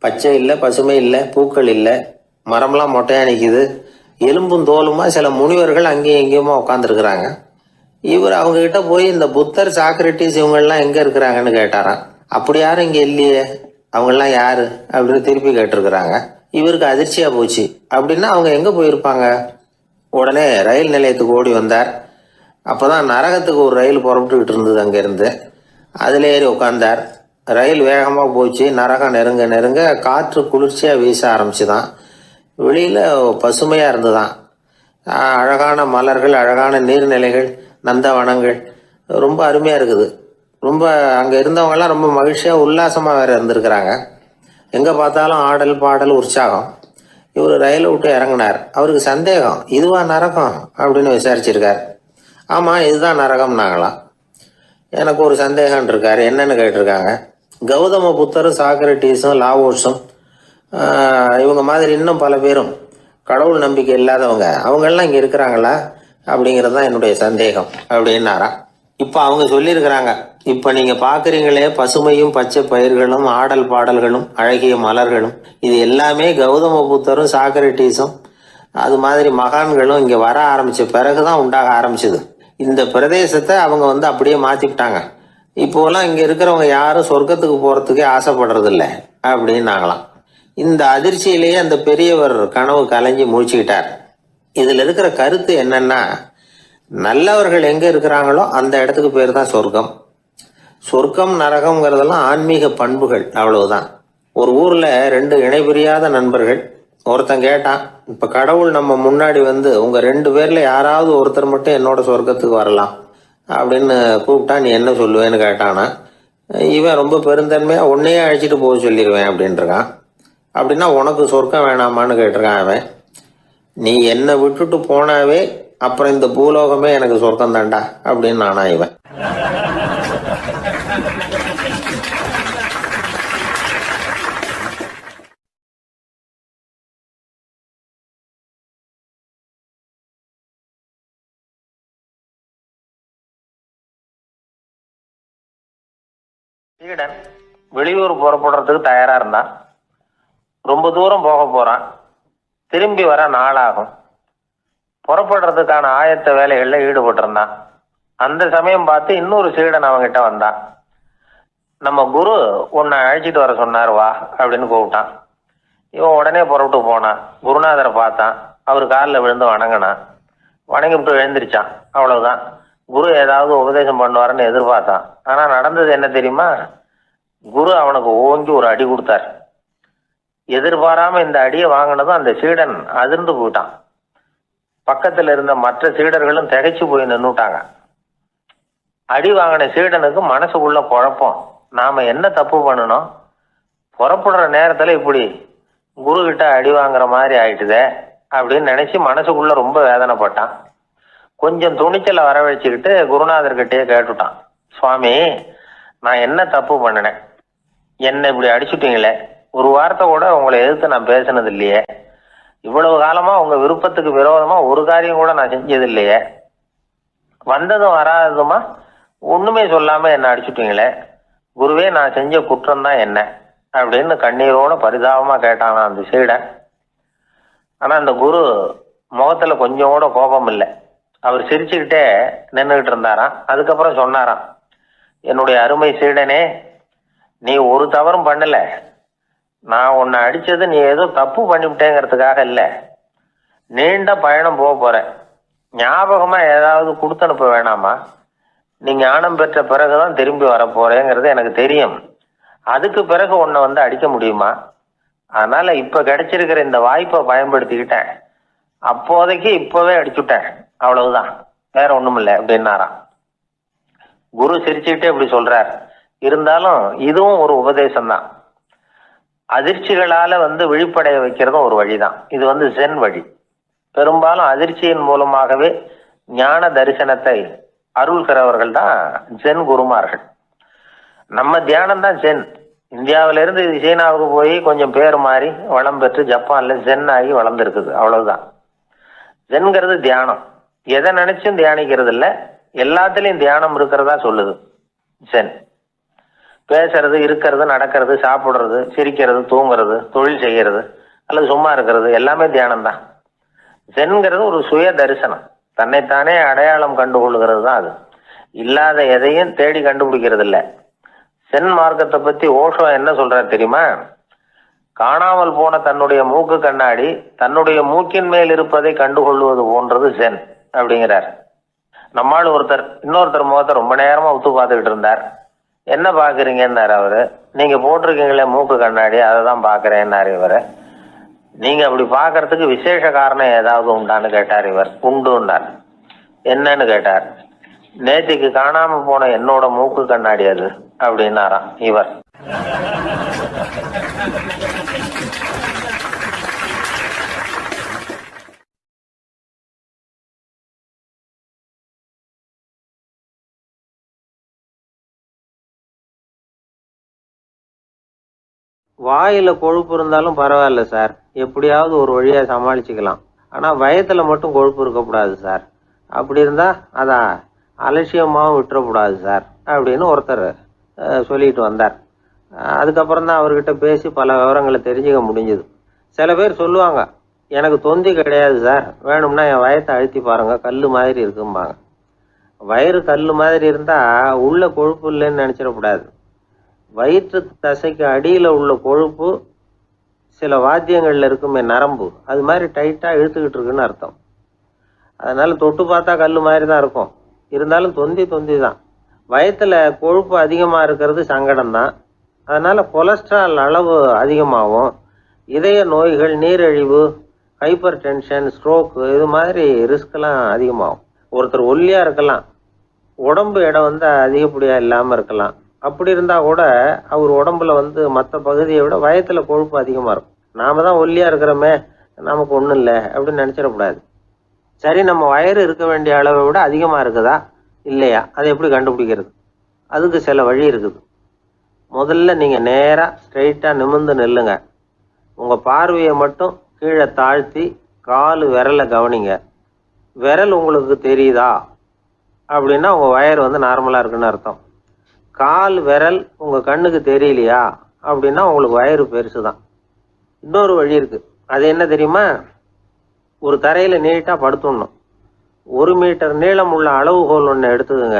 S1: பச்சை இல்லை, பசுமை இல்லை, பூக்கள் இல்லை, மரம்லாம் மொட்டையா நிற்குது. எலும்பும் தோலுமா சில முனிவர்கள் அங்கேயும் இங்கேயுமா உட்காந்துருக்குறாங்க. இவர் அவங்க கிட்ட போய் இந்த புத்தர், சாக்ரட்டிஸ் இவங்கெல்லாம் எங்க இருக்கிறாங்கன்னு கேட்டாராம். அப்படி யாரும் இங்க இல்லையே, அவங்கெல்லாம் யாரு அப்படின்னு திருப்பி கேட்டிருக்கிறாங்க. இவருக்கு அதிர்ச்சியா போச்சு. அப்படின்னா அவங்க எங்க போயிருப்பாங்க? உடனே ரயில் நிலையத்துக்கு ஓடி வந்தார். அப்பதான் நரகத்துக்கு ஒரு ரயில் புறப்பட்டுக்கிட்டு இருந்தது அங்கிருந்து. அதுல ஏறி உட்கார்ந்தார். ரயில் வேகமா போச்சு. நரகம் நெருங்க நெருங்க காற்று குளிர்ச்சியா வீச ஆரம்பிச்சுதான். வெளியில பசுமையா இருந்துதான். அழகான மலர்கள், அழகான நீர்நிலைகள், நந்தவனங்கள், ரொம்ப அருமையா இருக்குது. ரொம்ப அங்க இருந்தவங்க எல்லாம் ரொம்ப மகிழ்ச்சியா உல்லாசமா வேற இருந்திருக்கிறாங்க. எங்க பார்த்தாலும் ஆடல் பாடல் உற்சாகம். இவர் ரயிலை விட்டு இறங்கினார். அவருக்கு சந்தேகம், இதுவா நரகம் அப்படின்னு விசாரிச்சிருக்காரு. ஆமா இதுதான் நரகம்னாங்களாம். எனக்கு ஒரு சந்தேகம் இருக்காரு. என்னன்னு கேட்டிருக்காங்க. கௌதம புத்தரும் சாக்ரட்டிஸும் லாவோஸும் இவங்க மாதிரி இன்னும் பல பேரும் கடவுள் நம்பிக்கை இல்லாதவங்க அவங்கெல்லாம் இங்கே இருக்கிறாங்களா அப்படிங்கிறது தான் என்னுடைய சந்தேகம் அப்படின்னாராம். இப்போ அவங்க சொல்லியிருக்கிறாங்க, இப்போ நீங்கள் பார்க்குறீங்களே பசுமையும் பச்சை பயிர்களும் ஆடல் பாடல்களும் அழகிய மலர்களும், இது எல்லாமே கௌதம புத்தரும் சாக்ரட்டிஸும் அது மாதிரி மகான்களும் இங்கே வர ஆரம்பித்த பிறகு தான் உண்டாக ஆரம்பிச்சது. இந்த பிரதேசத்தை அவங்க வந்து அப்படியே மாற்றிவிட்டாங்க. இப்போலாம் இங்கே இருக்கிறவங்க யாரும் சொர்க்கத்துக்கு போகிறதுக்கே ஆசைப்படுறதில்ல அப்படின்னாங்களாம். இந்த அதிர்ச்சியிலேயே அந்த பெரியவர் கனவு கலைஞ்சி முழிச்சுக்கிட்டார். இதில் இருக்கிற கருத்து என்னன்னா, நல்லவர்கள் எங்கே இருக்கிறாங்களோ அந்த இடத்துக்கு பேர் தான் சொர்க்கம். சொர்க்கம் நரகம்ங்கிறதெல்லாம் ஆன்மீக பண்புகள், அவ்வளவுதான். ஒரு ஊரில் 2 இணைபிரியாத நண்பர்கள். ஒருத்தன் கேட்டான், இப்போ கடவுள் நம்ம முன்னாடி வந்து உங்கள் 2 பேரில் யாராவது ஒருத்தர் மட்டும் என்னோட சொர்க்கத்துக்கு வரலாம் அப்படின்னு கூப்பிட்டா நீ என்ன சொல்லுவேன்னு கேட்டானா. இவன் ரொம்ப பெருந்தன்மையாக உன்னையே அழைச்சிட்டு போக சொல்லிடுவேன் அப்படின்ட்டுருக்கான். அப்படின்னா உனக்கு சொர்க்கம் வேணாமான்னு கேட்டிருக்கான் அவன். நீ என்னை விட்டுட்டு போனாவே அப்புறம் இந்த பூலோகமே எனக்கு சொர்க்கம் தாண்டா அப்படின்னு நானா இவன். சீடன் வெளியூர் புறப்படுறதுக்கு தயாரா இருந்தான். ரொம்ப தூரம் போக போறான். திரும்பி வர நாளாகும். புறப்படுறதுக்கான ஆயத்த வேலைகளில் ஈடுபட்டிருந்தான். அந்த சமயம் பார்த்து இன்னொரு சீடன் அவங்கிட்ட வந்தான். நம்ம குரு உன்னை அழைச்சிட்டு வர சொன்னார் வா அப்படின்னு கூப்பிட்டான். இவன் உடனே புறப்பட்டு போனான். குருநாதரை பார்த்தான். அவர் காலில் விழுந்து வணங்கினான். வணங்கிவிட்டு எழுந்திரிச்சான். அவ்வளவுதான். குரு ஏதாவது உபதேசம் பண்ணுவாருன்னு எதிர்பார்த்தான். ஆனால் நடந்தது என்ன தெரியுமா? குரு அவனுக்கு ஓங்கி ஒரு அடி கொடுத்தார். எதிர்பாராம இந்த அடியை வாங்கினதும் அந்த சீடன் அதிர்ந்து போயிட்டான். பக்கத்தில் இருந்த மற்ற சீடர்களும் திகைச்சு போய் நின்றுட்டாங்க. அடி வாங்கின சீடனுக்கு மனசுக்குள்ள குழப்பம். நாம என்ன தப்பு பண்ணணும்? புறப்படுற நேரத்துல இப்படி குரு கிட்ட அடி வாங்குற மாதிரி ஆயிட்டுதே அப்படின்னு நினைச்சு மனசுக்குள்ள ரொம்ப வேதனைப்பட்டான். கொஞ்சம் துணிச்சலை வரவழைச்சுக்கிட்டு குருநாதர்கிட்டயே கேட்டுட்டான், சுவாமி நான் என்ன தப்பு பண்ணினேன்? என்னை இப்படி அடிச்சுட்டீங்களே, ஒரு வார்த்தை கூட உங்களை எதிர்த்து நான் பேசினது இல்லையே, இவ்வளவு காலமா உங்க விருப்பத்துக்கு விரோதமா ஒரு காரியம் கூட நான் செஞ்சது இல்லையே, வந்ததும் வராததுமா ஒண்ணுமே சொல்லாம என்ன அடிச்சுட்டீங்களே, குருவே நான் செஞ்ச குற்றம் தான் என்ன அப்படின்னு கண்ணீரோட பரிதாபமா கேட்டானா அந்த சீடன். ஆனா அந்த குரு முகத்துல கொஞ்சம் கூட கோபம் இல்லை. அவர் சிரிச்சுக்கிட்டே நின்றுகிட்டு இருந்தாராம். அதுக்கப்புறம் சொன்னாராம், என்னுடைய அருமை சீடனே, நீ ஒரு தவறும் பண்ணல. நான் உன்னை அடிச்சது நீ ஏதோ தப்பு பண்ணிவிட்டேங்கிறதுக்காக இல்லை. நீண்ட பயணம் போக போற, ஞாபகமா ஏதாவது கொடுத்து அனுப்ப வேணாமா? நீ ஞானம் பெற்ற பிறகுதான் திரும்பி வர போறேங்கிறது எனக்கு தெரியும். அதுக்கு பிறகு உன்னை வந்து அடிக்க முடியுமா? அதனால இப்ப கிடைச்சிருக்கிற இந்த வாய்ப்பை பயன்படுத்திக்கிட்டேன். அப்போதைக்கு இப்பவே அடிச்சுட்டேன், அவ்வளவுதான், வேற ஒண்ணும் இல்லை அப்படின்னாராம். குரு சிரிச்சுக்கிட்டே இப்படி சொல்றார். இருந்தாலும் இதுவும் ஒரு உபதேசம் தான். அதிர்ச்சிகளால வந்து விழிப்படைய வைக்கிறதும் ஒரு வழிதான். இது வந்து ஜென் வழி. பெரும்பாலும் அதிர்ச்சியின் மூலமாகவே ஞான தரிசனத்தை அருள்கிறவர்கள் தான் ஜென் குருமார்கள். நம்ம தியானம் தான் ஜென். இந்தியாவிலிருந்து இது சீனாவுக்கு போய் கொஞ்சம் பேர் மாறி வளம் பெற்று ஜப்பான்ல ஜென் ஆகி வளர்ந்துருக்குது, அவ்வளவுதான். ஜென்கிறது தியானம். எதை நினைச்சும் தியானிக்கிறது இல்லை, எல்லாத்துலயும் தியானம் இருக்கிறதா சொல்லுது ஜென். பேசுறது, இருக்கிறது, நடக்கிறது, சாப்பிடுறது, சிரிக்கிறது, தூங்குறது, தொழில் செய்யறது அல்லது சும்மா இருக்கிறது எல்லாமே தியானம் தான். ஜென்கிறது ஒரு சுய தரிசனம். தன்னைத்தானே அடையாளம் கண்டுகொள்கிறது தான் அது. இல்லாத எதையும் தேடி கண்டுபிடிக்கிறது இல்லை. சென் மார்க்கத்தை பத்தி ஓஷோ என்ன சொல்றாரு தெரியுமா? காணாமல் போன தன்னுடைய மூக்கு கண்ணாடி தன்னுடைய மூக்கின் மேல் இருப்பதை கண்டுகொள்வது போன்றது ஜென் அப்படிங்கிறார். நம்மால் ஒருத்தர் இன்னொருத்தர் முகத்தை ரொம்ப நேரமா உத்து பார்த்துக்கிட்டு இருந்தார். என்ன பாக்குறீங்கன்னாரு அவரு. நீங்க போட்டிருக்கீங்களே மூக்கு கண்ணாடி, அதை தான் பாக்குறேன்னாரு இவரு. நீங்க அப்படி பாக்குறதுக்கு விசேஷ காரணம் ஏதாவது உண்டான்னு கேட்டார் இவர். உண்டுன்னார். என்னன்னு கேட்டார். நேத்திக்கு காணாம போன என்னோட மூக்கு கண்ணாடி அது அப்படின்னாராம் இவர். வாயில் கொழுப்பு இருந்தாலும் பரவாயில்ல சார், எப்படியாவது ஒரு வழியாக சமாளிச்சுக்கலாம். ஆனால் வயத்தில் மட்டும் கொழுப்பு இருக்கக்கூடாது சார். அப்படி இருந்தால் அதை அலட்சியமாகவும் விட்டுறக்கூடாது சார் அப்படின்னு ஒருத்தர் சொல்லிட்டு வந்தார். அதுக்கப்புறம் தான் அவர்கிட்ட பேசி பல விவரங்களை தெரிஞ்சுக்க முடிஞ்சுது. சில பேர் சொல்லுவாங்க, எனக்கு தொந்தி கிடையாது சார், வேணும்னா என் வயத்தை அழுத்தி பாருங்க, கல் மாதிரி இருக்கும்பாங்க. வயிறு கல் மாதிரி இருந்தால் உள்ள கொழுப்பு இல்லைன்னு நினச்சிடக்கூடாது. வயிற்று தசைக்கு அடியில் உள்ள கொழுப்பு சில வாத்தியங்களில் இருக்குமே நரம்பு, அது மாதிரி டைட்டாக இழுத்துக்கிட்டு இருக்குன்னு அர்த்தம். அதனால் தொட்டு பார்த்தா கல் மாதிரி தான் இருக்கும், இருந்தாலும் தொந்தி தான். வயத்தில் கொழுப்பு அதிகமாக இருக்கிறது சங்கடம் தான். அதனால் கொலஸ்ட்ரால் அளவு அதிகமாகும். இதய நோய்கள், நீரிழிவு, ஹைப்பர் டென்ஷன், ஸ்ட்ரோக்கு இது மாதிரி ரிஸ்க்லாம் அதிகமாகும். ஒருத்தர் ஒல்லியாக இருக்கலாம், உடம்பு எடை அதிகப்படியாக இல்லாமல் இருக்கலாம். அப்படி இருந்தால் கூட அவர் உடம்புல மற்ற பகுதியை விட வயத்தில் கொழுப்பு அதிகமாக இருக்கும். நாம் தான் ஒல்லியாக இருக்கிறோமே, நமக்கு ஒன்றும் இல்லை அப்படின்னு நினச்சிடக்கூடாது. சரி, நம்ம வயிறு இருக்க வேண்டிய அளவை விட அதிகமாக இருக்குதா இல்லையா, அதை எப்படி கண்டுபிடிக்கிறது? அதுக்கு சில வழி இருக்குது. முதல்ல நீங்கள் நேராக ஸ்ட்ரைட்டாக நிமிர்ந்து நில்லுங்க. உங்கள் பார்வையை மட்டும் கீழே தாழ்த்தி கால் விரலை கவனிங்க. விரல் உங்களுக்கு தெரியுதா அப்படின்னா உங்கள் வயறு நார்மலாக இருக்குன்னு அர்த்தம். கால் விரல் உங்கள் கண்ணுக்கு தெரியலையா அப்படின்னா உங்களுக்கு வயிறு பெருசு தான். இன்னொரு வழி இருக்குது. அது என்ன தெரியுமா? ஒரு தரையில் நீட்டாக படுத்துடணும். 1 மீட்டர் நீளம் உள்ள அளவுகோல் ஒன்று எடுத்துதுங்க.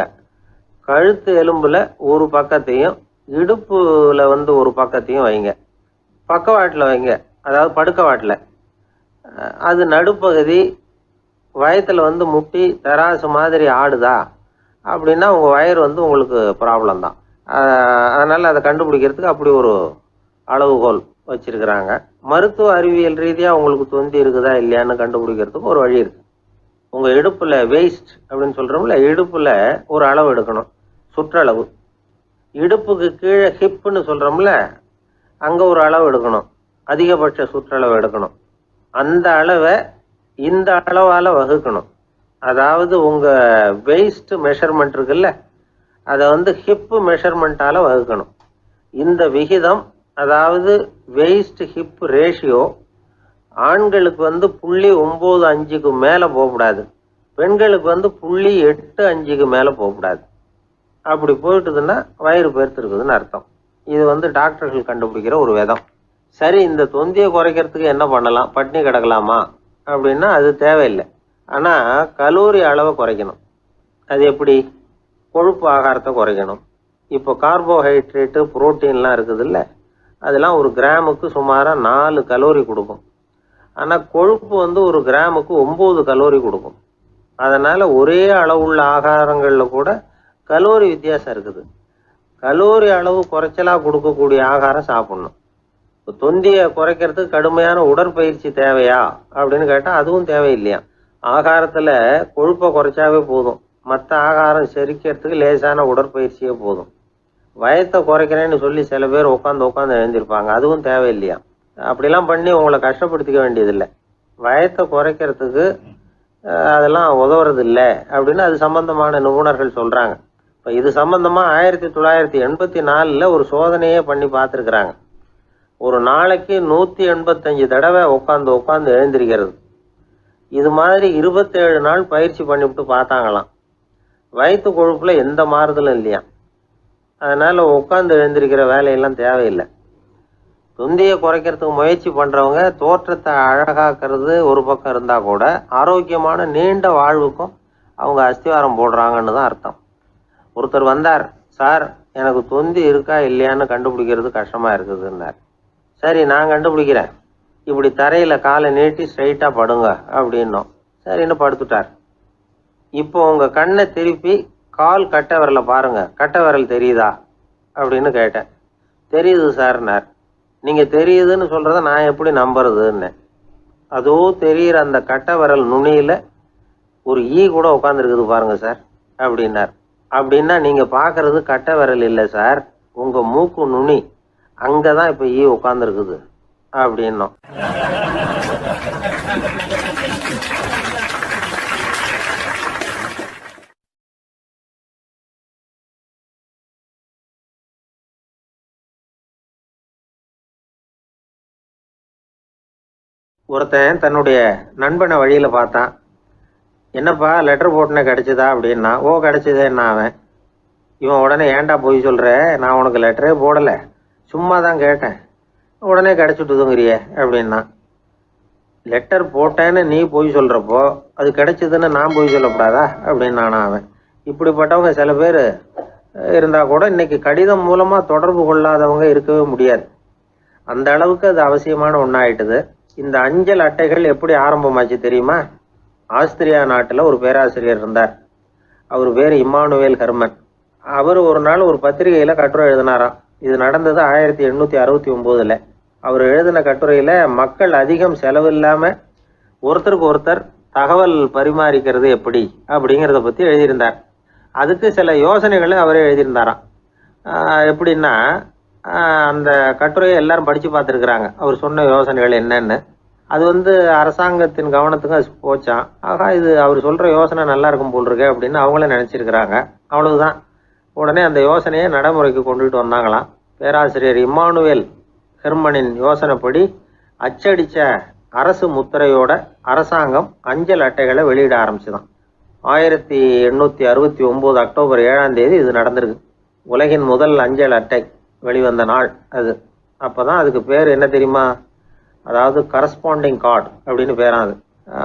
S1: கழுத்து எலும்பில் ஒரு பக்கத்தையும் இடுப்பில் ஒரு பக்கத்தையும் வைங்க. பக்கவாட்டில் வைங்க, அதாவது படுக்க வாட்டில். அது நடுப்பகுதி வயத்தில் முட்டி தராசு மாதிரி ஆடுதா அப்படின்னா உங்கள் வயிறு உங்களுக்கு ப்ராப்ளம் தான். அதனால் அதை கண்டுபிடிக்கிறதுக்கு அப்படி ஒரு அளவுகோல் வச்சிருக்கிறாங்க. மருத்துவ அறிவியல் ரீதியாக உங்களுக்கு தொந்தி இருக்குதா இல்லையான்னு கண்டுபிடிக்கிறதுக்கு ஒரு வழி இருக்குது. உங்கள் இடுப்பில் வெயிஸ்ட் அப்படின்னு சொல்கிறோம்ல, இடுப்பில் ஒரு அளவு எடுக்கணும், சுற்றளவு. இடுப்புக்கு கீழே ஹிப்புன்னு சொல்கிறோம்ல, அங்கே ஒரு அளவு எடுக்கணும், அதிகபட்ச சுற்றளவு எடுக்கணும். அந்த அளவை இந்த அளவால் வகுக்கணும். அதாவது உங்கள் வெயிஸ்ட் மெஷர்மெண்ட் இருக்குல்ல, அதை ஹிப்பு மெஷர்மெண்ட்டால் வகுக்கணும். இந்த விகிதம், அதாவது வெயிஸ்ட் ஹிப் ரேஷியோ, ஆண்களுக்கு 0.95க்கு மேலே போகக்கூடாது, பெண்களுக்கு 0.85க்கு மேலே போகக்கூடாது. அப்படி போயிட்டுதுன்னா வயிறு பெருத்துருக்குதுன்னு அர்த்தம். இது டாக்டர்கள் கண்டுபிடிக்கிற ஒரு விதம். சரி, இந்த தொந்தியை குறைக்கிறதுக்கு என்ன பண்ணலாம்? பட்னி கிடக்கலாமா அப்படின்னா அது தேவையில்லை. ஆனால் கலோரி அளவை குறைக்கணும். அது எப்படி? கொழுப்பு ஆகாரத்தை குறைக்கணும். இப்போ கார்போஹைட்ரேட்டு, புரோட்டீன்லாம் இருக்குதுல்ல, அதெல்லாம் ஒரு கிராமுக்கு சுமாராக 4 கலோரி கொடுக்கும். ஆனால் கொழுப்பு ஒரு கிராமுக்கு 9 கலோரி கொடுக்கும். அதனால் ஒரே அளவுள்ள ஆகாரங்களில் கூட கலோரி வித்தியாசம் இருக்குது. கலோரி அளவு குறைச்சலாக கொடுக்கக்கூடிய ஆகாரம் சாப்பிடணும். இப்போ தொந்தியை குறைக்கிறதுக்கு கடுமையான உடற்பயிற்சி தேவையா அப்படின்னு கேட்டால் அதுவும் தேவையில்லையா. ஆகாரத்தில் கொழுப்பை குறைச்சாவே போதும், மற்ற ஆகாரம் செரிக்கிறதுக்கு லேசான உடற்பயிற்சியே போதும். வயத்தை குறைக்கிறேன்னு சொல்லி சில பேர் உட்காந்து எழுந்திருப்பாங்க, அதுவும் தேவையில்லையா. அப்படிலாம் பண்ணி உங்களை கஷ்டப்படுத்திக்க வேண்டியதில்லை. வயத்தை குறைக்கிறதுக்கு அதெல்லாம் உதவுறது இல்லை அப்படின்னு அது சம்பந்தமான நிபுணர்கள் சொல்கிறாங்க. இப்போ இது சம்பந்தமாக 1984 ஒரு சோதனையே பண்ணி பார்த்துருக்குறாங்க. ஒரு நாளைக்கு 185 தடவை உட்காந்து எழுந்திருக்கிறது. இது மாதிரி 27 நாள் பயிற்சி பண்ணிவிட்டு பார்த்தாங்களாம். வயிற்று கொழுப்பில் எந்த மாறுதலும் இல்லையா. அதனால் உட்காந்து எழுந்திருக்கிற வேலையெல்லாம் தேவையில்லை. தொந்தியை குறைக்கிறதுக்கு முயற்சி பண்ணுறவங்க தோற்றத்தை அழகாக்கிறது ஒரு பக்கம் இருந்தால் கூட ஆரோக்கியமான நீண்ட வாழ்வுக்கும் அவங்க அஸ்திவாரம் போடுறாங்கன்னு தான் அர்த்தம். ஒருத்தர் வந்தார், சார் எனக்கு தொந்தி இருக்கா இல்லையான்னு கண்டுபிடிக்கிறது கஷ்டமாக இருக்குதுன்னார். சரி, நான் கண்டுபிடிக்கிறேன், இப்படி தரையில் காலை நீட்டி ஸ்ட்ரைட்டாக படுங்க அப்படின்னோம். சரின்னு படுத்துட்டார். இப்போ உங்கள் கண்ணை திருப்பி கால் கட்டை விரலை பாருங்க, கட்டை விரல் தெரியுதா அப்படின்னு கேட்டேன். தெரியுது சார்னார். நீங்கள் தெரியுதுன்னு சொல்கிறத நான் எப்படி நம்புறதுன்னு. அதோ தெரிகிற அந்த கட்டை விரல் நுனியில் ஒரு ஈ கூட உட்காந்துருக்குது பாருங்க சார் அப்படின்னார். அப்படின்னா நீங்கள் பார்க்குறது கட்டை விரல் இல்லை சார், உங்கள் மூக்கு நுனி, அங்கே தான் இப்போ ஈ உட்காந்துருக்குது அப்படின்னோம். ஒருத்தன் தன்னுடைய நண்பனை வழியில் பார்த்தான். என்னப்பா லெட்டர் போட்டுனே கிடச்சிதா அப்படின்னா. ஓ கிடச்சிதேன்னா அவன். இவன் உடனே ஏன்டா போய் சொல்கிற, நான் உனக்கு லெட்டரே போடலை, சும்மா தான் கேட்டேன், உடனே கிடச்சிட்டுதுங்கிறியே அப்படின்னா. லெட்டர் போட்டேன்னு நீ போய் சொல்கிறப்போ அது கிடைச்சதுன்னு நான் போய் சொல்லக்கூடாதா அப்படின்னானா அவன். இப்படிப்பட்டவங்க சில பேர் இருந்தால் கூட இன்னைக்கு கடிதம் மூலமாக தொடர்பு கொள்ளாதவங்க இருக்கவே முடியாது. அந்த அளவுக்கு அது அவசியமான ஒன்றாயிட்டுது. இந்த அஞ்சல் அட்டைகள் எப்படி ஆரம்பமாச்சு தெரியுமா? ஆஸ்திரியா நாட்டில் ஒரு பேராசிரியர் இருந்தார். அவர் பேர் இம்மானுவேல் ஹெர்மன். அவர் ஒரு நாள் ஒரு பத்திரிகையில் கட்டுரை எழுதினாராம். இது நடந்தது 1869. அவர் எழுதின கட்டுரையில் மக்கள் அதிகம் செலவில்லாமல் ஒருத்தருக்கு ஒருத்தர் தகவல் பரிமாறிக்கிறது எப்படி அப்படிங்கிறத பற்றி எழுதியிருந்தார். அதுக்கு சில யோசனைகளை அவரே எழுதியிருந்தாராம். எப்படின்னா, அந்த கட்டுரையை எல்லாரும் படித்து பார்த்துருக்குறாங்க. அவர் சொன்ன யோசனைகள் என்னன்னு. அது அரசாங்கத்தின் கவனத்துக்கும் அது போச்சான். ஆகா, இது அவர் சொல்கிற யோசனை நல்லா இருக்கும் போல் இருக்கு அப்படின்னு அவங்களே நினச்சிருக்கிறாங்க. அவ்வளவுதான். உடனே அந்த யோசனையை நடைமுறைக்கு கொண்டுகிட்டு வந்தாங்களாம். பேராசிரியர் இம்மானுவேல் ஹெர்மனின் யோசனைப்படி அச்சடித்த அரசு முத்திரையோட அரசாங்கம் அஞ்சல் அட்டைகளை வெளியிட ஆரம்பிச்சுதான். 1869 அக்டோபர் 7 இது நடந்திருக்கு. உலகின் முதல் அஞ்சல் அட்டை வெளிவந்த நாள் அது. அப்போ தான் அதுக்கு பேர் என்ன தெரியுமா? அதாவது கரஸ்பாண்டிங் கார்டு அப்படின்னு பேராது.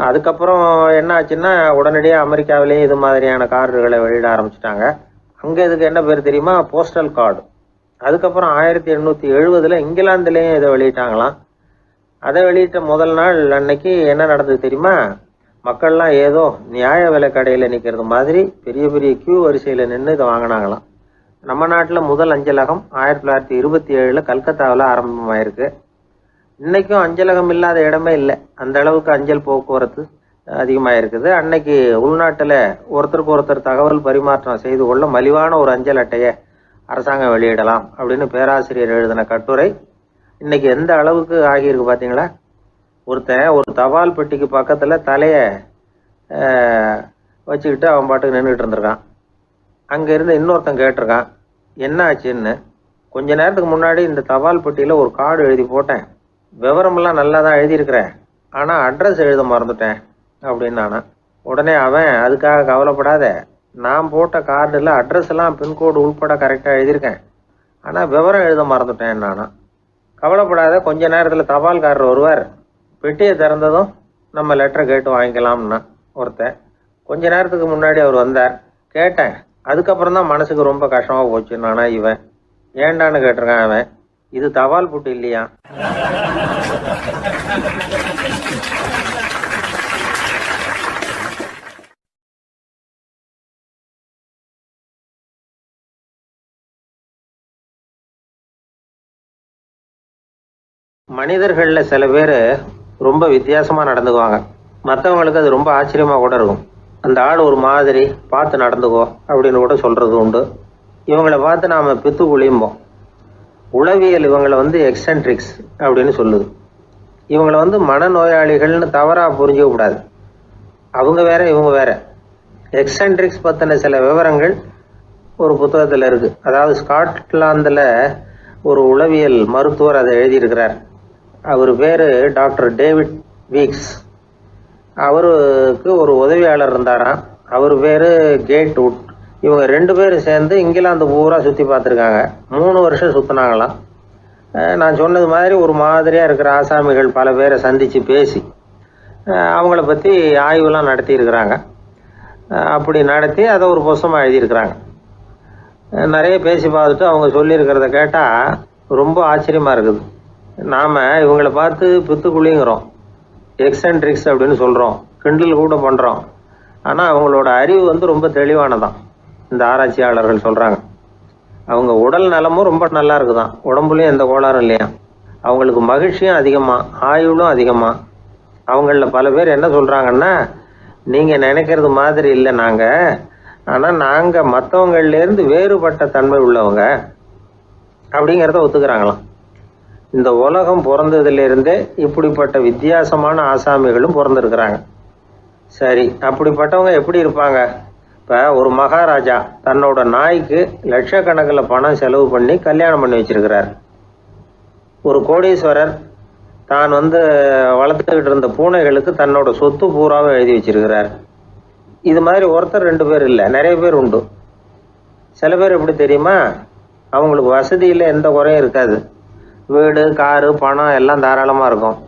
S1: அதுக்கப்புறம் என்ன ஆச்சுன்னா, உடனடியாக அமெரிக்காவிலேயே இது மாதிரியான கார்டுகளை வெளியிட ஆரம்பிச்சிட்டாங்க. அங்கே இதுக்கு என்ன பேர் தெரியுமா? Postal card. அதுக்கப்புறம் 1870 இங்கிலாந்துலேயும் இதை வெளியிட்டாங்களாம். அதை வெளியிட்ட முதல் நாள் அன்னைக்கு என்ன நடந்தது தெரியுமா? மக்கள்லாம் ஏதோ நியாய விலை கடையில் நிற்கிறது மாதிரி பெரிய பெரிய கியூ வரிசையில் நின்று இதை வாங்கினாங்களாம். நம்ம நாட்டில் முதல் அஞ்சலகம் 1927 கல்கத்தாவில் ஆரம்பமாயிருக்கு. இன்னைக்கும் அஞ்சலகம் இல்லாத இடமே இல்லை. அந்த அளவுக்கு அஞ்சல் போக்குவரத்து அதிகமாக இருக்குது. அன்னைக்கு உள்நாட்டில் ஒருத்தருக்கு ஒருத்தர் தகவல் பரிமாற்றம் செய்து கொள்ள மலிவான ஒரு அஞ்சல் அட்டையை அரசாங்கம் வெளியிடலாம் அப்படின்னு பேராசிரியர் எழுதின கட்டுரை இன்னைக்கு எந்த அளவுக்கு ஆகியிருக்கு பார்த்தீங்களா? ஒருத்தன் ஒரு தபால் பெட்டிக்கு பக்கத்தில் தலையை வச்சுக்கிட்டு அவன் பாட்டுக்கு நின்றுட்டு இருந்திருக்கான். அங்கே இருந்து இன்னொருத்தன் கேட்டிருக்கான், என்ன ஆச்சுன்னு. கொஞ்ச நேரத்துக்கு முன்னாடி இந்த தபால் பெட்டியில் ஒரு கார்டு எழுதி போட்டேன், விவரமெல்லாம் நல்லா தான் எழுதியிருக்கிறேன், ஆனால் அட்ரஸ் எழுத மறந்துட்டேன் அப்படின்னு நானா. உடனே அவன், அதுக்காக கவலைப்படாத, நான் போட்ட கார்டில் அட்ரஸ் எல்லாம் பின்கோடு உள்பட கரெக்டாக எழுதியிருக்கேன், ஆனால் விவரம் எழுத மறந்துட்டேன் நானா. கவலைப்படாத, கொஞ்ச நேரத்தில் தபால்காரர் வருவார், பெட்டியை திறந்ததும் நம்ம லெட்டரை கேட்டு வாங்கிக்கலாம்னா ஒருத்தன். கொஞ்ச நேரத்துக்கு முன்னாடி அவர் வந்தார், கேட்டேன், அதுக்கப்புறம் தான் மனசுக்கு ரொம்ப கஷ்டமாக போச்சு நானா. இவன் ஏண்டான்னு கேட்டிருக்கான். அவன், இது தபால் புட்டு இல்லையா? மனிதர்களில் சில பேர் ரொம்ப வித்தியாசமாக நடந்துக்குவாங்க. மற்றவங்களுக்கு அது ரொம்ப ஆச்சரியமாக கூட இருக்கும். அந்த ஆள் ஒரு மாதிரி பார்த்து நடந்துக்கோ அப்படின்னு கூட சொல்கிறது உண்டு. இவங்களை பார்த்து நாம் பித்து குளியும்போம். உளவியல் இவங்களை எக்ஸென்ட்ரிக்ஸ் அப்படின்னு சொல்லுது. இவங்களை மனநோயாளிகள்னு தவறாக புரிஞ்சிக்க கூடாது. அவங்க வேற, இவங்க வேற. எக்ஸென்ட்ரிக்ஸ் பற்றின சில விவரங்கள் ஒரு புத்தகத்தில் இருக்குது. அதாவது ஸ்காட்லாந்தில் ஒரு உளவியல் மருத்துவர் அதை எழுதியிருக்கிறார். அவர் பேர் டாக்டர் டேவிட் வீக்ஸ். அவருக்கு ஒரு உதவியாளர் இருந்தாராம். அவர் பேர் கேட் வுட். இவங்க 2 பேரும் சேர்ந்து இங்கிலாந்து பூரா சுற்றி பார்த்துருக்காங்க. 3 வருஷம் சுற்றினாங்களாம். நான் சொன்னது மாதிரி ஒரு மாதிரியாக இருக்கிற ஆசாமிகள் பல பேரை சந்தித்து பேசி அவங்கள பற்றி ஆய்வுலாம் நடத்தியிருக்கிறாங்க. அப்படி நடத்தி அதை ஒரு புஸ்தகமாக எழுதியிருக்கிறாங்க. நிறைய பேசி பார்த்துட்டு அவங்க சொல்லியிருக்கிறத கேட்டால் ரொம்ப ஆச்சரியமாக இருக்குது. நாம் இவங்களை பார்த்து பித்துக்குழிங்கிறோம், எக்ஸென்ட்ரிக்ஸ் அப்படின்னு சொல்கிறோம், கிண்டல் கூட பண்ணுறோம். ஆனால் அவங்களோட அறிவு ரொம்ப தெளிவானதான். இந்த ஆராய்ச்சியாளர்கள் சொல்கிறாங்க, அவங்க உடல் நலமும் ரொம்ப நல்லா இருக்குதான், உடம்புலையும் எந்த கோளாறும் இல்லையா. அவங்களுக்கு மகிழ்ச்சியும் அதிகமாக, ஆயுளும் அதிகமாக. அவங்களில் பல பேர் என்ன சொல்கிறாங்கன்னா, நீங்கள் நினைக்கிறது மாதிரி இல்லை நாங்கள், ஆனால் நாங்கள் மற்றவங்கள்லேருந்து வேறுபட்ட தன்மை உள்ளவங்க அப்படிங்கிறத ஒத்துக்கிறாங்களாம். இந்த உலகம் பிறந்ததுலேருந்தே இப்படிப்பட்ட வித்தியாசமான ஆசாமிகளும் பிறந்திருக்கிறாங்க. சரி, அப்படிப்பட்டவங்க எப்படி இருப்பாங்க? இப்போ ஒரு மகாராஜா தன்னோட நாய்க்கு லட்சக்கணக்கில் பணம் செலவு பண்ணி கல்யாணம் பண்ணி வச்சிருக்கிறார். ஒரு கோடீஸ்வரர் தான் வளர்த்துக்கிட்டு இருந்த பூனைகளுக்கு தன்னோட சொத்து பூராவை எழுதி வச்சிருக்கிறார். இது மாதிரி ஒருத்தர் 2 பேர் இல்லை, நிறைய பேர் உண்டு. சில பேர் எப்படி தெரியுமா, அவங்களுக்கு வசதியில் எந்த குறையும் இருக்காது. வீடு, காரு, பணம் எல்லாம் தாராளமாக இருக்கும்.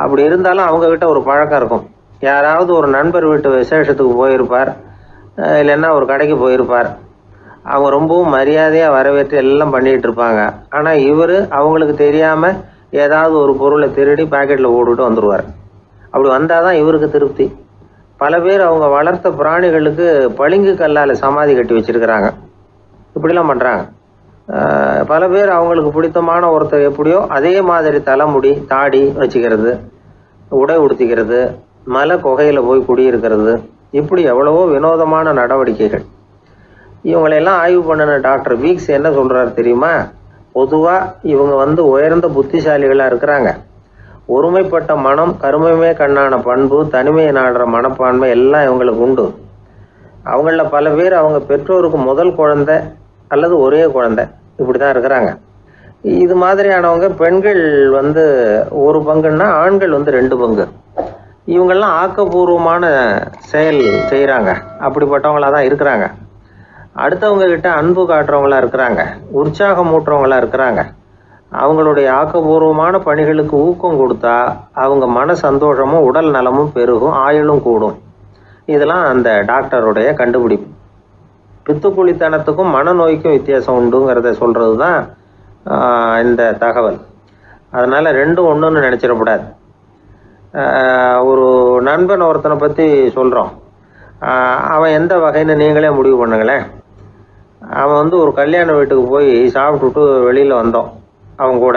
S1: அப்படி இருந்தாலும் அவங்கக்கிட்ட ஒரு பழக்கம் இருக்கும். யாராவது ஒரு நண்பர் வீட்டு விசேஷத்துக்கு போயிருப்பார், இல்லைன்னா ஒரு கடைக்கு போயிருப்பார். அவங்க ரொம்பவும் மரியாதையாக வரவேற்று எல்லாம் பண்ணிகிட்டு இருப்பாங்க. ஆனால் இவர் அவங்களுக்கு தெரியாமல் ஏதாவது ஒரு பொருளை திருடி பாக்கெட்டில் போட்டுட்டு வந்துடுவார். அப்படி வந்தால் தான் இவருக்கு திருப்தி. பல பேர் அவங்க வளர்த்த பிராணிகளுக்கு பளிங்கு கல்லால் சமாதி கட்டி வச்சிருக்கிறாங்க. இப்படிலாம் பண்ணுறாங்க. பல பேர் அவங்களுக்கு பிடித்தமான ஒருத்தர் எப்படியோ அதே மாதிரி தலைமுடி, தாடி வச்சுக்கிறது, உடை உடுத்திக்கிறது, மலை குகையில் போய் குடியிருக்கிறது, இப்படி எவ்வளவோ வினோதமான நடவடிக்கைகள். இவங்களையெல்லாம் ஆய்வு பண்ணின டாக்டர் வீக்ஸ் என்ன சொல்கிறாரு தெரியுமா? பொதுவாக இவங்க உயர்ந்த புத்திசாலிகளாக இருக்கிறாங்க. ஒருமைப்பட்ட மனம், கருமையுமே கண்ணான பண்பு, தனிமையை நாடுற மனப்பான்மை எல்லாம் இவங்களுக்கு உண்டு. அவங்களில் பல பேர் அவங்க பெற்றோருக்கு முதல் குழந்தை அல்லது ஒரே குழந்தை, இப்படி தான் இருக்கிறாங்க. இது மாதிரியானவங்க பெண்கள் 1 பங்குன்னா ஆண்கள் 2 பங்கு. இவங்கெல்லாம் ஆக்கப்பூர்வமான செயல் செய்கிறாங்க. அப்படிப்பட்டவங்களாக தான் இருக்கிறாங்க. அடுத்தவங்க கிட்ட அன்பு காட்டுறவங்களா இருக்கிறாங்க, உற்சாகம் ஊட்டுறவங்களா இருக்கிறாங்க. அவங்களுடைய ஆக்கப்பூர்வமான பணிகளுக்கு ஊக்கம் கொடுத்தா அவங்க மன சந்தோஷமும் உடல் நலமும் பெருகும், ஆயுளும் கூடும். இதெல்லாம் அந்த டாக்டருடைய கண்டுபிடிப்பு. பித்துக்குழித்தனத்துக்கும் மனநோய்க்கும் வித்தியாசம் உண்டுங்கிறத சொல்கிறது தான் இந்த தகவல். அதனால் 2ம் ஒன்றுன்னு நினச்சிடக்கூடாது. ஒரு நண்பன் ஒருத்தனை பற்றி சொல்கிறோம். அவன் எந்த வகைன்னு நீங்களே முடிவு பண்ணுங்களேன். அவன் ஒரு கல்யாண வீட்டுக்கு போய் சாப்பிட்டுட்டு வெளியில் வந்தோம். அவன் கூட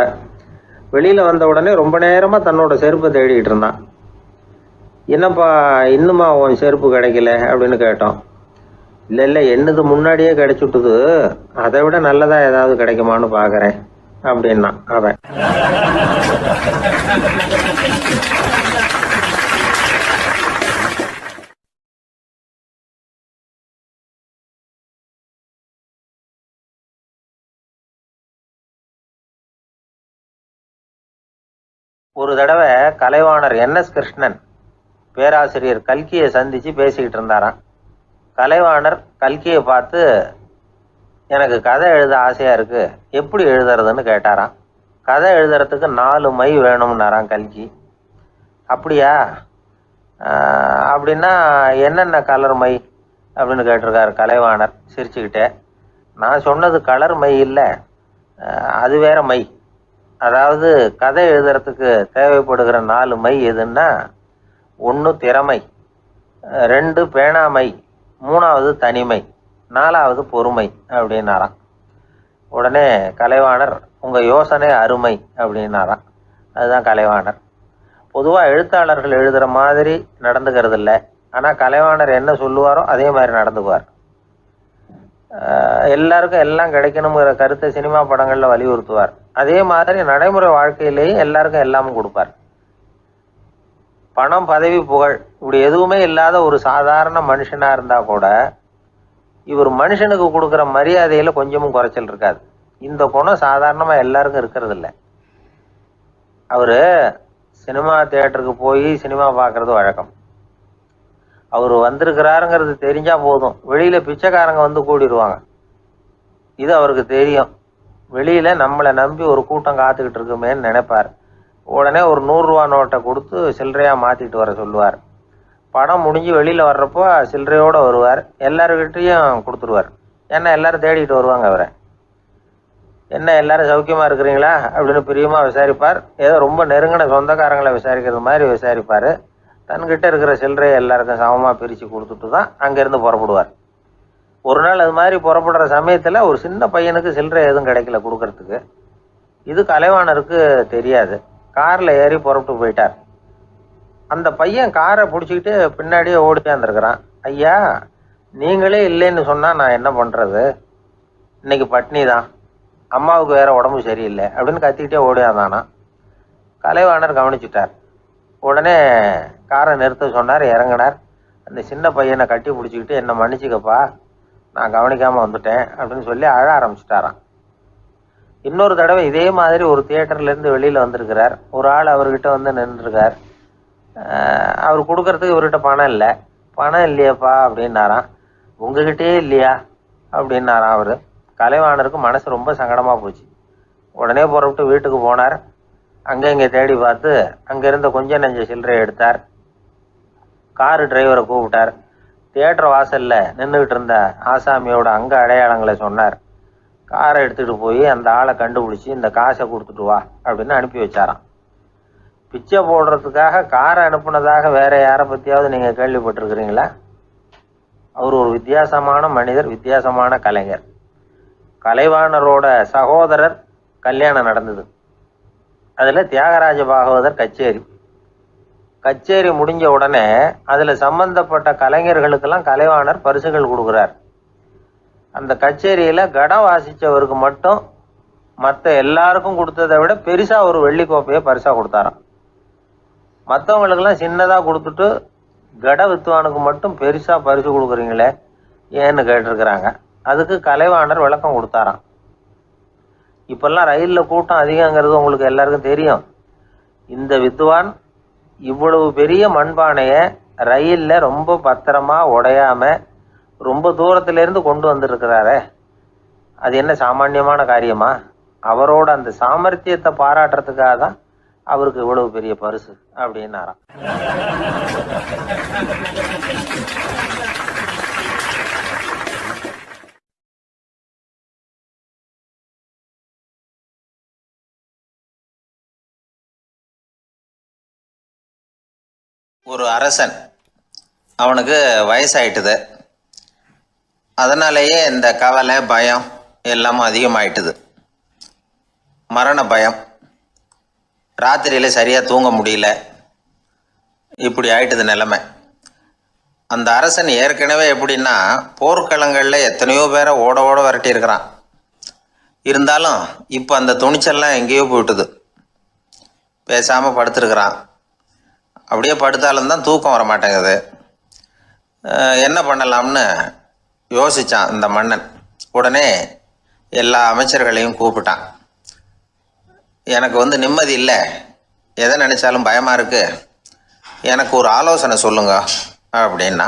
S1: வெளியில் வந்த உடனே ரொம்ப நேரமாக தன்னோட செருப்பை தேடிக்கிட்டு இருந்தான். என்னப்பா இன்னுமா உன் செருப்பு கிடைக்கல அப்படின்னு கேட்டோம். இல்லை என்னது முன்னாடியே கிடைச்சுட்டுது, அதை விட நல்லதாக ஏதாவது கிடைக்குமான்னு பார்க்குறேன் அப்படின்னா அவன். ஒரு தடவை கலைவாணர் NS கிருஷ்ணன் பேராசிரியர் கல்கியை சந்தித்து பேசிக்கிட்டு இருந்தாராம். கலைவாணர் கல்கியை பார்த்து, எனக்கு கதை எழுத ஆசையாக இருக்குது, எப்படி எழுதுறதுன்னு கேட்டாராம். கதை எழுதுறதுக்கு 4 மை வேணும்னாராம் கல்கி. அப்படியா, அப்படின்னா என்னென்ன கலர் மை அப்படின்னு கேட்டிருக்காரு கலைவாணர் சிரிச்சுக்கிட்டே. நான் சொன்னது கலர் மை இல்லை, அது வேற மை. அதாவது கதை எழுதுறதுக்கு தேவைப்படுகிற 4 மை எதுன்னா, 1 திறமை, 2 பேணாமை, 3வது தனிமை, 4வது பொறுமை அப்படின்னாராம். உடனே கலைவாணர், உங்கள் யோசனை அருமை அப்படின்னாராம். அதுதான் கலைவாணர். பொதுவாக எழுத்தாளர்கள் எழுதுகிற மாதிரி நடந்துக்கிறது இல்லை. ஆனால் கலைவாணர் என்ன சொல்லுவாரோ அதே மாதிரி நடந்துக்குவார். எல்லாருக்கும் எல்லாம் கிடைக்கணுங்கிற கருத்தை சினிமா படங்களில் வலியுறுத்துவார். அதே மாதிரி நடைமுறை வாழ்க்கையிலேயும் எல்லாருக்கும் எல்லாமும் கொடுப்பார். பணம், பதவி, புகழ் இப்படி எதுவுமே இல்லாத ஒரு சாதாரண மனுஷனாக இருந்தால் கூட இவர் மனுஷனுக்கு கொடுக்குற மரியாதையில் கொஞ்சமும் குறைச்சல் இருக்காது. இந்த குணம் சாதாரணமாக எல்லாருக்கும் இருக்கிறது இல்லை. அவர் சினிமா தியேட்டருக்கு போய் சினிமா பார்க்குறது வழக்கம். அவர் வந்திருக்கிறாருங்கிறது தெரிஞ்சால் போதும், வெளியில் பிச்சைக்காரங்க கூடிடுவாங்க. இது அவருக்கு தெரியும். வெளியில் நம்மளை நம்பி ஒரு கூட்டம் காத்துக்கிட்டு இருக்குமேன்னு நினைப்பார். உடனே ஒரு 100 ரூபா நோட்டை கொடுத்து சில்லறையாக மாற்றிட்டு வர சொல்லுவார். படம் முடிஞ்சு வெளியில் வர்றப்போ சில்லறையோடு வருவார். எல்லாருக்கிட்டையும் கொடுத்துருவார். ஏன்னா எல்லோரும் தேடிட்டு வருவாங்க அவரை. என்ன எல்லாரும் சௌக்கியமாக இருக்கிறீங்களா அப்படின்னு பிரியமாக விசாரிப்பார். ஏதோ ரொம்ப நெருங்கின சொந்தக்காரங்களை விசாரிக்கிறது மாதிரி விசாரிப்பார். தன்கிட்ட இருக்கிற சில்லறையை எல்லாருக்கும் சமமாக பிரித்து கொடுத்துட்டு தான் அங்கேருந்து புறப்படுவார். ஒரு நாள் அது மாதிரி புறப்படுற சமயத்தில் ஒரு சின்ன பையனுக்கு சில்லறை எதுவும் கிடைக்கல கொடுக்கறதுக்கு. இது கலைவாணருக்கு தெரியாது. காரில் ஏறி புறப்பட்டு போயிட்டார். அந்த பையன் காரை பிடிச்சிக்கிட்டு பின்னாடியே ஓடியாந்துருக்கிறான். ஐயா, நீங்களே இல்லைன்னு சொன்னால் நான் என்ன பண்ணுறது, இன்னைக்கு பட்னி தான், அம்மாவுக்கு வேற உடம்பு சரியில்லை அப்படின்னு கத்திக்கிட்டே ஓடியாந்தானா. கலைவாணர் கவனிச்சிட்டார். உடனே காரை நிறுத்த சொன்னார். இறங்கினார். அந்த சின்ன பையனை கட்டி பிடிச்சிக்கிட்டு, என்னை மன்னிச்சுக்கப்பா, நான் கவனிக்காமல் வந்துட்டேன் அப்படின்னு சொல்லி அழ ஆரம்பிச்சிட்டாராம். இன்னொரு தடவை இதே மாதிரி ஒரு தியேட்டர்லேருந்து வெளியில் வந்திருக்கிறார். ஒரு ஆள் அவர்கிட்ட வந்து நின்றுருக்கார். அவர் கொடுக்கறதுக்கு இவர்கிட்ட பணம் இல்லை. பணம் இல்லையாப்பா அப்படின்னாராம். உங்ககிட்டயே இல்லையா அப்படின்னாராம் அவர். கலைவாணருக்கு மனசு ரொம்ப சங்கடமாக போச்சு. உடனே புறப்பட்டு வீட்டுக்கு போனார். அங்கே இங்கே தேடி பார்த்து அங்கே இருந்த கொஞ்சம் நெஞ்ச சில்லறையை எடுத்தார். காரு டிரைவரை கூப்பிட்டார். தியேட்டர் வாசலில் நின்றுக்கிட்டு இருந்த ஆசாமியோட அங்க அடையாளங்களை சொன்னார். காரை எடுத்துகிட்டு போய் அந்த ஆளை கண்டுபிடிச்சி இந்த காசை கொடுத்துட்டு வா அப்படின்னு அனுப்பி வச்சாராம். பிச்சை போடுறதுக்காக காரை அனுப்புனதாக வேற யாரை பற்றியாவது நீங்கள் கேள்விப்பட்டிருக்கிறீங்களா? அவர் ஒரு வித்தியாசமான மனிதர், வித்தியாசமான கலைஞர். கலைவாணரோட சகோதரர் கல்யாணம் நடந்தது. அதில் தியாகராஜ பாகவதர் கச்சேரி முடிஞ்ச உடனே அதில் சம்பந்தப்பட்ட கலைஞர்களுக்கெல்லாம் கலைவாணர் பரிசுகள் கொடுக்குறார். அந்த கச்சேரியில் கடம் வாசித்தவருக்கு மட்டும் மற்ற எல்லாருக்கும் கொடுத்ததை விட பெருசாக ஒரு வெள்ளிக்கோப்பையை பரிசாக கொடுத்தாராம். மற்றவங்களுக்கெல்லாம் சின்னதாக கொடுத்துட்டு கட வித்துவானுக்கு மட்டும் பெருசாக பரிசு கொடுக்குறீங்களே ஏன்னு கேட்டிருக்கிறாங்க. அதுக்கு கலைவாணர் விளக்கம் கொடுத்தாராம். இப்பெல்லாம் ரயிலில் கூட்டம் அதிகங்கிறது உங்களுக்கு எல்லாருக்கும் தெரியும். இந்த வித்துவான் இவ்வளவு பெரிய மண்பானையை ரயிலில் ரொம்ப பத்திரமா உடையாம ரொம்ப தூரத்திலேருந்து கொண்டு வந்திருக்கிறாரே, அது என்ன சாமானியமான காரியமா? அவரோட அந்த சாமர்த்தியத்தை பாராட்டுறதுக்காக தான் அவருக்கு இவ்வளவு பெரிய பரிசு அப்படின்னாராம்.
S2: ஒரு அரசன், அவனுக்கு வயசாயிட்டுது. அதனாலேயே இந்த கவலை பயம் எல்லாமும் அதிகமாயிட்டுது. மரண பயம், ராத்திரியில் சரியாக தூங்க முடியல, இப்படி ஆயிட்டுது நிலைமை. அந்த அரசன் ஏற்கனவே எப்படின்னா போர்க்களங்களில் எத்தனையோ பேரை ஓட ஓட விரட்டியிருக்கிறான். இருந்தாலும் இப்போ அந்த துணிச்சல்லாம் எங்கேயோ போயிட்டுது. பேசாமல் படுத்துருக்கிறான். அப்படியே படுத்தாலும் தான் தூக்கம் வர மாட்டேங்குது. என்ன பண்ணலாம்னு யோசித்தான் இந்த மன்னன். உடனே எல்லா அமைச்சர்களையும் கூப்பிட்டான். எனக்கு நிம்மதி இல்லை, எதை நினச்சாலும் பயமாக இருக்குது, எனக்கு ஒரு ஆலோசனை சொல்லுங்க அப்படின்னா.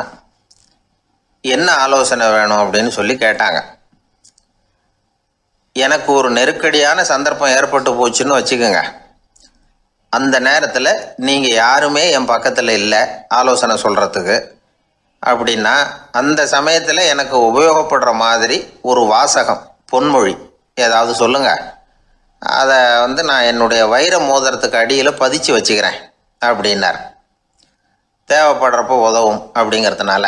S2: என்ன ஆலோசனை வேணும் அப்படின்னு சொல்லி கேட்டாங்க. எனக்கு ஒரு நெருக்கடியான சந்தர்ப்பம் ஏற்பட்டு போச்சுன்னு வச்சுக்கோங்க. அந்த நேரத்தில் நீங்கள் யாருமே என் பக்கத்தில் இல்லை ஆலோசனை சொல்கிறதுக்கு அப்படின்னா, அந்த சமயத்தில் எனக்கு உபயோகப்படுற மாதிரி ஒரு வாசகம், பொன்மொழி ஏதாவது சொல்லுங்கள். அதை நான் என்னுடைய வைர மோதிரத்துக்கு அடியில் பதிச்சு வச்சுக்கிறேன் அப்படின்னார். தேவைப்படுறப்போ உதவும் அப்படிங்கிறதுனால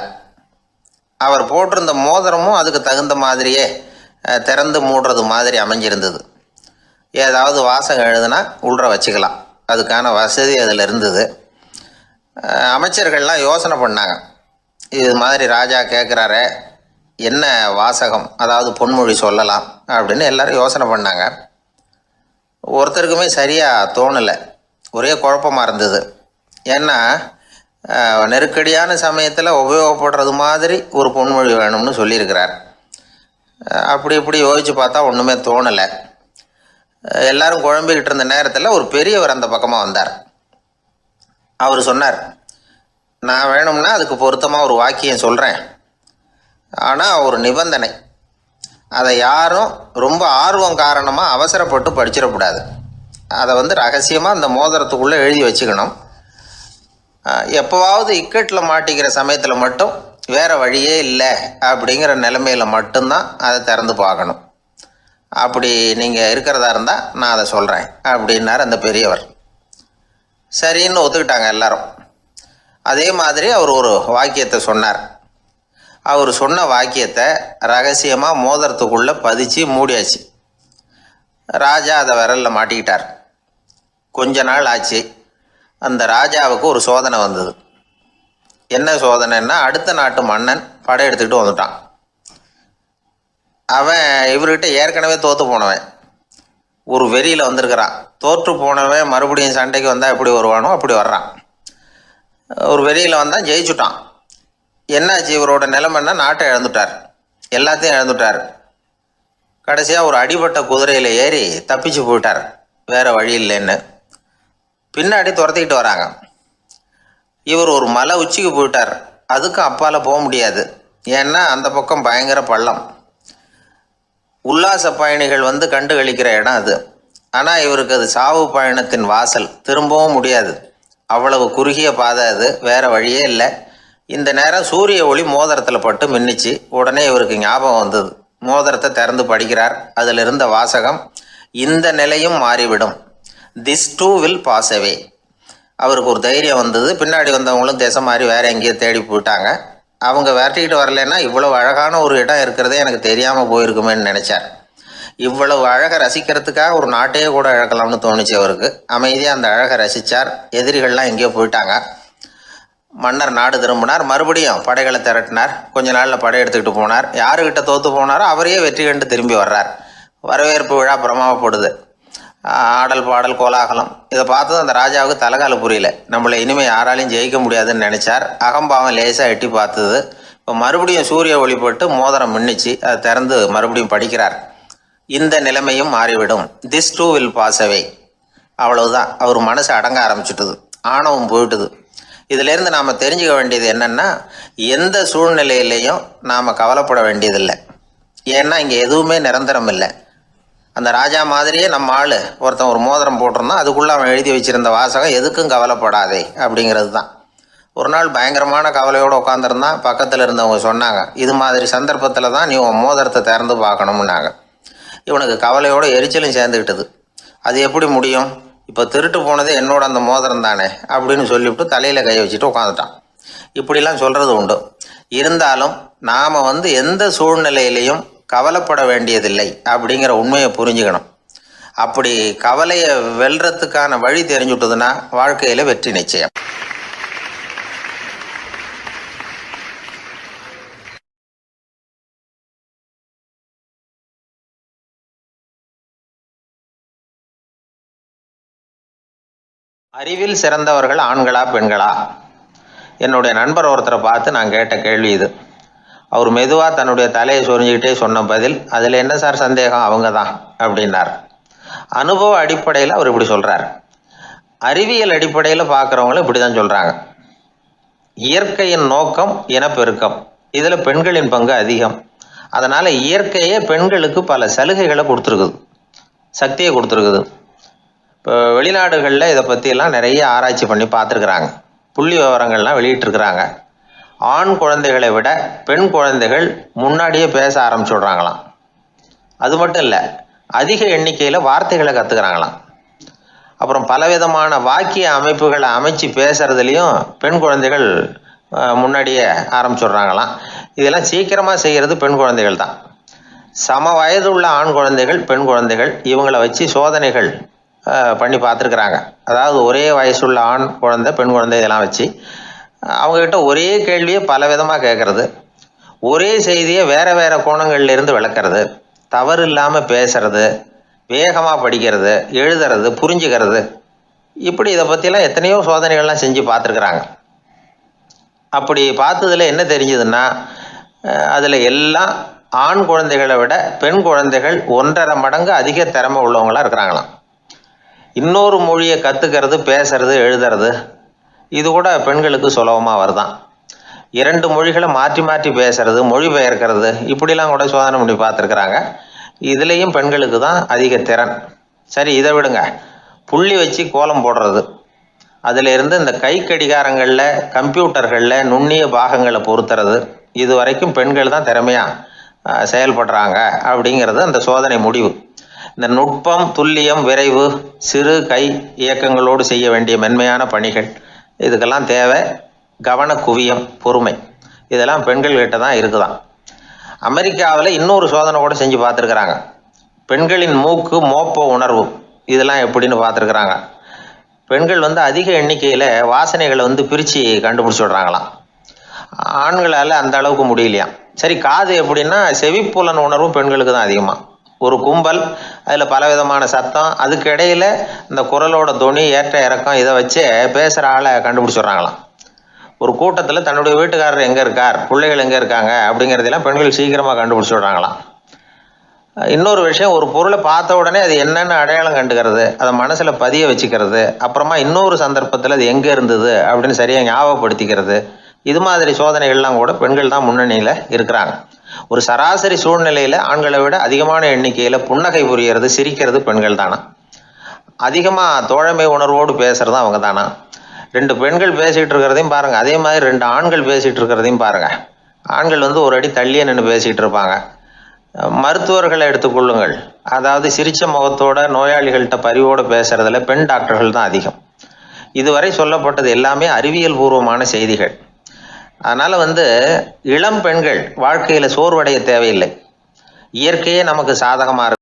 S2: அவர் போட்டிருந்த மோதிரமும் அதுக்கு தகுந்த மாதிரியே திறந்து மூடுறது மாதிரி அமைஞ்சிருந்தது. ஏதாவது வாசகம் எழுதுனா உள்ற வச்சுக்கலாம், அதுக்கான வசதி அதில் இருந்தது. அமைச்சர்கள்லாம் யோசனை பண்ணாங்க. இது மாதிரி ராஜா கேட்குறாரே, என்ன வாசகம், அதாவது பொன்மொழி சொல்லலாம் அப்படின்னு எல்லாரும் யோசனை பண்ணாங்க. ஒருத்தருக்குமே சரியாக தோணலை, ஒரே குழப்பமாக இருந்தது. ஏன்னா நெருக்கடியான சமயத்தில் உபயோகப்படுறது மாதிரி ஒரு பொன்மொழி வேணும்னு சொல்லியிருக்கிறார். அப்படி இப்படி யோசித்து பார்த்தா ஒன்றுமே தோணலை. எல்லாரும் குழம்பிக்கிட்டு இருந்த நேரத்தில் ஒரு பெரியவர் அந்த பக்கமாக வந்தார். அவர் சொன்னார், நான் வேணும்னா அதுக்கு பொருத்தமாக ஒரு வாக்கியம் சொல்கிறேன், ஆனால் ஒரு நிபந்தனை. அதை யாரும் ரொம்ப ஆர்வம் காரணமாக அவசரப்பட்டு படிச்சிடக்கூடாது. அதை ரகசியமாக அந்த மோதிரத்துக்குள்ளே எழுதி வச்சுக்கணும். எப்போவாவது இக்கட்டில் மாட்டிக்கிற சமயத்தில் மட்டும் வேறு வழியே இல்லை அப்படிங்கிற நிலைமையில் மட்டும்தான் அதை திறந்து பார்க்கணும். அப்படி நீங்கள் இருக்கிறதா இருந்தால் நான் அதை சொல்கிறேன் அப்படின்னார் அந்த பெரியவர். சரின்னு ஒத்துக்கிட்டாங்க எல்லாரும். அதே மாதிரி அவர் ஒரு வாக்கியத்தை சொன்னார். அவர் சொன்ன வாக்கியத்தை ரகசியமாக மோதிரத்துக்குள்ளே பதிச்சு மூடியாச்சு. ராஜா அதை விரலில் மாட்டிக்கிட்டார். கொஞ்ச நாள் ஆச்சு. அந்த ராஜாவுக்கு ஒரு சோதனை வந்தது. என்ன சோதனைன்னா, அடுத்த நாட்டு மன்னன் படையெடுத்துக்கிட்டு வந்துட்டான். அவன் இவர்கிட்ட ஏற்கனவே தோற்று போனவன், ஒரு வெறியில் வந்திருக்கிறான். தோற்று போனவன் மறுபடியும் சண்டைக்கு வந்தால் எப்படி வருவானோ அப்படி வர்றான். ஒரு வெறியில் வந்தால் ஜெயிச்சுட்டான். என்னாச்சு, இவரோட நிலைமைன்னா நாட்டை இழந்துட்டார், எல்லாத்தையும் இழந்துட்டார்.
S1: கடைசியாக ஒரு அடிபட்ட குதிரையில் ஏறி தப்பிச்சு போயிட்டார், வேறு வழி இல்லைன்னு. பின்னாடி துரத்திக்கிட்டு வராங்க. இவர் ஒரு மலை உச்சிக்கு போயிட்டார், அதுக்கும் அப்பால் போக முடியாது, ஏன்னா அந்த பக்கம் பயங்கர பள்ளம். உல்லாச பயணிகள் வந்து கண்டு கழிக்கிற இடம் அது. ஆனால் இவருக்கு அது சாவு பயணத்தின் வாசல், திரும்பவும் முடியாது, அவ்வளவு குறுகிய பாதை அது, வேறு வழியே இல்லை. இந்த நேரம் சூரிய ஒளி மோதிரத்தில் பட்டு மின்னிச்சு. உடனே இவருக்கு ஞாபகம் வந்தது. மோதிரத்தை திறந்து படிக்கிறார். அதில் இருந்த வாசகம், இந்த நிலையும் மாறிவிடும், this too will pass away. அவருக்கு ஒரு தைரியம் வந்தது. பின்னாடி வந்தவங்களும் திசை மாதிரி வேறு எங்கேயோ தேடி போயிட்டாங்க. அவங்க விரட்டிக்கிட்டு வரலைன்னா இவ்வளவு அழகான ஒரு இடம் இருக்கிறதே எனக்கு தெரியாமல் போயிருக்குமேன்னு நினச்சார். இவ்வளவு அழகை ரசிக்கிறதுக்காக ஒரு நாட்டையே கூட இழக்கலாம்னு தோணுச்சு அவருக்கு. அமைதியாக அந்த அழகை ரசித்தார். எதிரிகள்லாம் எங்கேயோ போயிட்டாங்க. மன்னர் நாடு திரும்பினார். மறுபடியும் படைகளை திரட்டினார். கொஞ்ச நாளில் படை எடுத்துக்கிட்டு போனார். யாருக்கிட்ட தோற்று போனாரோ அவரையே வெற்றி கண்டு திரும்பி வர்றார். வரவேற்பு விழா பிரமாவப்படுது. ஆடல் பாடல் கோலாகலம். இதை பார்த்ததும் அந்த ராஜாவுக்கு தலைகால புரியல. நம்மளை இனிமேல் யாராலையும் ஜெயிக்க முடியாதுன்னு நினச்சார். அகம்பாவம் லேசாக எட்டி பார்த்தது. இப்போ மறுபடியும் சூரிய ஒளிப்பட்டு மோதிரம் மின்னிச்சு. அதை திறந்து மறுபடியும் படிக்கிறார். இந்த நிலைமையும் மாறிவிடும், this too will pass away. அவ்வளவுதான். அவர் மனசு அடங்க ஆரம்பிச்சுட்டுது, ஆணவம் போயிட்டுது. இதிலேருந்து நாம் தெரிஞ்சுக்க வேண்டியது என்னென்னா, எந்த சூழ்நிலையிலையும் நாம் கவலைப்பட வேண்டியதில்லை. ஏன்னா இங்கே எதுவுமே நிரந்தரம் இல்லை. அந்த ராஜா மாதிரியே நம்ம ஆள் ஒருத்தன் ஒரு மோதிரம் போட்டிருந்தான், அதுக்குள்ளே அவன் எழுதி வச்சுருந்த வாசகம், எதுக்கும் கவலைப்படாதே அப்படிங்கிறது தான். ஒரு நாள் பயங்கரமான கவலையோடு உட்காந்துருந்தான். பக்கத்தில் இருந்தவங்க சொன்னாங்க, இது மாதிரி சந்தர்ப்பத்தில் தான் நீ உன் மோதிரத்தை திறந்து பார்க்கணும்னாங்க. இவனுக்கு கவலையோடு எரிச்சலும் சேர்ந்துக்கிட்டது. அது எப்படி முடியும், இப்போ திருட்டு போனது என்னோட அந்த மோதிரம் தானே அப்படின்னு சொல்லிவிட்டு தலையில் கை வச்சுட்டு உட்காந்துட்டான். இப்படிலாம் சொல்கிறது உண்டு. இருந்தாலும் நாம் எந்த சூழ்நிலையிலையும் கவலைப்பட வேண்டியதில்லை அப்படிங்கிற உண்மையை புரிஞ்சுக்கணும். அப்படி கவலையை வெல்றதுக்கான வழி தெரிஞ்சுட்டதுன்னா வாழ்க்கையில் வெற்றி நிச்சயம். அறிவில் சிறந்தவர்கள் ஆண்களா பெண்களா? என்னுடைய நண்பர் ஒருத்தரை பார்த்து நான் கேட்ட கேள்வி இது. அவர் மெதுவாக தன்னுடைய தலையை சொரிஞ்சுக்கிட்டே சொன்ன பதில், அதில் என்ன சார் சந்தேகம், அவங்க தான் அப்படின்னார். அனுபவ அடிப்படையில் அவர் இப்படி சொல்கிறார். அறிவியல் அடிப்படையில் பார்க்குறவங்களும் இப்படி தான் சொல்கிறாங்க. இயற்கையின் நோக்கம் இனப்பெருக்கம், இதில் பெண்களின் பங்கு அதிகம். அதனால் இயற்கையே பெண்களுக்கு பல சலுகைகளை கொடுத்துருக்குது, சக்தியை கொடுத்துருக்குது. இப்போ வெளிநாடுகளில் இதை பற்றியெல்லாம் நிறைய ஆராய்ச்சி பண்ணி பார்த்துருக்குறாங்க. புள்ளி விவரங்கள்லாம் வெளியிட்டிருக்கிறாங்க. ஆண் குழந்தைகளை விட பெண் குழந்தைகள் முன்னாடியே பேச ஆரம்பிச்சுடுறாங்களாம். அது மட்டும் இல்லை, அதிக எண்ணிக்கையில் வார்த்தைகளை கற்றுக்கிறாங்களாம். அப்புறம் பலவிதமான வாக்கிய அமைப்புகளை அமைச்சு பேசுறதுலேயும் பெண் குழந்தைகள் முன்னாடியே ஆரம்பிச்சுடுறாங்களாம். இதெல்லாம் சீக்கிரமாக செய்கிறது பெண் குழந்தைகள் தான். சம வயது உள்ள ஆண் குழந்தைகள் பெண் குழந்தைகள் இவங்களை வச்சு சோதனைகள் பண்ணி பார்த்துருக்குறாங்க. அதாவது ஒரே வயசுள்ள ஆண் குழந்தை பெண் குழந்தை இதெல்லாம் வச்சு அவங்கக்கிட்ட ஒரே கேள்வியை பல விதமாக கேட்குறது, ஒரே செய்தியை வேறு வேறு கோணங்கள்லேருந்து விளக்குறது, தவறு இல்லாமல் பேசுறது, வேகமாக படிக்கிறது, எழுதுறது, புரிஞ்சுக்கிறது, இப்படி இதை பற்றிலாம் எத்தனையோ சோதனைகள்லாம் செஞ்சு பார்த்துருக்குறாங்க. அப்படி பார்த்ததில் என்ன தெரிஞ்சதுன்னா, அதில் எல்லாம் ஆண் குழந்தைகளை விட பெண் குழந்தைகள் 1.5 மடங்கு அதிக திறமை உள்ளவங்களாக இருக்கிறாங்களாம். இன்னொரு மொழியை கற்றுக்கிறது, பேசுறது, எழுதுறது, இது கூட பெண்களுக்கு சுலபமாக வருதான். 2 மொழிகளை மாற்றி மாற்றி பேசுறது, மொழிபெயர்க்கிறது, இப்படிலாம் கூட சோதனை பண்ணி பார்த்துருக்குறாங்க. இதுலேயும் பெண்களுக்கு தான் அதிக திறன். சரி, இதை விடுங்க. புள்ளி வச்சு கோலம் போடுறது, அதிலிருந்து இந்த கை கடிகாரங்களில் கம்ப்யூட்டர்களில் நுண்ணிய பாகங்களை பொருத்துறது, இது வரைக்கும் பெண்கள் தான் திறமையாக செயல்படுறாங்க அப்படிங்கிறது அந்த சோதனை முடிவு. இந்த நுட்பம், துல்லியம், விரைவு, சிறு கை இயக்கங்களோடு செய்ய வேண்டிய மென்மையான பணிகள், இதுக்கெல்லாம் தேவை கவன குவியம், பொறுமை, இதெல்லாம் பெண்கள்கிட்ட தான் இருக்குதான். அமெரிக்காவில் இன்னொரு சோதனை கூட செஞ்சு பார்த்துருக்குறாங்க. பெண்களின் மூக்கு மோப்ப உணர்வு, இதெல்லாம் எப்படின்னு பார்த்துருக்குறாங்க. பெண்கள் அதிக எண்ணிக்கையில் வாசனைகளை பிரித்து கண்டுபிடிச்சி விடுறாங்களாம். ஆண்களால் அந்த அளவுக்கு முடியலையாம். சரி, காது எப்படின்னா செவிப்புலன் உணர்வும் பெண்களுக்கு தான் அதிகமாக. ஒரு கும்பல், அதில் பலவிதமான சத்தம், அதுக்கு இடையில் இந்த குரலோட தொனி, ஏற்ற இறக்கம், இதை வச்சே பேசுகிற ஆளை கண்டுபிடிச்சிடுறாங்களாம். ஒரு கூட்டத்தில் தன்னுடைய வீட்டுக்காரர் எங்கே இருக்கார், பிள்ளைகள் எங்கே இருக்காங்க அப்படிங்கிறதெல்லாம் பெண்கள் சீக்கிரமாக கண்டுபிடிச்சி விடுறாங்களாம். இன்னொரு விஷயம், ஒரு பொருளை பார்த்த உடனே அது என்னென்னு அடையாளம் கண்டுக்கிறது, அதை மனசில் பதிய வச்சுக்கிறது, அப்புறமா இன்னொரு சந்தர்ப்பத்தில் அது எங்கே இருந்தது அப்படின்னு சரியாக ஞாபகப்படுத்திக்கிறது, இது மாதிரி சோதனைகள்லாம் கூட பெண்கள் தான் முன்னணியில் இருக்கிறாங்க. ஒரு சராசரி சூழ்நிலையில் ஆண்களை விட அதிகமான எண்ணிக்கையில் புன்னகை புரியறது, சிரிக்கிறது பெண்கள் தானா. அதிகமாக தோழமை உணர்வோடு பேசுறது அவங்க தானா. 2 பெண்கள் பேசிகிட்டு இருக்கிறதையும் பாருங்கள், அதே மாதிரி 2 ஆண்கள் பேசிகிட்டு இருக்கிறதையும் பாருங்கள். ஆண்கள் ஒரு அடி தள்ளியே நின்று பேசிகிட்டு இருப்பாங்க. மருத்துவர்களை எடுத்துக்கொள்ளுங்கள், அதாவது சிரிச்ச முகத்தோட நோயாளிகள்கிட்ட பரிவோடு பேசுறதுல பெண் டாக்டர்கள் தான் அதிகம். இதுவரை சொல்லப்பட்டது எல்லாமே அறிவியல் பூர்வமான செய்திகள். அதனால் இளம் பெண்கள் வாழ்க்கையில் சோர்வடைய தேவையில்லை. இயற்கையே நமக்கு சாதகமாக இருக்கு.